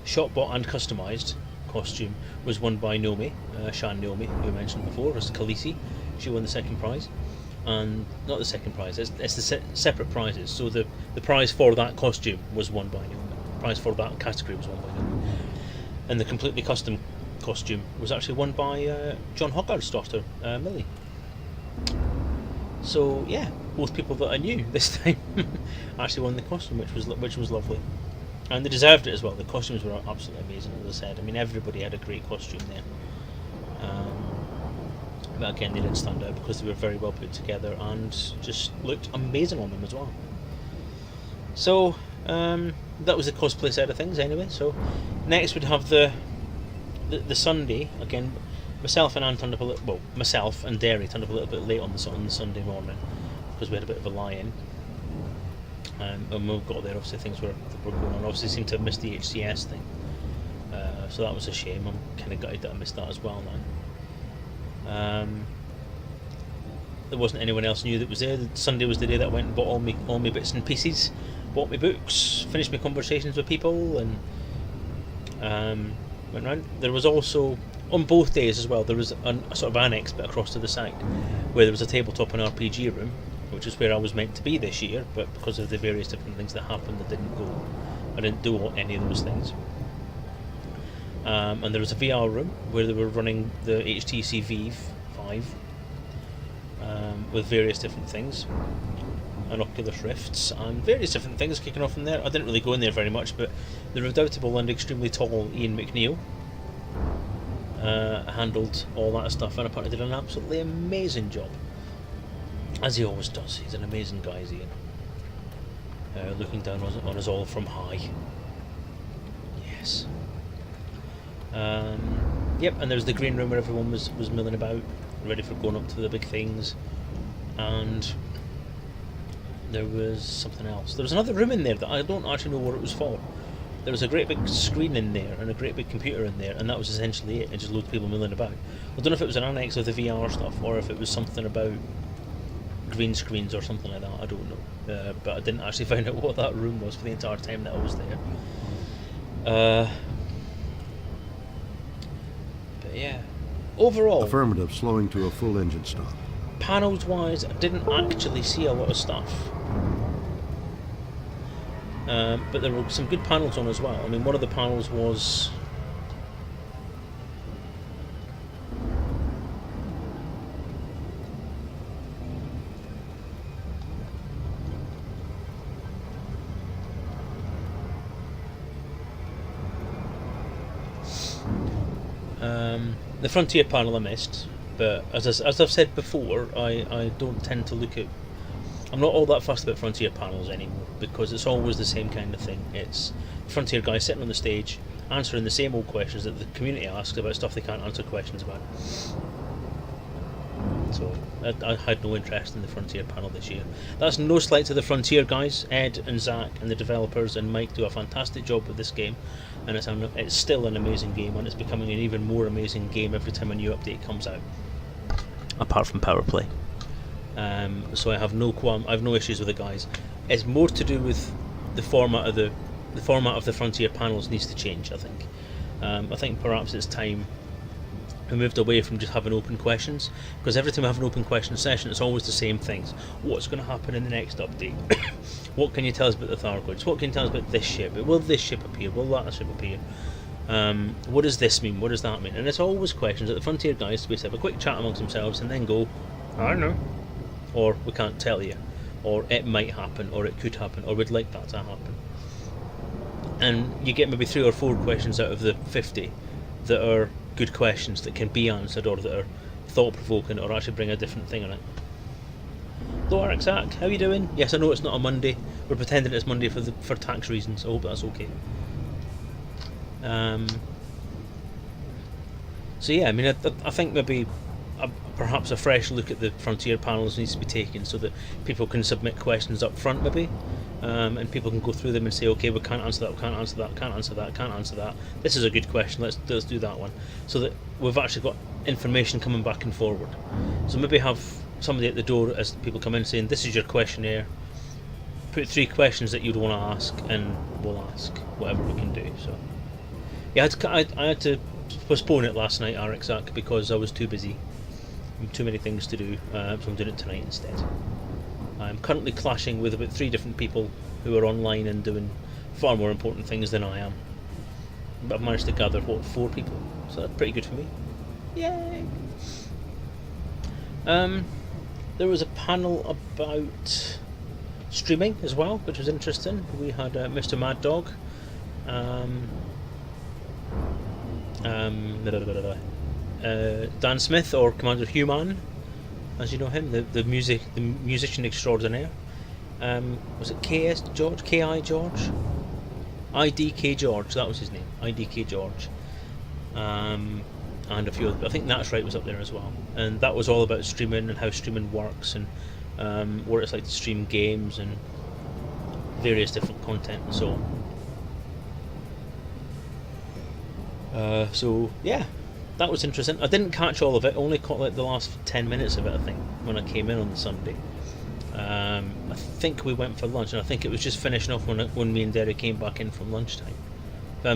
shot-bought and customised costume was won by Naomi, Sian Naomi, who I mentioned before, as Khaleesi. She won the second prize, and not the second prize. It's the separate prizes. So the prize for that costume was won by Naomi. The prize for that category was won by Naomi, and the completely custom costume was actually won by John Hoggard's daughter, Millie. So yeah, both people that I knew this time actually won the costume, which was lovely. And they deserved it as well. The costumes were absolutely amazing, as I said. I mean, everybody had a great costume there. But again, they did stand out because they were very well put together and just looked amazing on them as well. So, that was the cosplay side of things anyway. So, next we'd have the Sunday. Again, myself and Anne turned up a little... Well, myself and Derry turned up a little bit late on the Sunday morning because we had a bit of a lie-in. And when we got there, obviously things were going on. Obviously seemed to have missed the HCS thing, so that was a shame. I'm kind of gutted that I missed that as well now. There wasn't anyone else new that was there. Sunday was the day that I went and bought all my bits and pieces, bought my books, finished my conversations with people, and went round. There was also, on both days as well, there was a sort of annex bit across to the side where there was a tabletop and RPG room, which is where I was meant to be this year, but because of the various different things that happened, I didn't do any of those things. And there was a VR room where they were running the HTC Vive 5 with various different things, and Oculus Rifts, and various different things kicking off in there. I didn't really go in there very much, but the redoubtable and extremely tall Ian McNeil handled all that stuff, and apparently did an absolutely amazing job, as he always does. He's an amazing guy, is Ian. Looking down on us all from high. Yes. Yep, and there was the green room where everyone was milling about, ready for going up to the big things, and there was something else. There was another room in there that I don't actually know what it was for. There was a great big screen in there and a great big computer in there, and that was essentially it, and just loads of people milling about. I don't know if it was an annex of the VR stuff, or if it was something about green screens or something like that, I don't know. But I didn't actually find out what that room was for the entire time that I was there. But yeah, overall, Affirmative, slowing to a full engine stop. panels wise, I didn't actually see a lot of stuff. But there were some good panels on as well. I mean, one of the panels was the Frontier panel I missed, but as I've said before, I don't tend to look at... I'm not all that fussed about Frontier panels anymore, because it's always the same kind of thing. It's Frontier guys sitting on the stage, answering the same old questions that the community asks about stuff they can't answer questions about. So I had no interest in the Frontier panel this year. That's no slight to the Frontier guys. Ed and Zach and the developers and Mike do a fantastic job with this game, and it's still an amazing game, and it's becoming an even more amazing game every time a new update comes out, apart from Power Play. So I have no issues with the guys. It's more to do with the format of the Frontier panels needs to change, I think. I think perhaps it's time we moved away from just having open questions, because every time we have an open question session, it's always the same things. What's going to happen in the next update? What can you tell us about the Thargoids? What can you tell us about this ship? Will this ship appear? Will that ship appear? What does this mean? What does that mean? And it's always questions that the Frontier guys basically have a quick chat amongst themselves and then go, I don't know, or we can't tell you, or it might happen, or it could happen, or we'd like that to happen. And you get maybe 3 or 4 questions out of the 50 that are good questions that can be answered, or that are thought-provoking, or actually bring a different thing on it. Hello, Eric Zach, how you doing? Yes, I know it's not a Monday. We're pretending it's Monday for tax reasons. I hope that's okay. So yeah, I mean, I think maybe perhaps a fresh look at the Frontier panels needs to be taken, so that people can submit questions up front, maybe. And people can go through them and say, okay, we can't answer that, we can't answer that, can't answer that, can't answer that. This is a good question, let's do that one. So that we've actually got information coming back and forward. So maybe have somebody at the door as people come in saying, this is your questionnaire. Put 3 questions that you'd want to ask, and we'll ask whatever we can do. So yeah, I had to postpone it last night, Eric Zach, because I was too busy. Too many things to do, so I'm doing it tonight instead. I'm currently clashing with about 3 different people who are online and doing far more important things than I am. But I've managed to gather, 4 people, so that's pretty good for me. Yay! There was a panel about streaming as well, which was interesting. We had Mr. Mad Dog, Dan Smith, or Commander Human, as you know him, the musician extraordinaire. Was it KS George? KI George? IDK George, that was his name. IDK George. And a few other, I think That's Right was up there as well. And that was all about streaming and how streaming works, and what it's like to stream games and various different content and so on. So yeah, that was interesting. I didn't catch all of it, only caught like the last 10 minutes of it, I think, when I came in on the Sunday. I think we went for lunch, and I think it was just finishing off when me and Derek came back in from lunchtime.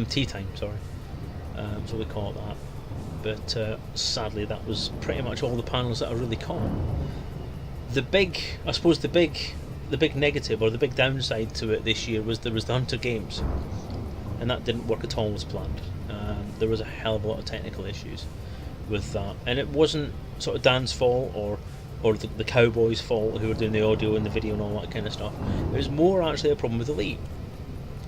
Tea time, sorry. So we caught that. But sadly, that was pretty much all the panels that I really caught. The big negative, or the big downside to it this year, was there was the Hunter Games, and that didn't work at all as planned. there was a hell of a lot of technical issues with that, and it wasn't sort of Dan's fault or the Cowboys' fault who were doing the audio and the video and all that kind of stuff. It was more actually a problem with Elite,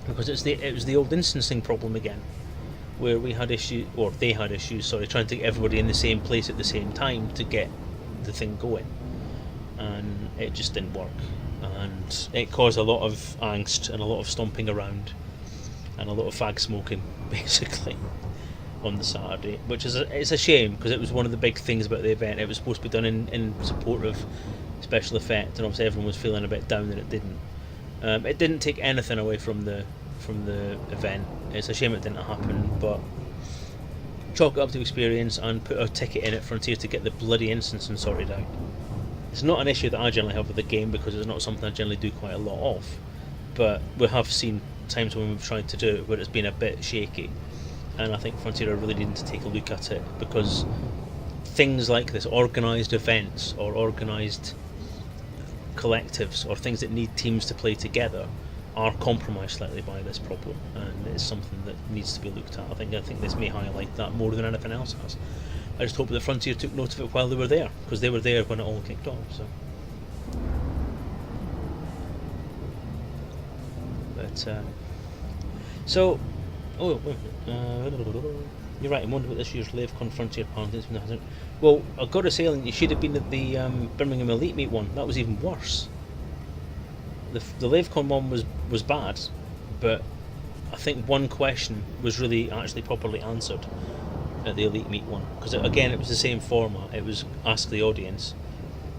because it was the old instancing problem again, where we had issues, or they had issues, sorry, trying to get everybody in the same place at the same time to get the thing going, and it just didn't work, and it caused a lot of angst and a lot of stomping around and a lot of fag smoking basically on the Saturday, which is it's a shame, because it was one of the big things about the event. It was supposed to be done in support of special effect, and obviously everyone was feeling a bit down that it didn't. It didn't take anything away from the event. It's a shame it didn't happen, but chalk it up to experience and put a ticket in at Frontier to get the bloody instancing sorted out. It's not an issue that I generally have with the game, because it's not something I generally do quite a lot of, but we have seen times when we've tried to do it where it's been a bit shaky, and I think Frontier are really needing to take a look at it, because things like this, organised events or organised collectives or things that need teams to play together, are compromised slightly by this problem, and it's something that needs to be looked at. I think this may highlight that more than anything else has. I just hope that Frontier took note of it while they were there, because they were there when it all kicked off. You're right, I'm wondering what this year's LaveCon Frontier panel is. Well, I've got to say, you should have been at the Birmingham Elite Meet one. That was even worse. The LaveCon one was bad, but I think one question was really actually properly answered at the Elite Meet one, because again it was the same format. It was ask the audience,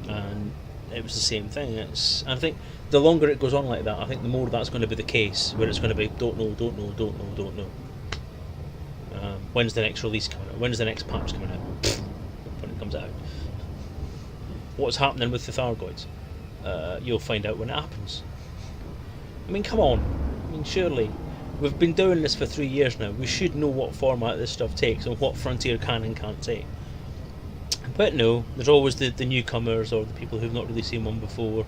and it was the same thing. I think the longer it goes on like that, I think the more that's going to be the case, where it's going to be don't know. When's the next release coming out? When's the next patch coming out? When it comes out. What's happening with the Thargoids? You'll find out when it happens. I mean, come on. I mean, surely. We've been doing this for 3 years now. We should know what format this stuff takes and what Frontier can and can't take. But no, there's always the newcomers or the people who've not really seen one before.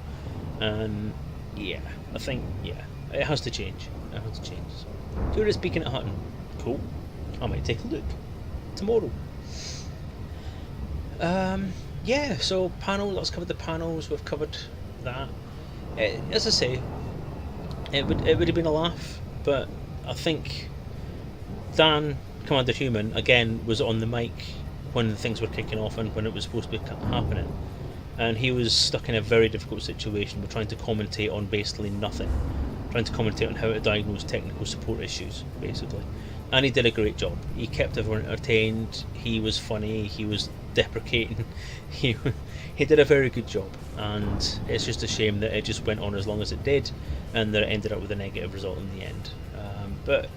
And yeah, I think, it has to change. It has to change. So, you're speaking at Hutton. Cool. I might take a look tomorrow. Yeah, so panels, let's cover the panels. We've covered that. As I say, it would have been a laugh, but I think Dan, Commander Human, again was on the mic when the things were kicking off and when it was supposed to be happening, and he was stuck in a very difficult situation. We're trying to commentate on basically nothing, trying to commentate on how to diagnose technical support issues, basically. And he did a great job. He kept everyone entertained. He was funny. He was deprecating. He did a very good job. And it's just a shame that it just went on as long as it did, and that it ended up with a negative result in the end. But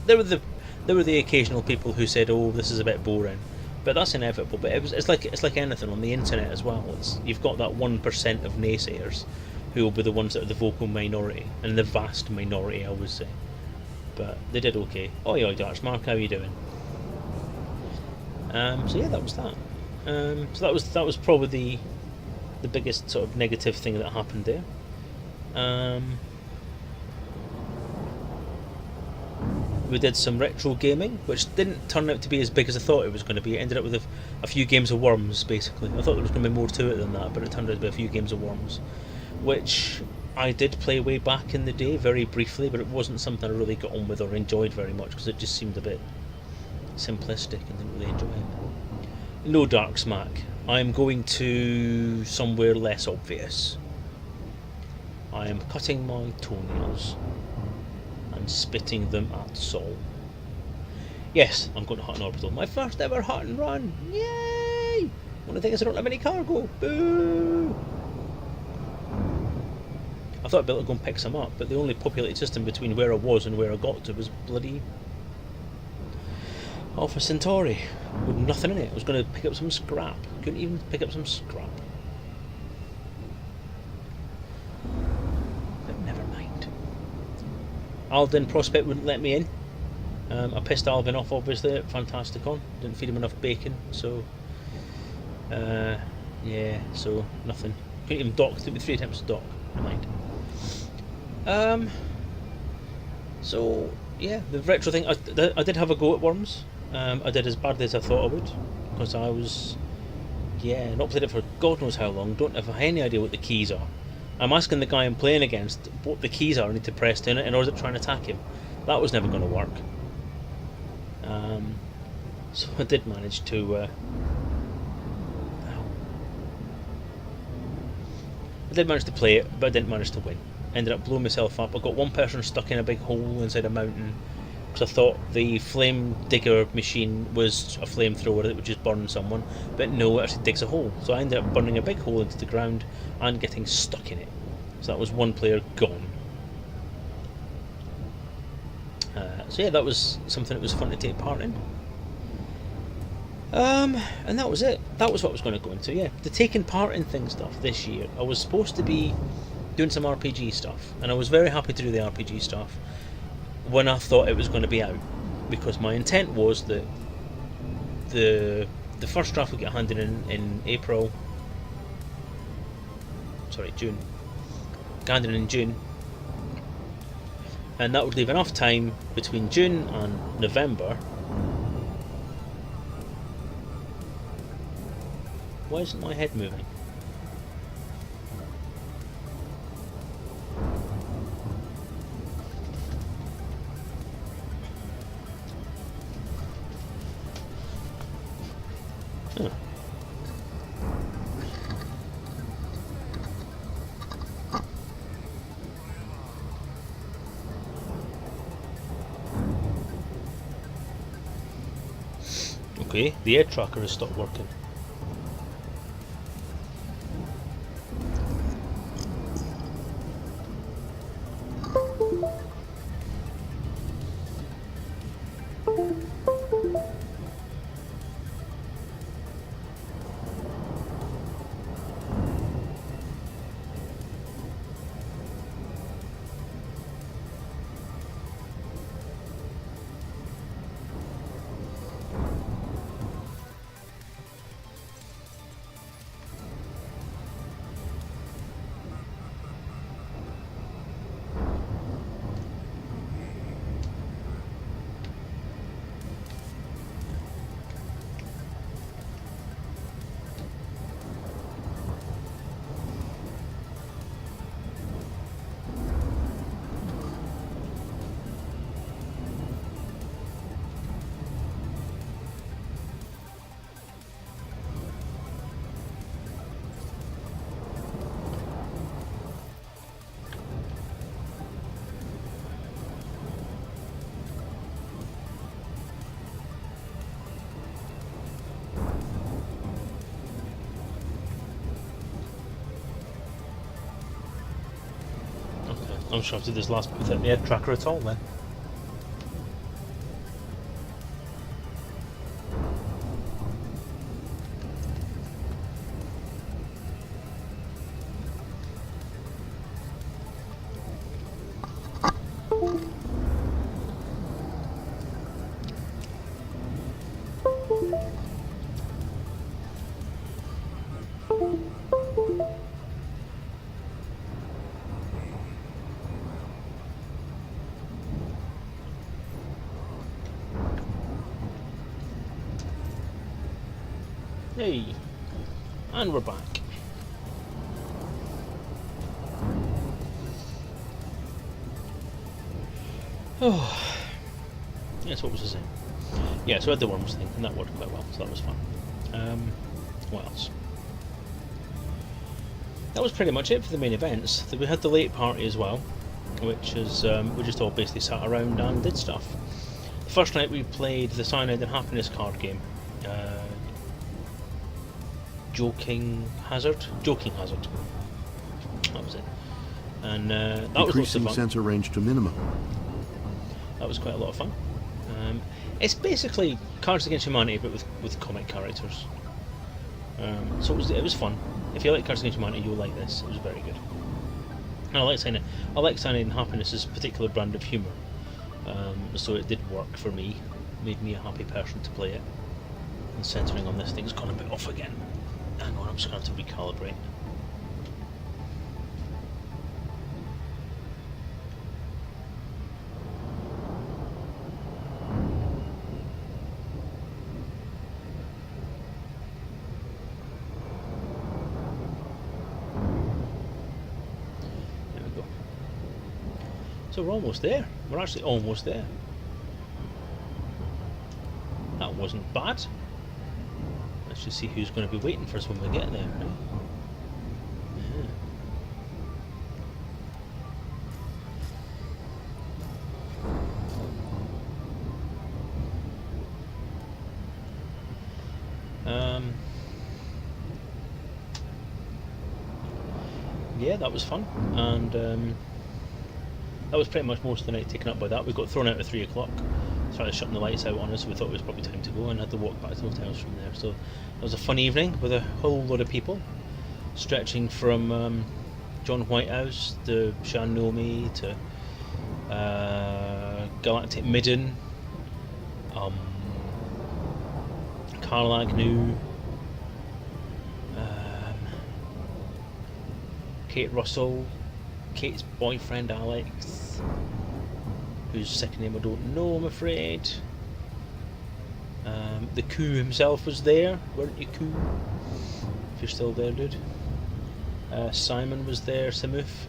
there were the occasional people who said, "Oh, this is a bit boring," but that's inevitable. But it's like anything on the internet as well. You've got that 1% of naysayers who will be the ones that are the vocal minority, and the vast minority, I would say. But they did okay. Oh yeah, Darts Mark, how are you doing? So yeah, that was that. So that was probably the biggest sort of negative thing that happened there. We did some retro gaming, which didn't turn out to be as big as I thought it was going to be. It ended up with a few games of Worms, basically. I thought there was going to be more to it than that, but it turned out to be a few games of Worms, which I did play way back in the day, very briefly, but it wasn't something I really got on with or enjoyed very much, because it just seemed a bit simplistic and didn't really enjoy it. No Dark Smack. I'm going to somewhere less obvious. I am cutting my toenails and spitting them at Sol. Yes, I'm going to Hutton Orbital. My first ever Hutton run! Yay! One of the things is I don't have any cargo. Boo! I thought I'd be able to go and pick some up, but the only populated system between where I was and where I got to was bloody Alpha Centauri, with nothing in it. I was going to pick up some scrap. Couldn't even pick up some scrap. But never mind. Alden Prospect wouldn't let me in. I pissed Alvin off, obviously, at Fantasticon. Didn't feed him enough bacon, so yeah, so nothing. Couldn't even dock. It took me 3 attempts to dock. Never mind. So yeah, the retro thing. I did have a go at Worms. I did as badly as I thought I would, because I was, not played it for God knows how long, don't have any idea what the keys are. I'm asking the guy I'm playing against what the keys are I need to press down it in order to try and attack him. That was never going to work. So I did manage to... I did manage to play it, but I didn't manage to win. Ended up blowing myself up. I got one person stuck in a big hole inside a mountain, because I thought the flame digger machine was a flamethrower that would just burn someone, but no, it actually digs a hole. So I ended up burning a big hole into the ground and getting stuck in it. So that was one player gone. So yeah, that was something that was fun to take part in. And that was it. That was what I was going to go into, yeah. The taking part in things stuff this year. I was supposed to be doing some RPG stuff, and I was very happy to do the RPG stuff when I thought it was going to be out, because my intent was that the first draft would get handed in June. Handed in June, and that would leave enough time between June and November. Why isn't my head moving? Huh. Okay, the air tracker has stopped working. I'm sure I did this last bit without the air tracker at all then. Hey, and we're back. Oh, yes, what was I saying? Yeah, so I had the worms thing, and that worked quite well, so that was fun. What else? That was pretty much it for the main events. We had the late party as well, which is, we just all basically sat around and did stuff. The first night we played the Cyanide and Happiness card game. Joking Hazard. That was it. And that was lots of fun. Sensor range to minimum. That was quite a lot of fun. It's basically Cards Against Humanity, but with comic characters. So it was fun. If you like Cards Against Humanity, you'll like this. It was very good. And I like Cyanide and Happiness's particular brand of humour. So it did work for me. Made me a happy person to play it. And centering on this thing's gone a bit off again. Hang on, I'm just going to have to recalibrate. So we're almost there. We're actually almost there. That wasn't bad. Let's just see who's going to be waiting for us when we get there, right? Yeah, that was fun, and that was pretty much most of the night taken up by that. We got thrown out at 3 o'clock, started shutting the lights out on us, so we thought it was probably time to go, and had to walk back to the hotels from there. So it was a fun evening with a whole lot of people, stretching from John Whitehouse to Shan Nomi to Galactic Midden, Carl Agnew, Kate Russell, Kate's boyfriend Alex, whose second name I don't know, I'm afraid. The Coup himself was there, weren't you, Coup? If you're still there, dude. Simon was there, Simoof.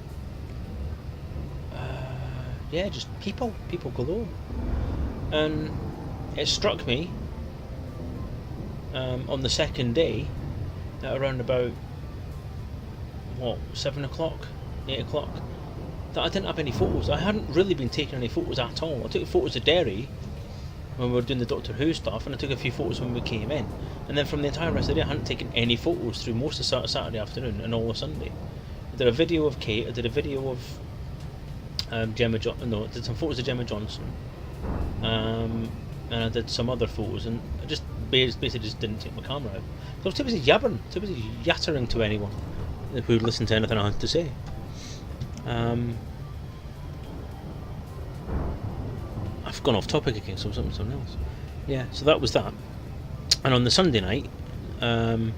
Yeah, just people galore. And it struck me on the second day at around about 7 o'clock, 8 o'clock, that I didn't have any photos. I hadn't really been taking any photos at all. I took photos of Derry when we were doing the Doctor Who stuff, and I took a few photos when we came in, and then from the entire rest of the day I hadn't taken any photos through most of Saturday afternoon and all of Sunday. I did a video of Kate, I did a video of Gemma I did some photos of Gemma Johnson, and I did some other photos, and I just basically just didn't take my camera out. I was too busy yabbering, too busy yattering to anyone who would listen to anything I had to say. I've gone off topic again, so something else. Yeah, so that was that. And on the Sunday night, I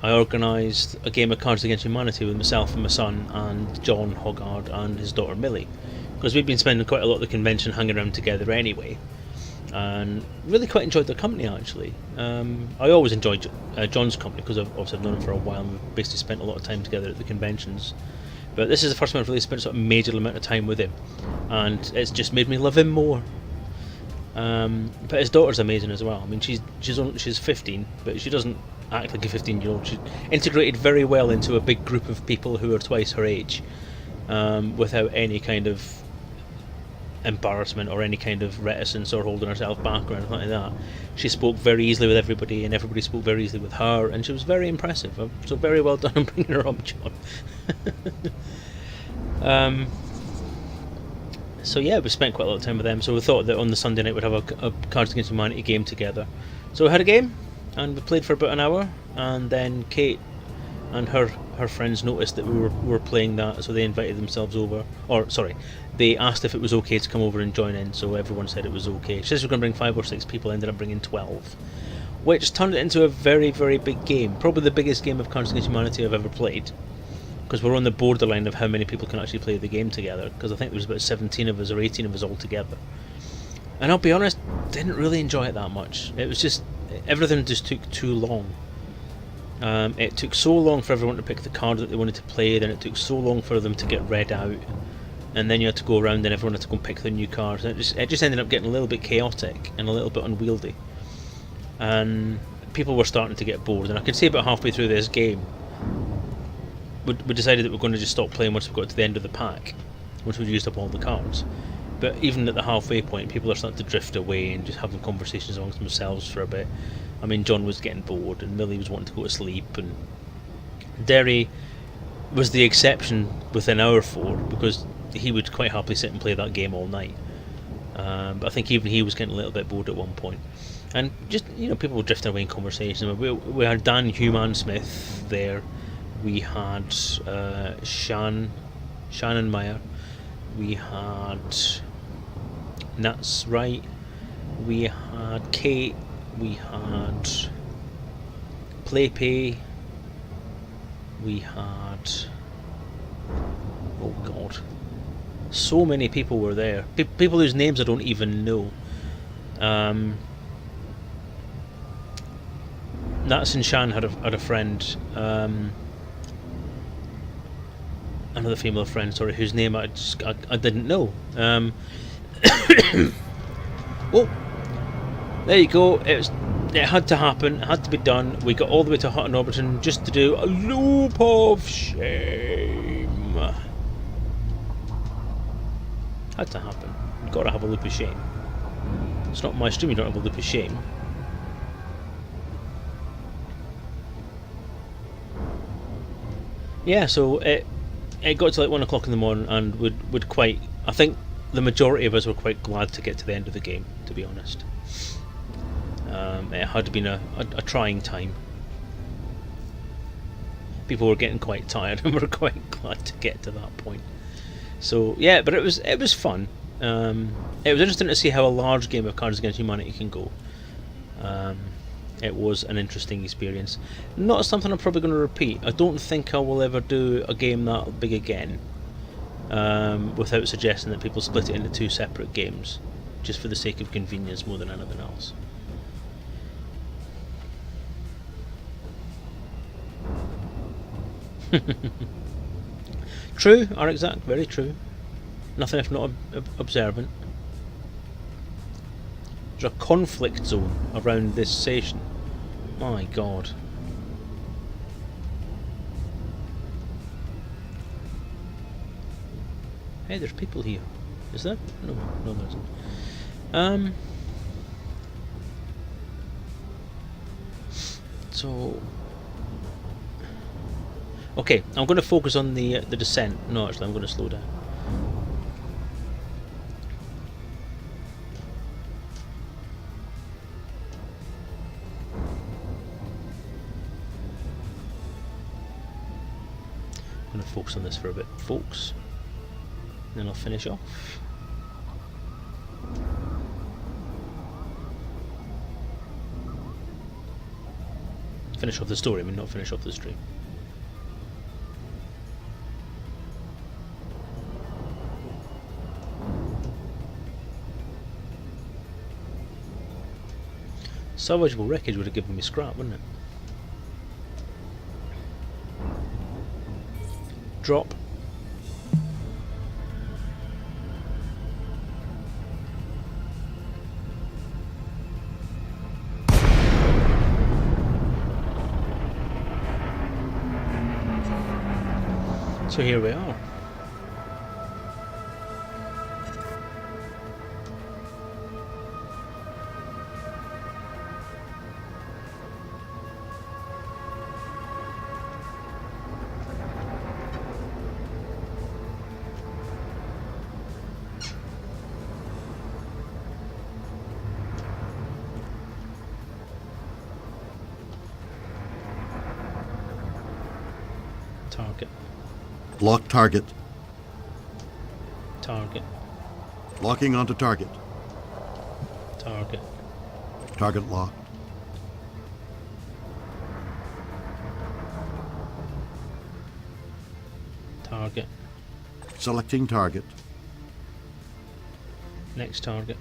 organised a game of Cards Against Humanity with myself and my son and John Hoggard and his daughter Millie, because we've been spending quite a lot of the convention hanging around together anyway, and really quite enjoyed their company actually. I always enjoyed John's company because I've known him for a while, and we've basically spent a lot of time together at the conventions. But this is the first time I've really spent sort of major amount of time with him, and it's just made me love him more. But his daughter's amazing as well. I mean, she's 15, but she doesn't act like a 15-year-old. She's integrated very well into a big group of people who are twice her age, without any kind of embarrassment or any kind of reticence or holding herself back or anything like that. She spoke very easily with everybody, and everybody spoke very easily with her, and she was very impressive. So very well done on bringing her up, John. So yeah, we spent quite a lot of time with them, so we thought that on the Sunday night we'd have a Cards Against Humanity game together. So we had a game, and we played for about an hour, and then Kate and her friends noticed that we were playing that, so they invited themselves over, or sorry, they asked if it was okay to come over and join in, so everyone said it was okay. She says we're going to bring 5 or 6 people, ended up bringing 12, which turned it into a very, very big game, probably the biggest game of Cards Against Humanity I've ever played, because we're on the borderline of how many people can actually play the game together, because I think there was about 17 of us or 18 of us all together. And I'll be honest, didn't really enjoy it that much. It was just, everything just took too long. It took so long for everyone to pick the card that they wanted to play, then it took so long for them to get read out, and then you had to go around and everyone had to go and pick the new cards, and it just ended up getting a little bit chaotic and a little bit unwieldy, and people were starting to get bored. And I could see about halfway through this game we decided that we're going to just stop playing once we got to the end of the pack, once we'd used up all the cards. But even at the halfway point, people are starting to drift away and just having conversations amongst themselves for a bit. I mean, John was getting bored, and Millie was wanting to go to sleep, and Derry was the exception within our 4, because he would quite happily sit and play that game all night. But I think even he was getting a little bit bored at one point. And just, people were drifting away in conversation. We had Dan Human-Smith there. We had Shannon Meyer. We had Nats Wright. We had Kate. We had Playpay. We had, oh god, so many people were there. People whose names I don't even know. Nats and Shan had a friend. I another female friend, sorry, whose name I didn't know. Oh, there you go. It had to happen. It had to be done. We got all the way to Hutton Orbiton just to do a loop of shame. Had to happen. You've got to have a loop of shame. It's not my stream. You don't have a loop of shame. Yeah, so it got to like 1 o'clock in the morning, and would quite. I think the majority of us were quite glad to get to the end of the game, to be honest. It had been a trying time. People were getting quite tired, and we were quite glad to get to that point. So yeah, but it was fun. It was interesting to see how a large game of Cards Against Humanity can go. It was an interesting experience. Not something I'm probably going to repeat. I don't think I will ever do a game that big again, without suggesting that people split it into 2 separate games, just for the sake of convenience more than anything else. True, Arexac, very true. Nothing if not observant. There's a conflict zone around this station. My god. Hey, there's people here. Is there? No, there isn't. So... Okay, I'm going to focus on the descent. No, actually, I'm going to slow down. I'm going to focus on this for a bit, folks. Then I'll finish off. Finish off the story, I mean, not finish off the stream. Salvageable wreckage would have given me scrap, wouldn't it? Drop. So here we are. Target. Lock target. Target. Locking onto target. Target. Target locked. Target. Selecting target. Next target.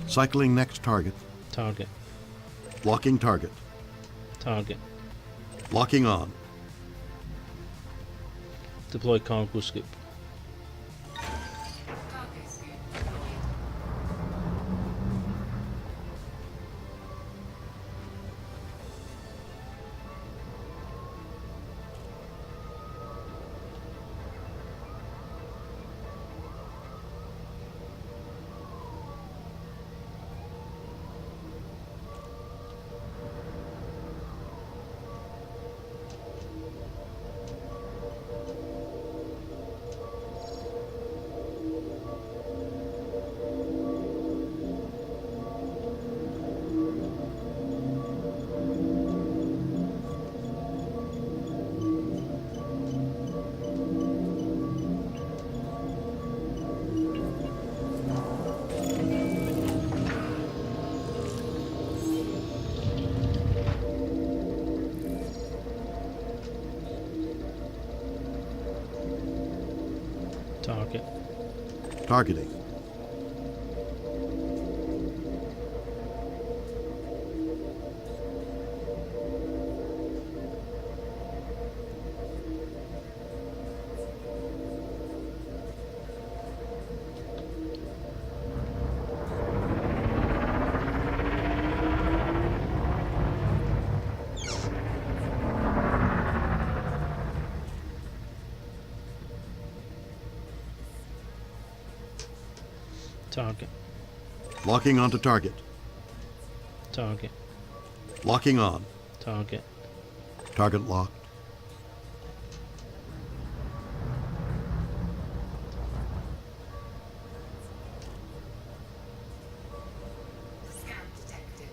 Cycling next target. Target. Locking target. Target. Locking on. Deploy cargo scoop. Target. Targeting. Target. Locking onto target. Target. Locking on. Target. Target locked. Scan detected.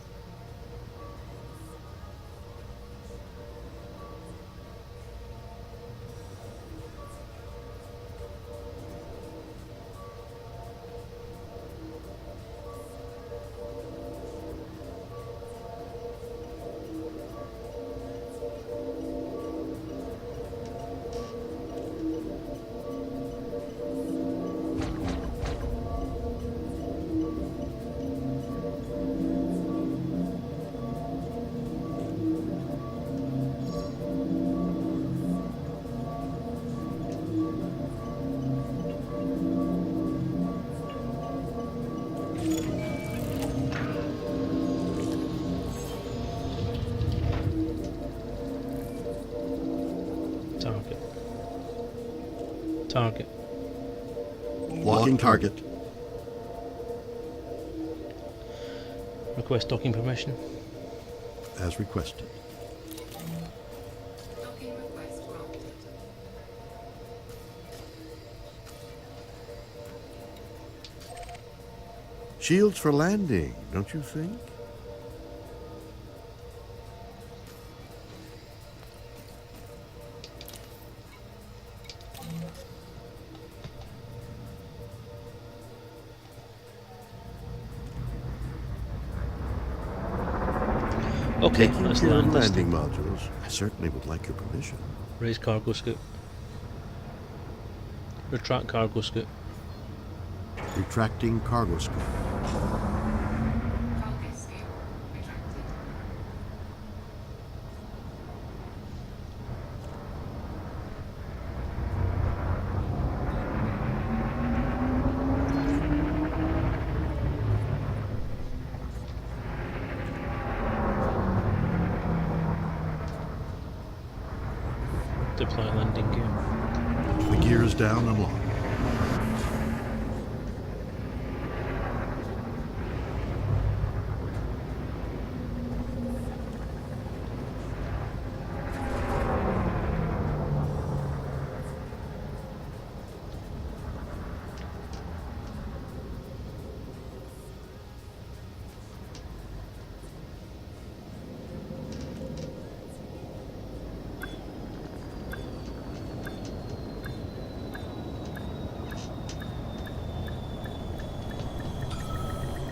Target. Target. Locking target. Request docking permission. As requested. Docking request granted. Shields for landing, don't you think? Okay, Taking let's care of land this landing thing. modules. I certainly would like your permission. Raise cargo scoop. Retract cargo scoop. Retracting cargo scoop. Cargo scoop retracted. Deploy landing gear. The gears down and locked.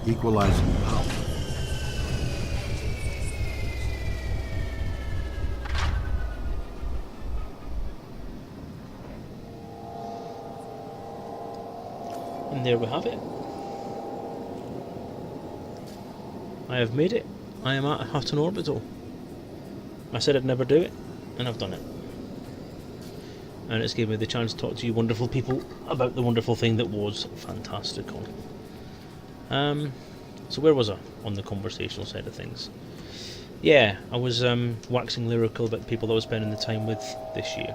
Equalizing power. And there we have it. I have made it. I am at Hutton Orbital. I said I'd never do it, and I've done it. And it's given me the chance to talk to you wonderful people about the wonderful thing that was Fantasticon. So where was I on the conversational side of things? Yeah, I was waxing lyrical about the people that I was spending the time with this year.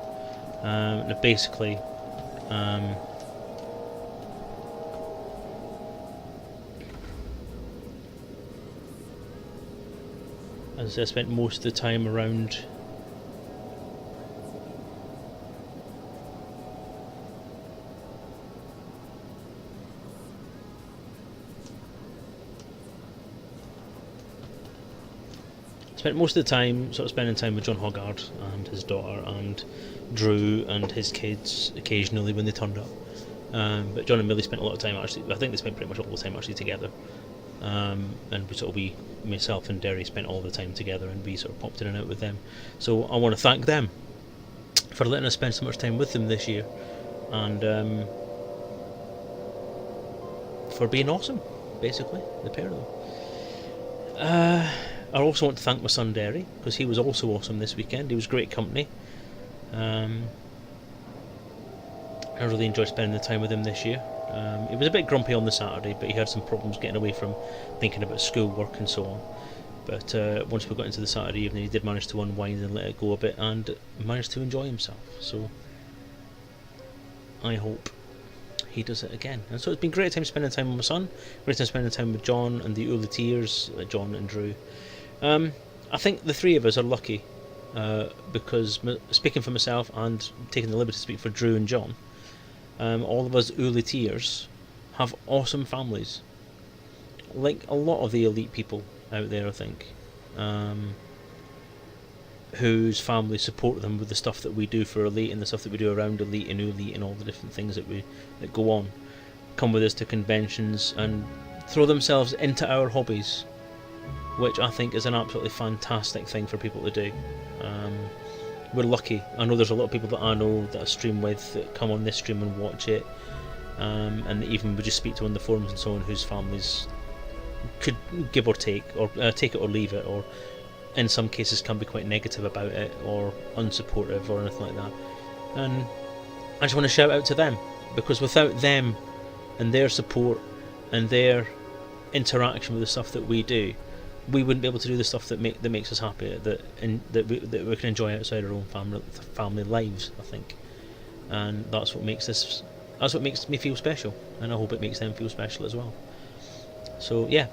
Now basically, as I spent most of the time around spent most of the time sort of spending time with John Hoggard and his daughter and Drew and his kids occasionally when they turned up. But John and Millie spent a lot of time actually, I think they spent pretty much all the time actually together. And myself and Derry spent all the time together, and we sort of popped in and out with them. So I want to thank them for letting us spend so much time with them this year, and for being awesome, basically, the pair of them. I also want to thank my son Derry, because he was also awesome this weekend. He was great company. I really enjoyed spending the time with him this year. He was a bit grumpy on the Saturday, but he had some problems getting away from thinking about schoolwork and so on. But once we got into the Saturday evening, he did manage to unwind and let it go a bit, and managed to enjoy himself. So I hope he does it again. And so it's been great time spending time with my son, great time spending time with John and the Uleteers, John and Drew. I think the three of us are lucky, because speaking for myself and taking the liberty to speak for Drew and John, all of us Uleteers have awesome families, like a lot of the elite people out there, I think, whose families support them with the stuff that we do for elite and the stuff that we do around elite and elite and all the different things that go on, come with us to conventions and throw themselves into our hobbies, which I think is an absolutely fantastic thing for people to do. We're lucky. I know there's a lot of people that I know that I stream with that come on this stream and watch it, and even we just speak to on the forums and so on, whose families could give or take, or take it or leave it, or in some cases can be quite negative about it or unsupportive or anything like that. And I just want to shout out to them, because without them and their support and their interaction with the stuff that we do, we wouldn't be able to do the stuff that makes us happy, that we can enjoy outside our own family lives, I think. And that's what makes me feel special, and I hope it makes them feel special as well. So yeah,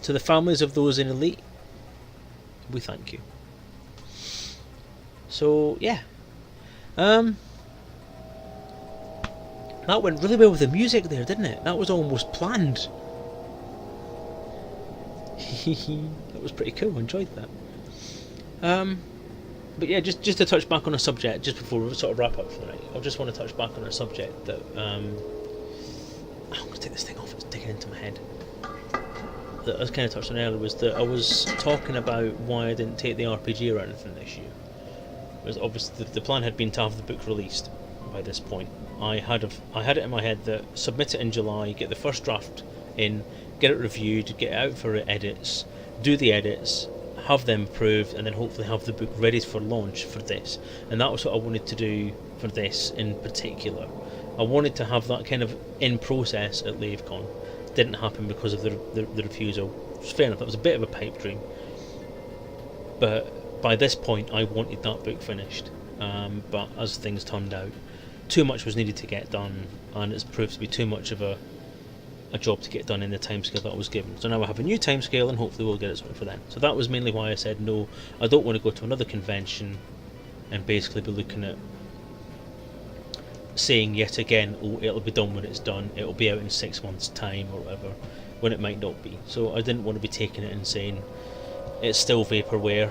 to the families of those in elite, we thank you. So yeah, that went really well with the music there, didn't it? That was almost planned. That was pretty cool. I enjoyed that. But yeah, just to touch back on a subject just before we sort of wrap up for the night, I just want to touch back on a subject that I'm going to take this thing off. It's digging into my head. That I was kind of touched on earlier, was that I was talking about why I didn't take the RPG or anything this year. It was obviously the plan had been to have the book released by this point. I had it in my head that submit it in July, get the first draft in, get it reviewed, get it out for edits, do the edits, have them approved, and then hopefully have the book ready for launch for this. And that was what I wanted to do for this in particular. I wanted to have that kind of in process at LaveCon. Didn't happen because of the refusal. It's fair enough, that was a bit of a pipe dream. But by this point I wanted that book finished. But as things turned out, too much was needed to get done, and it's proved to be too much of a job to get done in the timescale that I was given. So now I have a new timescale, and hopefully we'll get it sorted for then. So that was mainly why I said no, I don't want to go to another convention and basically be looking at saying yet again, oh, it'll be done when it's done, it'll be out in 6 months time or whatever, when it might not be. So I didn't want to be taking it and saying it's still vaporware,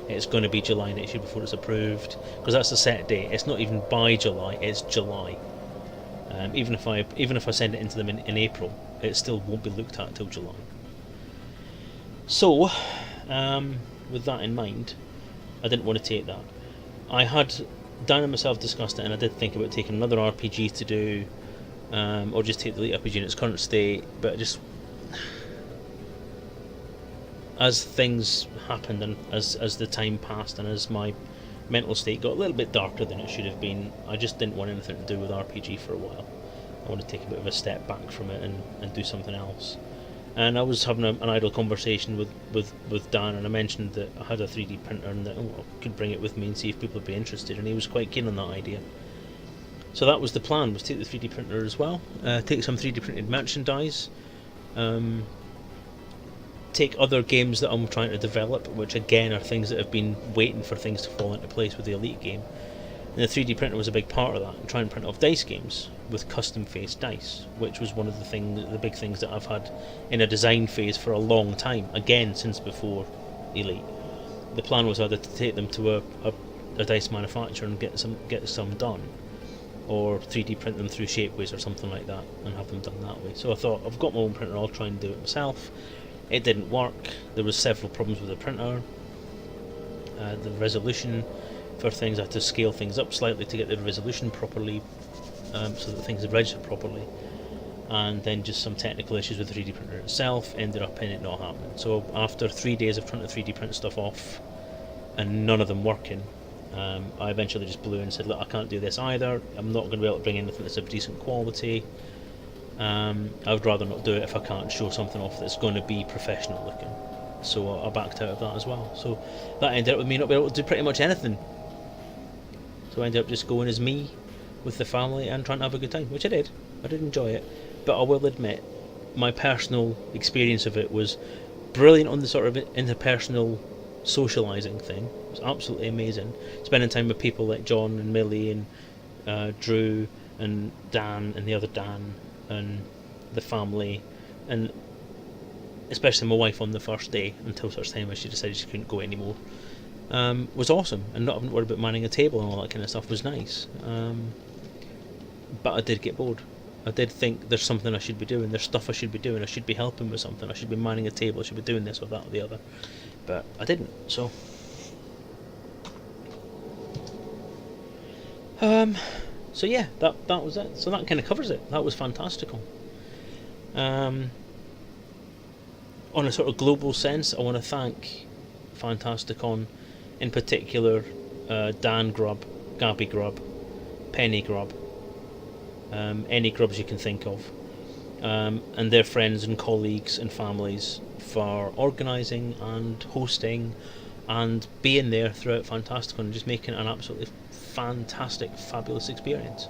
it's going to be July next year before it's approved, because that's the set date. It's not even by July, it's July. Even if I send it into them in April, it still won't be looked at until July. So with that in mind, I didn't want to take that. I had Dan and myself discussed it, and I did think about taking another RPG to do, or just take the Elite RPG in its current state, but just as things happened and as the time passed and as my mental state got a little bit darker than it should have been, I just didn't want anything to do with RPG for a while. I wanted to take a bit of a step back from it and do something else. And I was having an idle conversation with Dan, and I mentioned that I had a 3D printer and that I could bring it with me and see if people would be interested, and he was quite keen on that idea. So that was the plan, was take the 3D printer as well, take some 3D printed merchandise, take other games that I'm trying to develop, which again are things that have been waiting for things to fall into place with the Elite game. And the 3D printer was a big part of that, and try and print off dice games with custom faced dice, which was one of the big things that I've had in a design phase for a long time, again since before Elite. The plan was either to take them to a dice manufacturer and get some done, or 3D print them through Shapeways or something like that and have them done that way. So I thought, I've got my own printer, I'll try and do it myself. It didn't work. There was several problems with the printer. The resolution for things, I had to scale things up slightly to get the resolution properly, so that things would register properly. And then just some technical issues with the 3D printer itself ended up in it not happening. So after 3 days of trying to 3D print stuff off and none of them working, I eventually just blew and said, look, I can't do this either. I'm not going to be able to bring anything that's of decent quality. I would rather not do it if I can't show something off that's going to be professional looking. So I backed out of that as well. So that ended up with me not being able to do pretty much anything. So I ended up just going as me, with the family and trying to have a good time, which I did. I did enjoy it, but I will admit my personal experience of it was brilliant on the sort of interpersonal socialising thing. It was absolutely amazing. Spending time with people like John and Millie and Drew and Dan and the other Dan and the family, and especially my wife on the first day, until such time as she decided she couldn't go anymore, was awesome. And not having to worry about manning a table and all that kind of stuff was nice. But I did get bored. I did think there's something I should be doing, there's stuff I should be doing, I should be helping with something, I should be manning a table, I should be doing this or that or the other. But I didn't, so... So yeah, that was it. So that kind of covers it. That was Fantasticon. On a sort of global sense, I want to thank Fantasticon, in particular Dan Grubb, Gabby Grubb, Penny Grubb, any Grubbs you can think of, and their friends and colleagues and families for organising and hosting and being there throughout Fantasticon and just making it an absolutely fantastic, fabulous experience.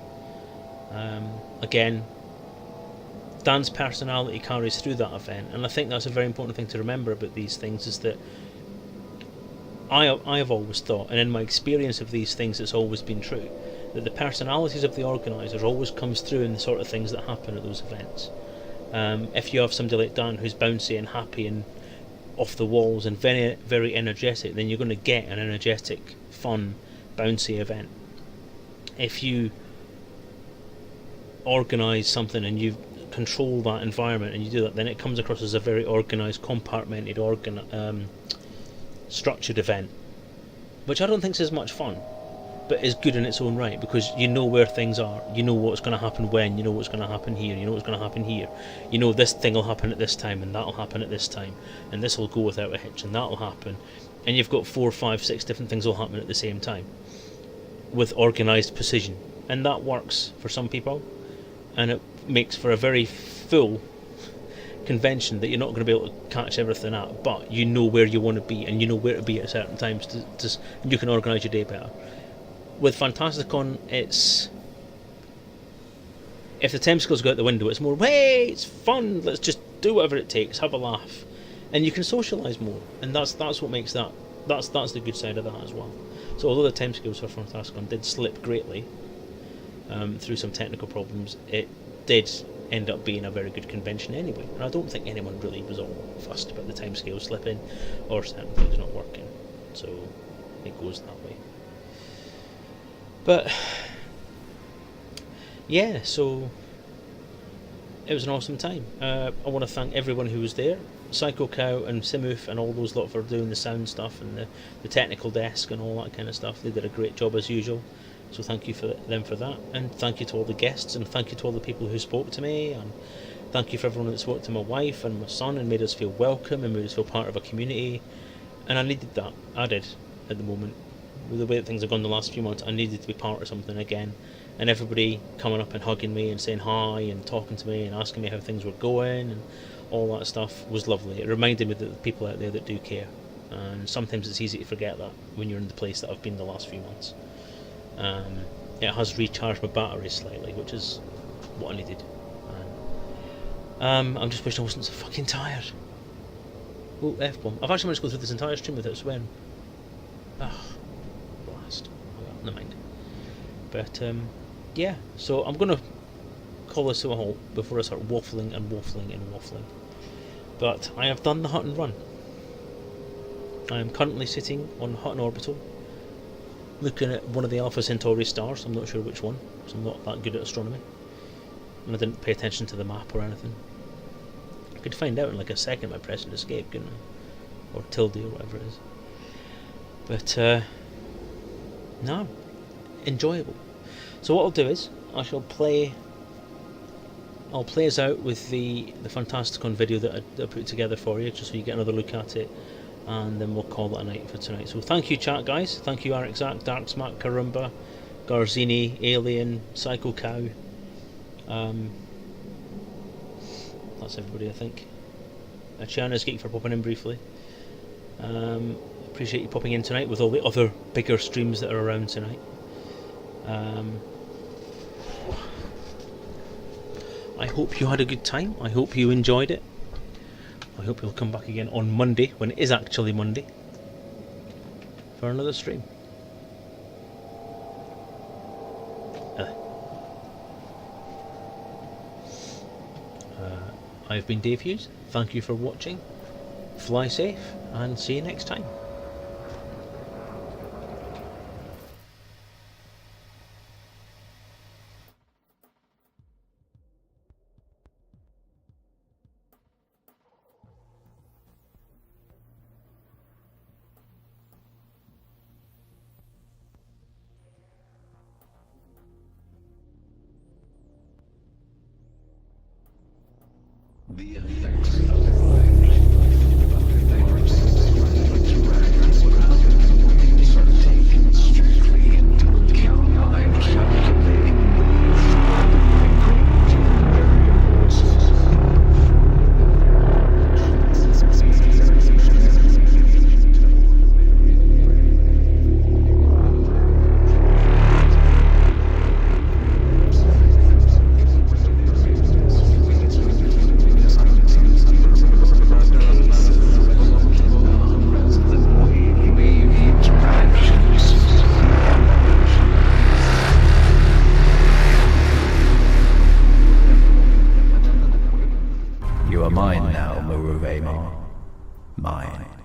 Again, Dan's personality carries through that event, and I think that's a very important thing to remember about these things, is that I have always thought, and in my experience of these things it's always been true, that the personalities of the organisers always comes through in the sort of things that happen at those events. If you have somebody like Dan who's bouncy and happy and off the walls and very, very energetic, then you're going to get an energetic, fun, bouncy event. If you organise something and you control that environment and you do that, then it comes across as a very organised, compartmented, structured event, which I don't think is as much fun, but is good in its own right, because you know where things are, you know what's going to happen when, you know what's going to happen here, you know what's going to happen here, you know this thing will happen at this time and that'll happen at this time, and this will go without a hitch and that'll happen, and you've got 4, 5, 6 different things will happen at the same time with organised precision, and that works for some people, and it makes for a very full convention that you're not going to be able to catch everything at, but you know where you want to be and you know where to be at certain times to you can organise your day better. With Fantasticon, it's, if the time scales go out the window, it's more, hey, it's fun, let's just do whatever it takes, have a laugh, and you can socialise more, and that's what makes that, that's the good side of that as well. So although the timescales for Fantasticon did slip greatly through some technical problems, it did end up being a very good convention anyway, and I don't think anyone really was all fussed about the timescales slipping or certain things not working, so it goes that way. But yeah, so it was an awesome time. I want to thank everyone who was there, Psycho Cow and Simoof and all those lot for doing the sound stuff and the technical desk and all that kind of stuff. They did a great job as usual, so thank you for them for that, and thank you to all the guests, and thank you to all the people who spoke to me, and thank you for everyone that spoke to my wife and my son and made us feel welcome and made us feel part of a community. And I needed that. I did at the moment. With the way that things have gone the last few months, I needed to be part of something again, and everybody coming up and hugging me and saying hi and talking to me and asking me how things were going and all that stuff was lovely. It reminded me that the people out there that do care, and sometimes it's easy to forget that when you're in the place that I've been the last few months. It has recharged my batteries slightly, which is what I needed. I'm just wishing I wasn't so fucking tired. Oh, F-bomb. I've actually managed to go through this entire stream without swearing. Blast. Oh, well, never mind. But, yeah, so I'm going to call this to a halt before I start waffling and waffling and waffling. But I have done the Hutton Run. I am currently sitting on Hutton Orbital, looking at one of the Alpha Centauri stars. I'm not sure which one, because I'm not that good at astronomy, and I didn't pay attention to the map or anything. I could find out in like a second by pressing escape, couldn't I? Or tilde or whatever it is. But no, enjoyable. So what I'll do is I'll play us out with the Fantasticon video that I put together for you, just so you get another look at it, and then we'll call it a night for tonight. So thank you, chat guys. Thank you, Eric Zach, Darksmack, Karumba, Garzini, Alien, Psycho Cow. That's everybody, I think. Chiana's Geek for popping in briefly. Appreciate you popping in tonight with all the other bigger streams that are around tonight. I hope you had a good time. I hope you enjoyed it. I hope you'll come back again on Monday, when it is actually Monday, for another stream. I've been Dave Hughes. Thank you for watching. Fly safe, and see you next time. The effects of these are taken strictly into account by calculating You are mine now, MUUUUUG. Mine.